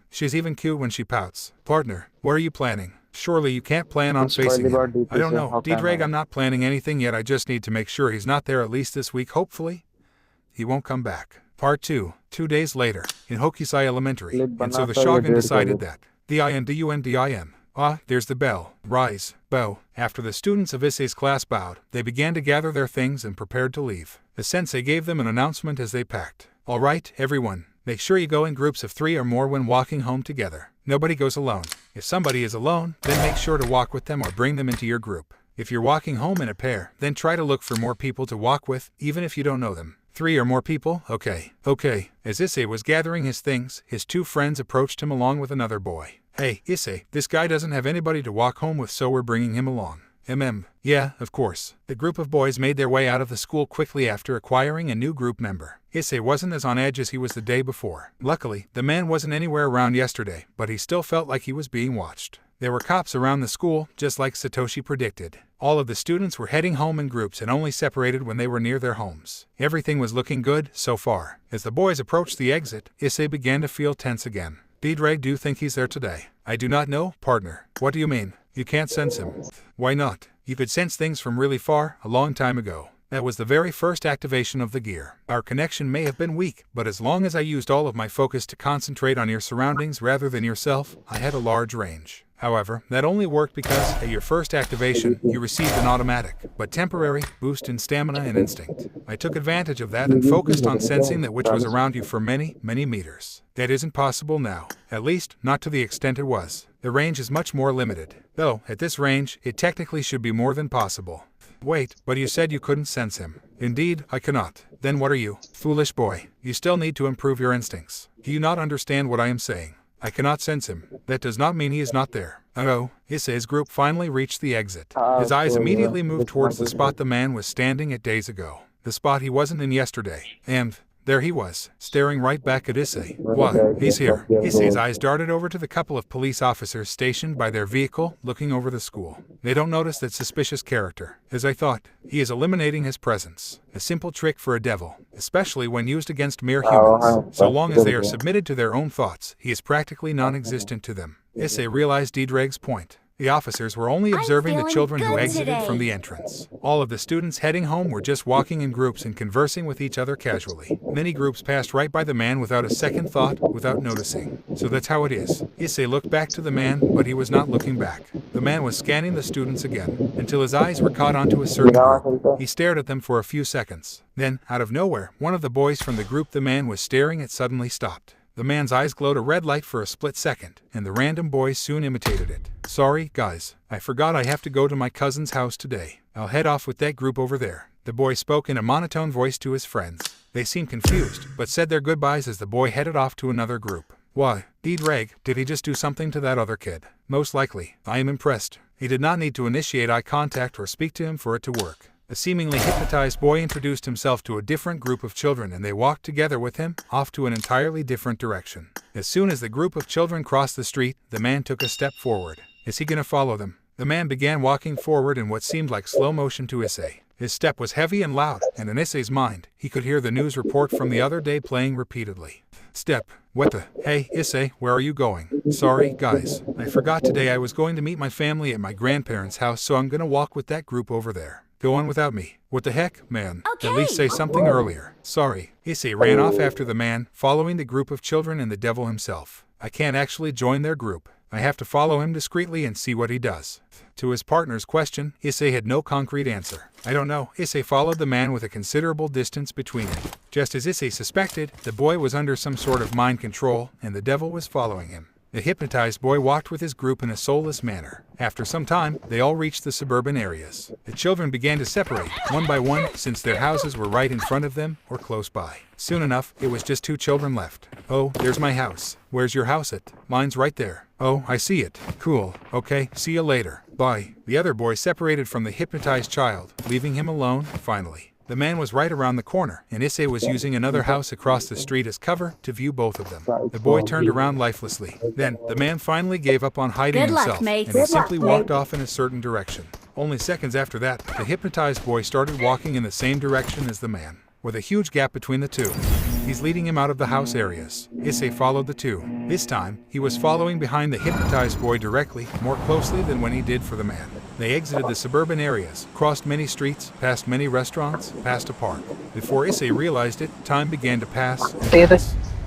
she's even cute when she pouts. Partner, what are you planning? Surely you can't plan on facing him. I don't know, D-Drag, I'm not planning anything yet, I just need to make sure he's not there at least this week, hopefully. He won't come back. Part 2. 2 days later, in Hokusai Elementary, and so the Shogun decided that. The INDUNDIM. Ah, there's the bell. Rise, bow. After the students of Issei's class bowed, they began to gather their things and prepared to leave. The sensei gave them an announcement as they packed. Alright, everyone. Make sure you go in groups of 3 or more when walking home together. Nobody goes alone. If somebody is alone, then make sure to walk with them or bring them into your group. If you're walking home in a pair, then try to look for more people to walk with, even if you don't know them. 3 or more people? Okay. As Issei was gathering his things, his 2 friends approached him along with another boy. Hey, Issei, this guy doesn't have anybody to walk home with, so we're bringing him along. Yeah, of course. The group of boys made their way out of the school quickly after acquiring a new group member. Issei wasn't as on edge as he was the day before. Luckily, the man wasn't anywhere around yesterday, but he still felt like he was being watched. There were cops around the school, just like Satoshi predicted. All of the students were heading home in groups and only separated when they were near their homes. Everything was looking good, so far. As the boys approached the exit, Issei began to feel tense again. D-Drag, do you think he's there today? I do not know, partner. What do you mean? You can't sense him. Why not? You could sense things from really far, a long time ago. That was the very first activation of the gear. Our connection may have been weak, but as long as I used all of my focus to concentrate on your surroundings rather than yourself, I had a large range. However, that only worked because, at your first activation, you received an automatic, but temporary, boost in stamina and instinct. I took advantage of that and focused on sensing that which was around you for many meters. That isn't possible now. At least, not to the extent it was. The range is much more limited. Though, at this range, it technically should be more than possible. Wait, but you said you couldn't sense him. Indeed, I cannot. Then what are you? Foolish boy. You still need to improve your instincts. Do you not understand what I am saying? I cannot sense him. That does not mean he is not there. Issei's group finally reached the exit. His eyes immediately moved towards the spot the man was standing at days ago. The spot he wasn't in yesterday. And there he was, staring right back at Issei. What? He's here. Issei's eyes darted over to the couple of police officers stationed by their vehicle, looking over the school. They don't notice that suspicious character. As I thought, he is eliminating his presence. A simple trick for a devil, especially when used against mere humans. So long as they are submitted to their own thoughts, he is practically non-existent to them. Issei realized D-Drag's point. The officers were only observing the children who exited from the entrance. All of the students heading home were just walking in groups and conversing with each other casually. Many groups passed right by the man without a second thought, without noticing. So that's how it is. Issei looked back to the man, but he was not looking back. The man was scanning the students again, until his eyes were caught onto a certain group. He stared at them for a few seconds. Then, out of nowhere, one of the boys from the group the man was staring at suddenly stopped. The man's eyes glowed a red light for a split second, and the random boys soon imitated it. "Sorry, guys. I forgot I have to go to my cousin's house today. I'll head off with that group over there." The boy spoke in a monotone voice to his friends. They seemed confused, but said their goodbyes as the boy headed off to another group. Why, Reg, did he just do something to that other kid? Most likely. I am impressed. He did not need to initiate eye contact or speak to him for it to work. A seemingly hypnotized boy introduced himself to a different group of children and they walked together with him, off to an entirely different direction. As soon as the group of children crossed the street, the man took a step forward. Is he gonna follow them? The man began walking forward in what seemed like slow motion to Issei. His step was heavy and loud, and in Issei's mind, he could hear the news report from the other day playing repeatedly. Step. What the? Hey, Issei, where are you going? Sorry, guys. I forgot today I was going to meet my family at my grandparents' house, so I'm gonna walk with that group over there. Go on without me. What the heck, man? Okay. At least say something earlier. Sorry. Issei ran off after the man, following the group of children and the devil himself. I can't actually join their group. I have to follow him discreetly and see what he does. To his partner's question, Issei had no concrete answer. I don't know. Issei followed the man with a considerable distance between them. Just as Issei suspected, the boy was under some sort of mind control, and the devil was following him. The hypnotized boy walked with his group in a soulless manner. After some time, they all reached the suburban areas. The children began to separate, one by one, since their houses were right in front of them or close by. Soon enough, it was just 2 children left. Oh, there's my house. Where's your house at? Mine's right there. Oh, I see it. Cool. Okay, see you later. Bye. The other boy separated from the hypnotized child, leaving him alone, finally. The man was right around the corner, and Issei was using another house across the street as cover to view both of them. The boy turned around lifelessly. Then, the man finally gave up on hiding himself, and he simply walked off in a certain direction. Only seconds after that, the hypnotized boy started walking in the same direction as the man, with a huge gap between the two. He's leading him out of the house areas. Issei followed the two. This time, he was following behind the hypnotized boy directly, more closely than when he did for the man. They exited the suburban areas, crossed many streets, past many restaurants, past a park. Before Issei realized it, time began to pass.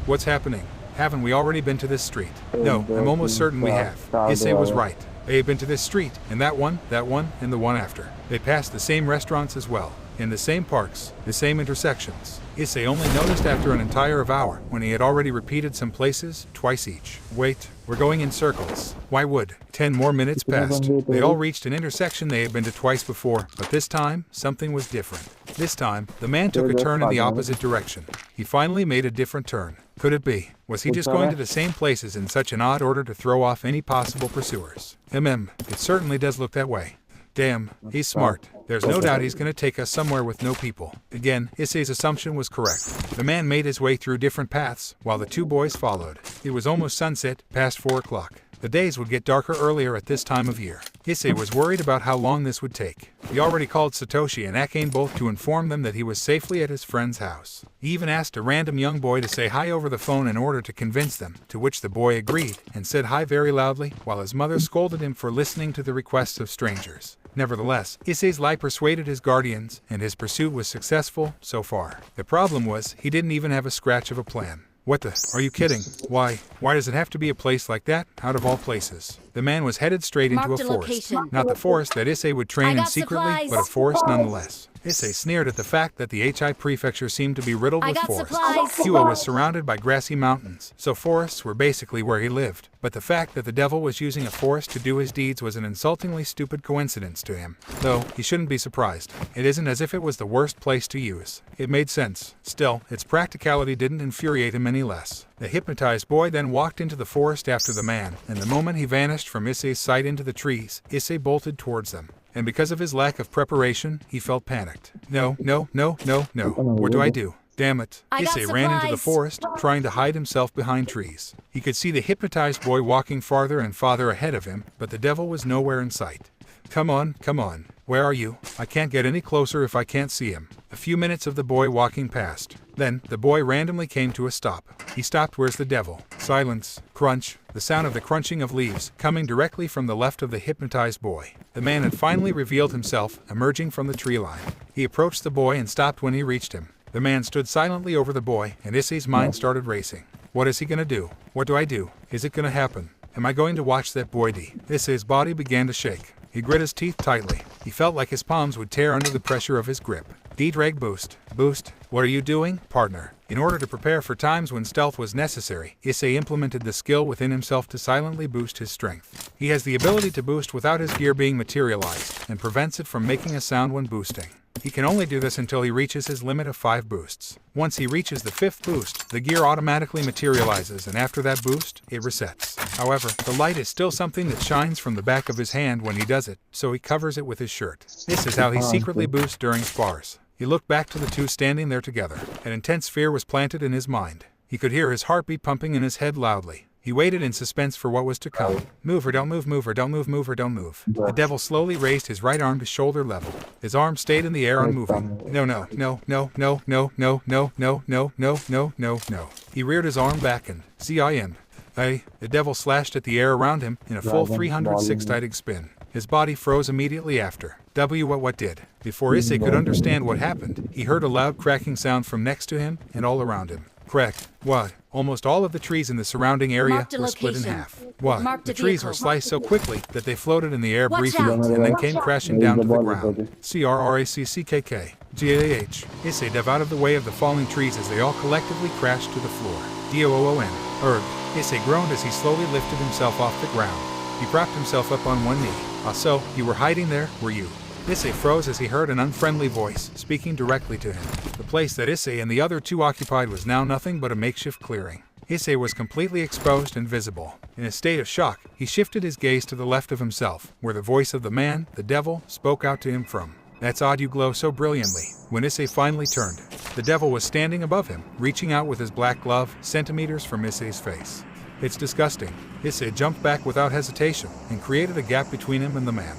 What's happening? Haven't we already been to this street? No, I'm almost certain we have. Issei was right. They had been to this street, and that one, and the one after. They passed the same restaurants as well, in the same parks, the same intersections. Issei only noticed after an entire hour, when he had already repeated some places, twice each. Wait, we're going in circles. Why would? 10 more minutes passed. They all reached an intersection they had been to twice before, but this time, something was different. This time, the man took a turn in the opposite direction. He finally made a different turn. Could it be? Was he just going to the same places in such an odd order to throw off any possible pursuers? It certainly does look that way. Damn, he's smart. There's no doubt he's going to take us somewhere with no people. Again, Issei's assumption was correct. The man made his way through different paths, while the two boys followed. It was almost sunset, past 4 o'clock. The days would get darker earlier at this time of year. Issei was worried about how long this would take. He already called Satoshi and Akane both to inform them that he was safely at his friend's house. He even asked a random young boy to say hi over the phone in order to convince them, to which the boy agreed, and said hi very loudly, while his mother scolded him for listening to the requests of strangers. Nevertheless, Issei's lie persuaded his guardians, and his pursuit was successful so far. The problem was, he didn't even have a scratch of a plan. What the? Are you kidding? Why does it have to be a place like that, out of all places? The man was headed straight into a forest. Not the forest that Issei would train in secretly, but a forest nonetheless. Issei sneered at the fact that the HI prefecture seemed to be riddled with forests. Kyoto was surrounded by grassy mountains, so forests were basically where he lived. But the fact that the devil was using a forest to do his deeds was an insultingly stupid coincidence to him. Though, he shouldn't be surprised. It isn't as if it was the worst place to use. It made sense. Still, its practicality didn't infuriate him any less. The hypnotized boy then walked into the forest after the man, and the moment he vanished from Issei's sight into the trees, Issei bolted towards them. And because of his lack of preparation, he felt panicked. No. What do I do? Damn it. Issei ran into the forest, trying to hide himself behind trees. He could see the hypnotized boy walking farther and farther ahead of him, but the devil was nowhere in sight. Come on, come on. Where are you? I can't get any closer if I can't see him. A few minutes of the boy walking past. Then, the boy randomly came to a stop. He stopped. Where's the devil? Silence. Crunch. The sound of the crunching of leaves, coming directly from the left of the hypnotized boy. The man had finally revealed himself, emerging from the tree line. He approached the boy and stopped when he reached him. The man stood silently over the boy, and Issei's mind started racing. What is he gonna do? What do I do? Is it gonna happen? Am I going to watch that boy die? Issei's body began to shake. He grit his teeth tightly. He felt like his palms would tear under the pressure of his grip. D-drag boost. Boost. What are you doing, partner? In order to prepare for times when stealth was necessary, Issei implemented the skill within himself to silently boost his strength. He has the ability to boost without his gear being materialized, and prevents it from making a sound when boosting. He can only do this until he reaches his limit of 5 boosts. Once he reaches the 5th boost, the gear automatically materializes, and after that boost, it resets. However, the light is still something that shines from the back of his hand when he does it, so he covers it with his shirt. This is how he secretly boosts during spars. He looked back to the two standing there together. An intense fear was planted in his mind. He could hear his heartbeat pumping in his head loudly. He waited in suspense for what was to come. Move or don't move, move or don't move, move or don't move. The devil slowly raised his right arm to shoulder level. His arm stayed in the air unmoving. No, no, no, no, no, no, no, no, no, no, no, no, no, no. He reared his arm back and ZIN. The devil slashed at the air around him in a full 306-sided spin. His body froze immediately after. What did? Before Issei could understand what happened, he heard a loud cracking sound from next to him and all around him. Crack. What? Almost all of the trees in the surrounding area were split in half. What? The trees were sliced so quickly that they floated in the air briefly and then came crashing down to the ground. CRRACCKK. GAH. Issei dove out of the way of the falling trees as they all collectively crashed to the floor. DOON. Erg. Issei groaned as he slowly lifted himself off the ground. He propped himself up on one knee. So, you were hiding there, were you? Issei froze as he heard an unfriendly voice speaking directly to him. The place that Issei and the other two occupied was now nothing but a makeshift clearing. Issei was completely exposed and visible. In a state of shock, he shifted his gaze to the left of himself, where the voice of the man, the devil, spoke out to him from. That's odd you glow so brilliantly. When Issei finally turned, the devil was standing above him, reaching out with his black glove, centimeters from Issei's face. It's disgusting. Issei jumped back without hesitation and created a gap between him and the man.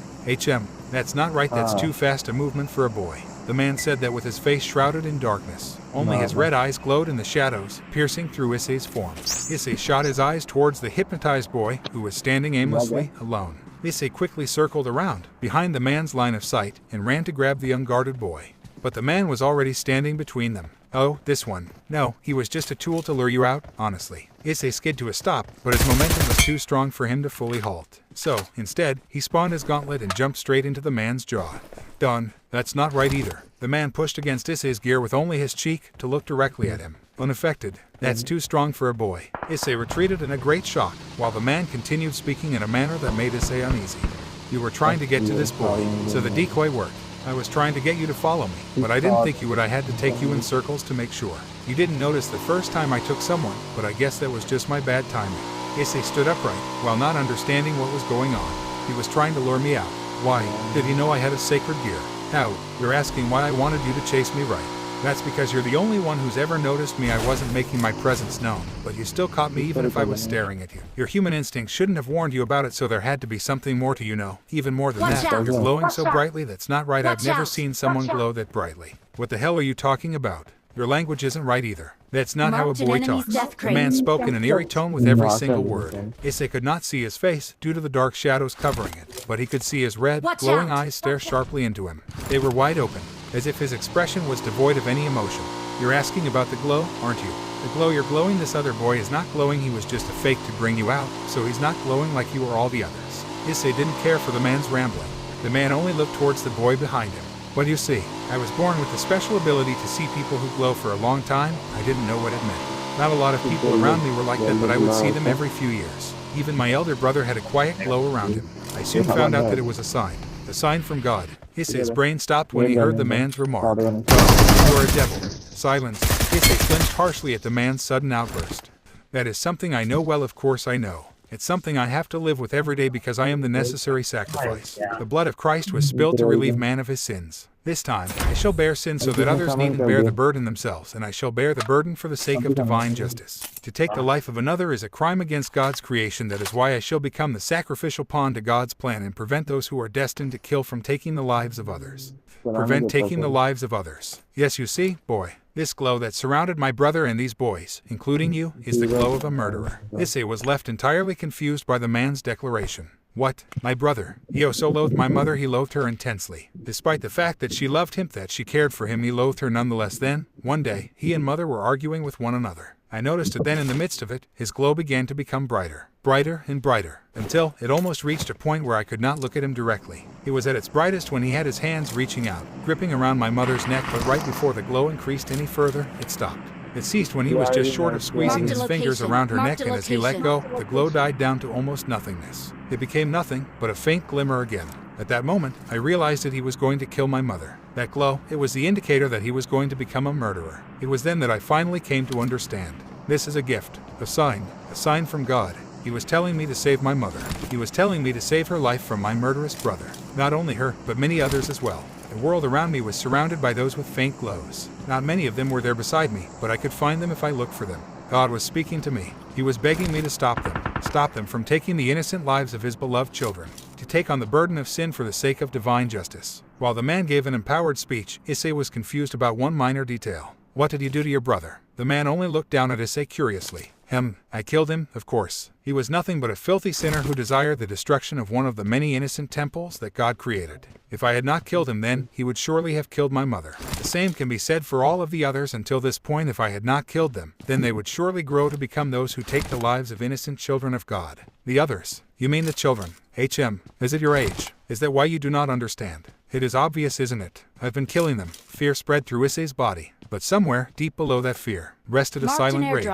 That's not right, that's too fast a movement for a boy. The man said that with his face shrouded in darkness. Only his red eyes glowed in the shadows, piercing through Issei's form. Issei shot his eyes towards the hypnotized boy, who was standing aimlessly, alone. Issei quickly circled around, behind the man's line of sight, and ran to grab the unguarded boy. But the man was already standing between them. Oh, this one. No, he was just a tool to lure you out, honestly. Issei skid to a stop, but his momentum was too strong for him to fully halt. So, instead, he spawned his gauntlet and jumped straight into the man's jaw. Done. That's not right either. The man pushed against Issei's gear with only his cheek to look directly at him. Unaffected. That's too strong for a boy. Issei retreated in a great shock, while the man continued speaking in a manner that made Issei uneasy. You were trying to get to this boy, so the decoy worked. I was trying to get you to follow me, but I didn't think you would. I had to take you in circles to make sure. You didn't notice the first time I took someone, but I guess that was just my bad timing. Issei stood upright, while not understanding what was going on. He was trying to lure me out. Why? Did he know I had a sacred gear? How? You're asking why I wanted you to chase me, right? That's because you're the only one who's ever noticed me. I wasn't making my presence known, but you still caught me even if I was staring at you. Your human instinct shouldn't have warned you about it, so there had to be something more to you know. Even more than that, you're glowing so brightly. That's not right. I've never seen someone glow that brightly. What the hell are you talking about? Your language isn't right either. That's not how a boy talks. The man spoke in an eerie tone with every single word. Issei could not see his face due to the dark shadows covering it, but he could see his red, glowing eyes stare sharply into him. They were wide open, as if his expression was devoid of any emotion. You're asking about the glow, aren't you? The glow you're glowing, this other boy is not glowing. He was just a fake to bring you out, so he's not glowing like you or all the others. Issei didn't care for the man's rambling. The man only looked towards the boy behind him. What do you see? I was born with the special ability to see people who glow for a long time. I didn't know what it meant. Not a lot of people around me were like that, but I would see them every few years. Even my elder brother had a quiet glow around him. I soon found out that it was a sign from God. Issei's brain stopped when he heard the man's remark. You are a devil. Silence. Issei flinched harshly at the man's sudden outburst. That is something I know well, of course I know. It's something I have to live with every day because I am the necessary sacrifice. The blood of Christ was spilled to relieve man of his sins. This time, I shall bear sin so that others needn't bear the burden themselves, and I shall bear the burden for the sake of divine justice. To take the life of another is a crime against God's creation. That is why I shall become the sacrificial pawn to God's plan and prevent those who are destined to kill from taking the lives of others. Prevent taking the lives of others. Yes, you see, boy, this glow that surrounded my brother and these boys, including you, is the glow of a murderer. Issei was left entirely confused by the man's declaration. What? My brother? He so loathed my mother, he loathed her intensely. Despite the fact that she loved him, that she cared for him, he loathed her nonetheless. Then, one day, he and mother were arguing with one another. I noticed it then. In the midst of it, his glow began to become brighter. Brighter and brighter, until it almost reached a point where I could not look at him directly. It was at its brightest when he had his hands reaching out, gripping around my mother's neck, but right before the glow increased any further, it stopped. It ceased when he was just short of squeezing his fingers around her neck, and as he let go, the glow died down to almost nothingness. It became nothing but a faint glimmer again. At that moment, I realized that he was going to kill my mother. That glow, it was the indicator that he was going to become a murderer. It was then that I finally came to understand. This is a gift, a sign from God. He was telling me to save my mother. He was telling me to save her life from my murderous brother. Not only her, but many others as well. The world around me was surrounded by those with faint glows. Not many of them were there beside me, but I could find them if I looked for them. God was speaking to me. He was begging me to stop them from taking the innocent lives of his beloved children, to take on the burden of sin for the sake of divine justice. While the man gave an empowered speech, Issei was confused about one minor detail. What did you do to your brother? The man only looked down at Issei curiously. I killed him, of course. He was nothing but a filthy sinner who desired the destruction of one of the many innocent temples that God created. If I had not killed him then, he would surely have killed my mother. The same can be said for all of the others until this point. If I had not killed them, then they would surely grow to become those who take the lives of innocent children of God. The others? You mean the children? Is it your age? Is that why you do not understand? It is obvious, isn't it? I've been killing them. Fear spread through Issei's body. But somewhere, deep below that fear, rested a silent rage.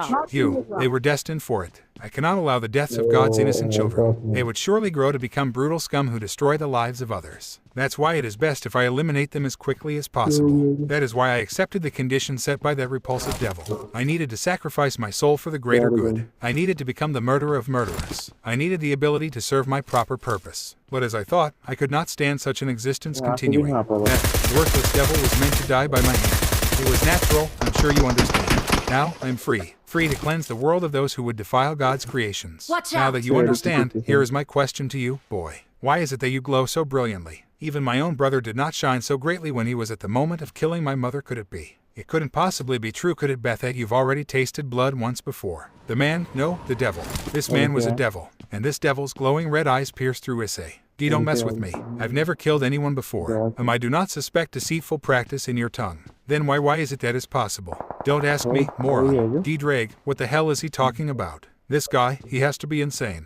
They were destined for it. I cannot allow the deaths of God's innocent children. They would surely grow to become brutal scum who destroy the lives of others. That's why it is best if I eliminate them as quickly as possible. That is why I accepted the conditions set by that repulsive devil. I needed to sacrifice my soul for the greater good. I needed to become the murderer of murderers. I needed the ability to serve my proper purpose. But as I thought, I could not stand such an existence continuing. That worthless devil was meant to die by my hand. It was natural, I'm sure you understand. Now, I'm free to cleanse the world of those who would defile God's creations. Now that you understand, here is my question to you, boy. Why is it that you glow so brilliantly? Even my own brother did not shine so greatly when he was at the moment of killing my mother. Could it be? It couldn't possibly be true, could it, Beth, that you've already tasted blood once before? The man? No, the devil. This man was a devil, and this devil's glowing red eyes pierced through Issei. Don't mess with me. I've never killed anyone before. I do not suspect deceitful practice in your tongue. Then why is it that is possible? Don't ask me, moron. Drake, what the hell is he talking about? This guy, he has to be insane.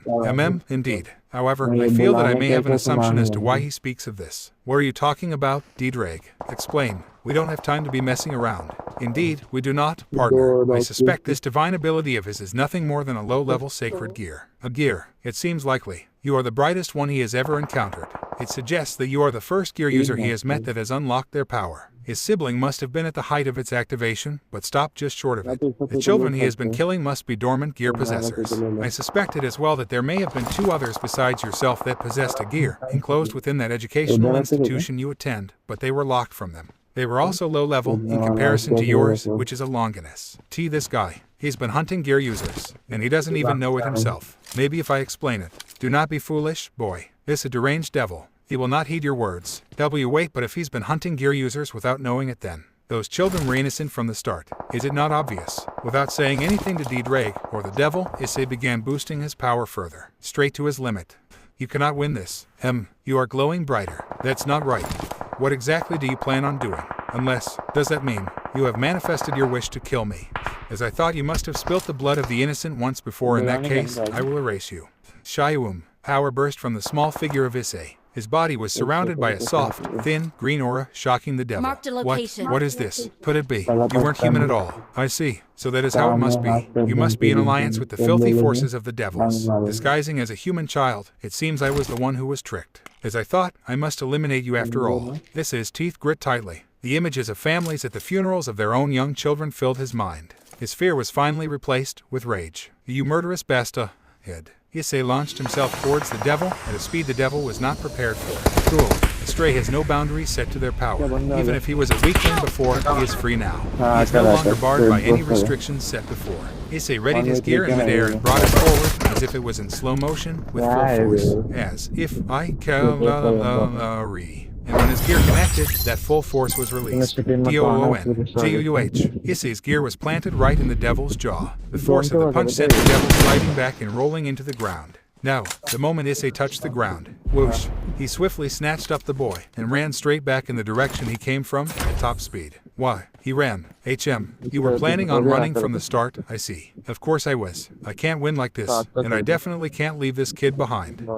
Indeed. However, I feel that I may have an assumption as to why he speaks of this. What are you talking about, Drake? Explain. We don't have time to be messing around. Indeed, we do not, partner. I suspect this divine ability of his is nothing more than a low-level sacred gear. A gear. It seems likely. You are the brightest one he has ever encountered. It suggests that you are the first gear user he has met that has unlocked their power. His sibling must have been at the height of its activation, but stopped just short of it. The children he has been killing must be dormant gear possessors. I suspected as well that there may have been two others besides yourself that possessed a gear, enclosed within that educational institution you attend, but they were locked from them. They were also low level in comparison to yours, which is a Longinus. This guy. He's been hunting gear users, and he doesn't even know it himself. Maybe if I explain it. Do not be foolish, boy. This a deranged devil. He will not heed your words. Wait, but if he's been hunting gear users without knowing it, then those children were innocent from the start. Is it not obvious? Without saying anything to Drake or the devil, Issei began boosting his power further, straight to his limit. You cannot win this. You are glowing brighter. That's not right. What exactly do you plan on doing? Unless, does that mean you have manifested your wish to kill me? As I thought, you must have spilt the blood of the innocent once before. In that case, I will erase you. Shayum. Power burst from the small figure of Issei. His body was surrounded by a soft, thin, green aura, shocking the devil. Marked a location. What is this? Could it be? You weren't human at all. I see. So that is how it must be. You must be in alliance with the filthy forces of the devils. Disguising as a human child, it seems I was the one who was tricked. As I thought, I must eliminate you after all. This is teeth grit tightly. The images of families at the funerals of their own young children filled his mind. His fear was finally replaced with rage. You murderous bastard. Issei launched himself towards the devil at a speed the devil was not prepared for. Cool. Stray has no boundaries set to their power. Even if he was a weakling before, he is free now. He is no longer barred by any restrictions set before. Issei readied his gear in midair and brought it forward as if it was in slow motion with full force. As if I cavalry. And when his gear connected, that full force was released. D-O-O-N-G-U-U-H. Issei's gear was planted right in the devil's jaw. The force of the punch sent the devil sliding back and rolling into the ground. Now, the moment Issei touched the ground, whoosh, he swiftly snatched up the boy and ran straight back in the direction he came from at top speed. Why? He ran. You were planning on running from the start, I see. Of course I was. I can't win like this, and I definitely can't leave this kid behind.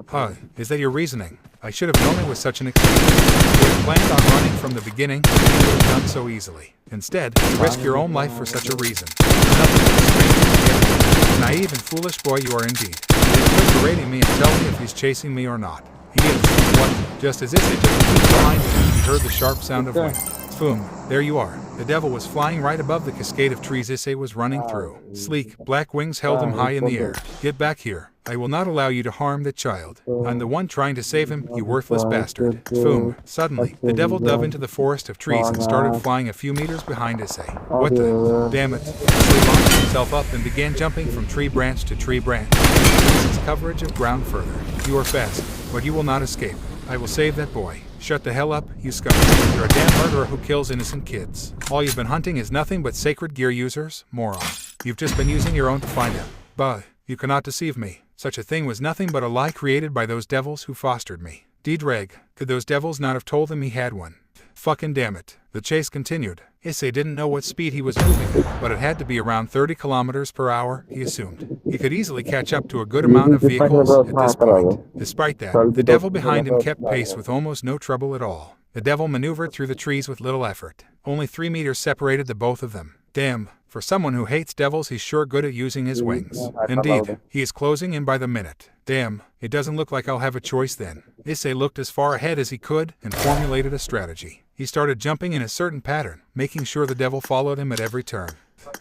Is that your reasoning? I should have known it was such an excuse. You would have planned on running from the beginning, and you would have done so easily. Instead, you risk your own life for such a reason. Nothing but strange. Naive and foolish boy you are indeed. He is still berating me and telling me if he's chasing me or not. He is. What? Just as Issei took a leap behind him, he heard the sharp sound of wind. Boom, there you are. The devil was flying right above the cascade of trees Issei was running through. Sleek, black wings held him high in the air. Get back here. I will not allow you to harm the child. I'm the one trying to save him, you worthless bastard. Boom. Suddenly, the devil dove into the forest of trees and started flying a few meters behind Issei. What the? Damn it. Issei launched himself up and began jumping from tree branch to tree branch. He increased his coverage of ground further. You are fast, but you will not escape. I will save that boy. Shut the hell up, you scum. You're a damn murderer who kills innocent kids. All you've been hunting is nothing but sacred gear users, moron. You've just been using your own to find him. Bah, you cannot deceive me. Such a thing was nothing but a lie created by those devils who fostered me. D-Dreg, could those devils not have told him he had one? Fucking damn it. The chase continued. Issei didn't know what speed he was moving at, but it had to be around 30 kilometers per hour, he assumed. He could easily catch up to a good amount of vehicles at this point. Despite that, the devil behind him kept pace with almost no trouble at all. The devil maneuvered through the trees with little effort. Only 3 meters separated the both of them. Damn, for someone who hates devils he's sure good at using his wings. Indeed, he is closing in by the minute. Damn, it doesn't look like I'll have a choice then. Issei looked as far ahead as he could and formulated a strategy. He started jumping in a certain pattern, making sure the devil followed him at every turn.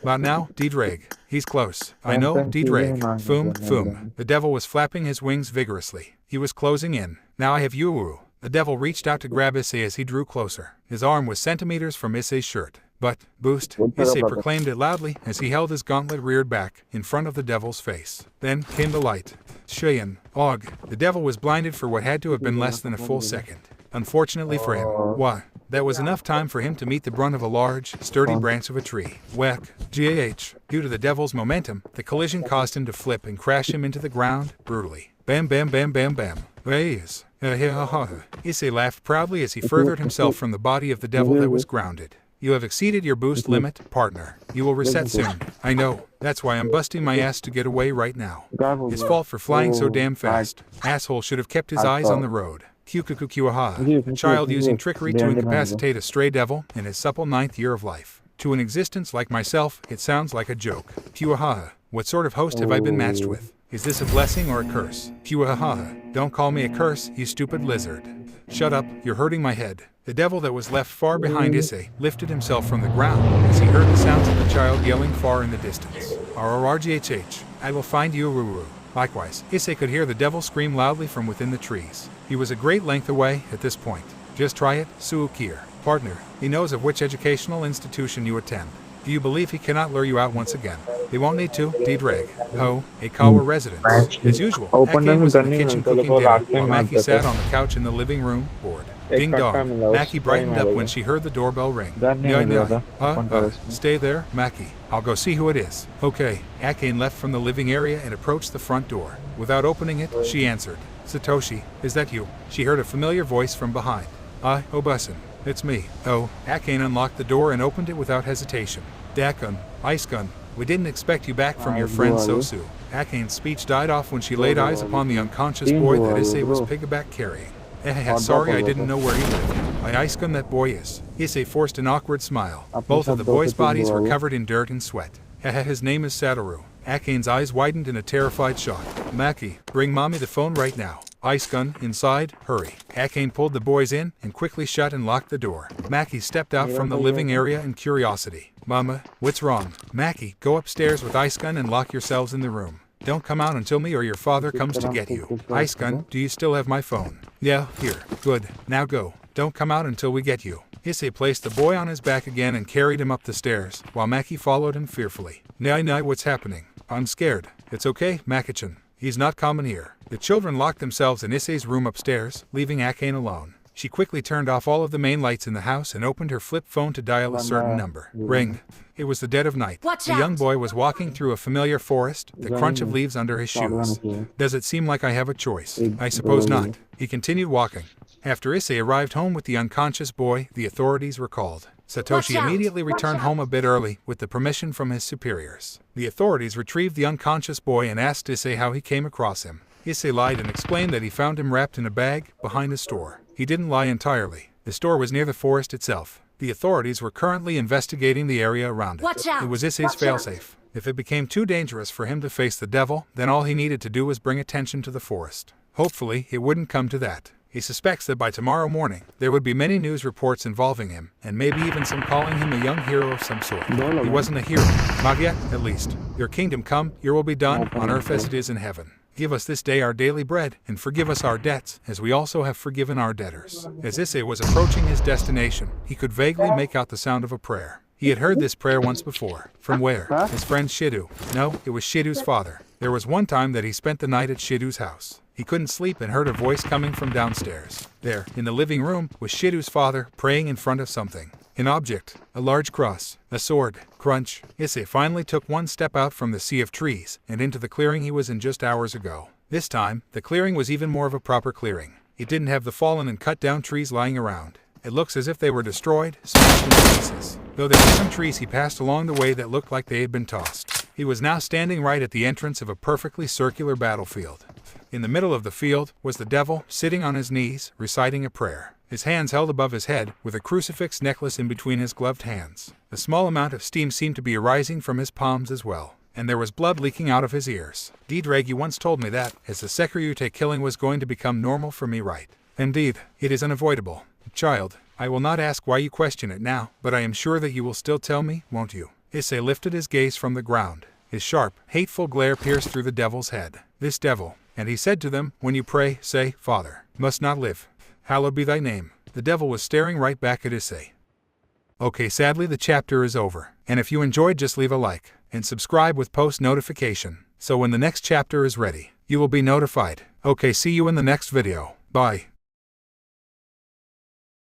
About now, D-Dreg. He's close. I know, D-Dreg. Foom, foom. The devil was flapping his wings vigorously. He was closing in. Now I have you. The devil reached out to grab Issei as he drew closer. His arm was centimeters from Issei's shirt. But, boost, Issei proclaimed it loudly as he held his gauntlet reared back in front of the devil's face. Then came the light. Shayan, Og. The devil was blinded for what had to have been less than a full second. Unfortunately for him, why? That was enough time for him to meet the brunt of a large, sturdy branch of a tree. Whack. GAH. Due to the devil's momentum, the collision caused him to flip and crash him into the ground, brutally. Bam bam bam bam bam. Raise. Issei laughed proudly as he furthered himself from the body of the devil that was grounded. You have exceeded your boost limit, partner. You will reset soon. I know. That's why I'm busting my ass to get away right now. His fault for flying so damn fast. Asshole should have kept his eyes on the road. QQQQAha. A child using trickery to incapacitate a stray devil in his supple 9th year of life. To an existence like myself, it sounds like a joke. QAha. What sort of host have I been matched with? Is this a blessing or a curse? QAha. Don't call me a curse, you stupid lizard. Shut up, you're hurting my head. The devil that was left far behind Issei lifted himself from the ground as he heard the sounds of the child yelling far in the distance. RRRGHH. I will find you, Ruru. Likewise, Issei could hear the devil scream loudly from within the trees. He was a great length away at this point. Just try it, Suukir. Partner, he knows of which educational institution you attend. Do you believe he cannot lure you out once again? He won't need to, D-Dreg. Ho, a Kawa residence. As usual, Akane was in the kitchen cooking dinner, while Maki sat on the couch in the living room, bored. Ding dong. Maki brightened up when she heard the doorbell ring. Stay there, Maki. I'll go see who it is. Okay. Akane left from the living area and approached the front door. Without opening it, she answered. Satoshi, is that you? She heard a familiar voice from behind. Obusan. It's me. Oh, Akane unlocked the door and opened it without hesitation. Dakun, Ice-gun, we didn't expect you back from your friend Sosu. Akane's speech died off when she laid eyes upon the unconscious boy that Issei was piggyback carrying. Sorry I didn't know where he lived. I ice-gun that boy is. Issei forced an awkward smile. Both of the boys' bodies were covered in dirt and sweat. His name is Satoru. Akane's eyes widened in a terrified shock. Maki, bring mommy the phone right now. Ice-gun, inside, hurry. Akane pulled the boys in and quickly shut and locked the door. Maki stepped out from the living area in curiosity. Mama, what's wrong? Maki, go upstairs with Ice-gun and lock yourselves in the room. Don't come out until me or your father comes to get you. Ice-gun, do you still have my phone? Yeah, here. Good. Now go. Don't come out until we get you. Issei placed the boy on his back again and carried him up the stairs, while Maki followed him fearfully. Nay, what's happening? I'm scared. It's okay, Maki-chan. He's not coming here. The children locked themselves in Issei's room upstairs, leaving Akane alone. She quickly turned off all of the main lights in the house and opened her flip phone to dial a certain number. Ring. It was the dead of night. The young boy was walking through a familiar forest, the crunch of leaves under his shoes. Does it seem like I have a choice? I suppose not. He continued walking. After Issei arrived home with the unconscious boy, the authorities were called. Satoshi immediately returned home a bit early, with the permission from his superiors. The authorities retrieved the unconscious boy and asked Issei how he came across him. Issei lied and explained that he found him wrapped in a bag behind a store. He didn't lie entirely. The store was near the forest itself. The authorities were currently investigating the area around it. It was Issei's failsafe. If it became too dangerous for him to face the devil, then all he needed to do was bring attention to the forest. Hopefully, it wouldn't come to that. He suspects that by tomorrow morning, there would be many news reports involving him, and maybe even some calling him a young hero of some sort. He wasn't a hero. Not yet, at least. Your kingdom come, your will be done, on earth as it is in heaven. Give us this day our daily bread, and forgive us our debts, as we also have forgiven our debtors. As Issei was approaching his destination, he could vaguely make out the sound of a prayer. He had heard this prayer once before. From where? His friend Shidu. No, it was Shidu's father. There was one time that he spent the night at Shidu's house. He couldn't sleep and heard a voice coming from downstairs. There, in the living room, was Shidu's father, praying in front of something. An object, a large cross, a sword. Crunch. Issei finally took one step out from the sea of trees and into the clearing he was in just hours ago. This time, the clearing was even more of a proper clearing. It didn't have the fallen and cut down trees lying around. It looks as if they were destroyed, smashed into pieces. Though there were some trees he passed along the way that looked like they had been tossed. He was now standing right at the entrance of a perfectly circular battlefield. In the middle of the field was the devil, sitting on his knees, reciting a prayer. His hands held above his head, with a crucifix necklace in between his gloved hands. A small amount of steam seemed to be arising from his palms as well, and there was blood leaking out of his ears. Drag, you once told me that, as the Sekiryute killing was going to become normal for me, right? Indeed, it is unavoidable. Child, I will not ask why you question it now, but I am sure that you will still tell me, won't you? Issei lifted his gaze from the ground. His sharp, hateful glare pierced through the devil's head. This devil. And he said to them, when you pray, say, Father, must not live. Hallowed be thy name. The devil was staring right back at Issei. Okay, sadly the chapter is over. And if you enjoyed, just leave a like, and subscribe with post notification, so when the next chapter is ready, you will be notified. Okay, see you in the next video. Bye.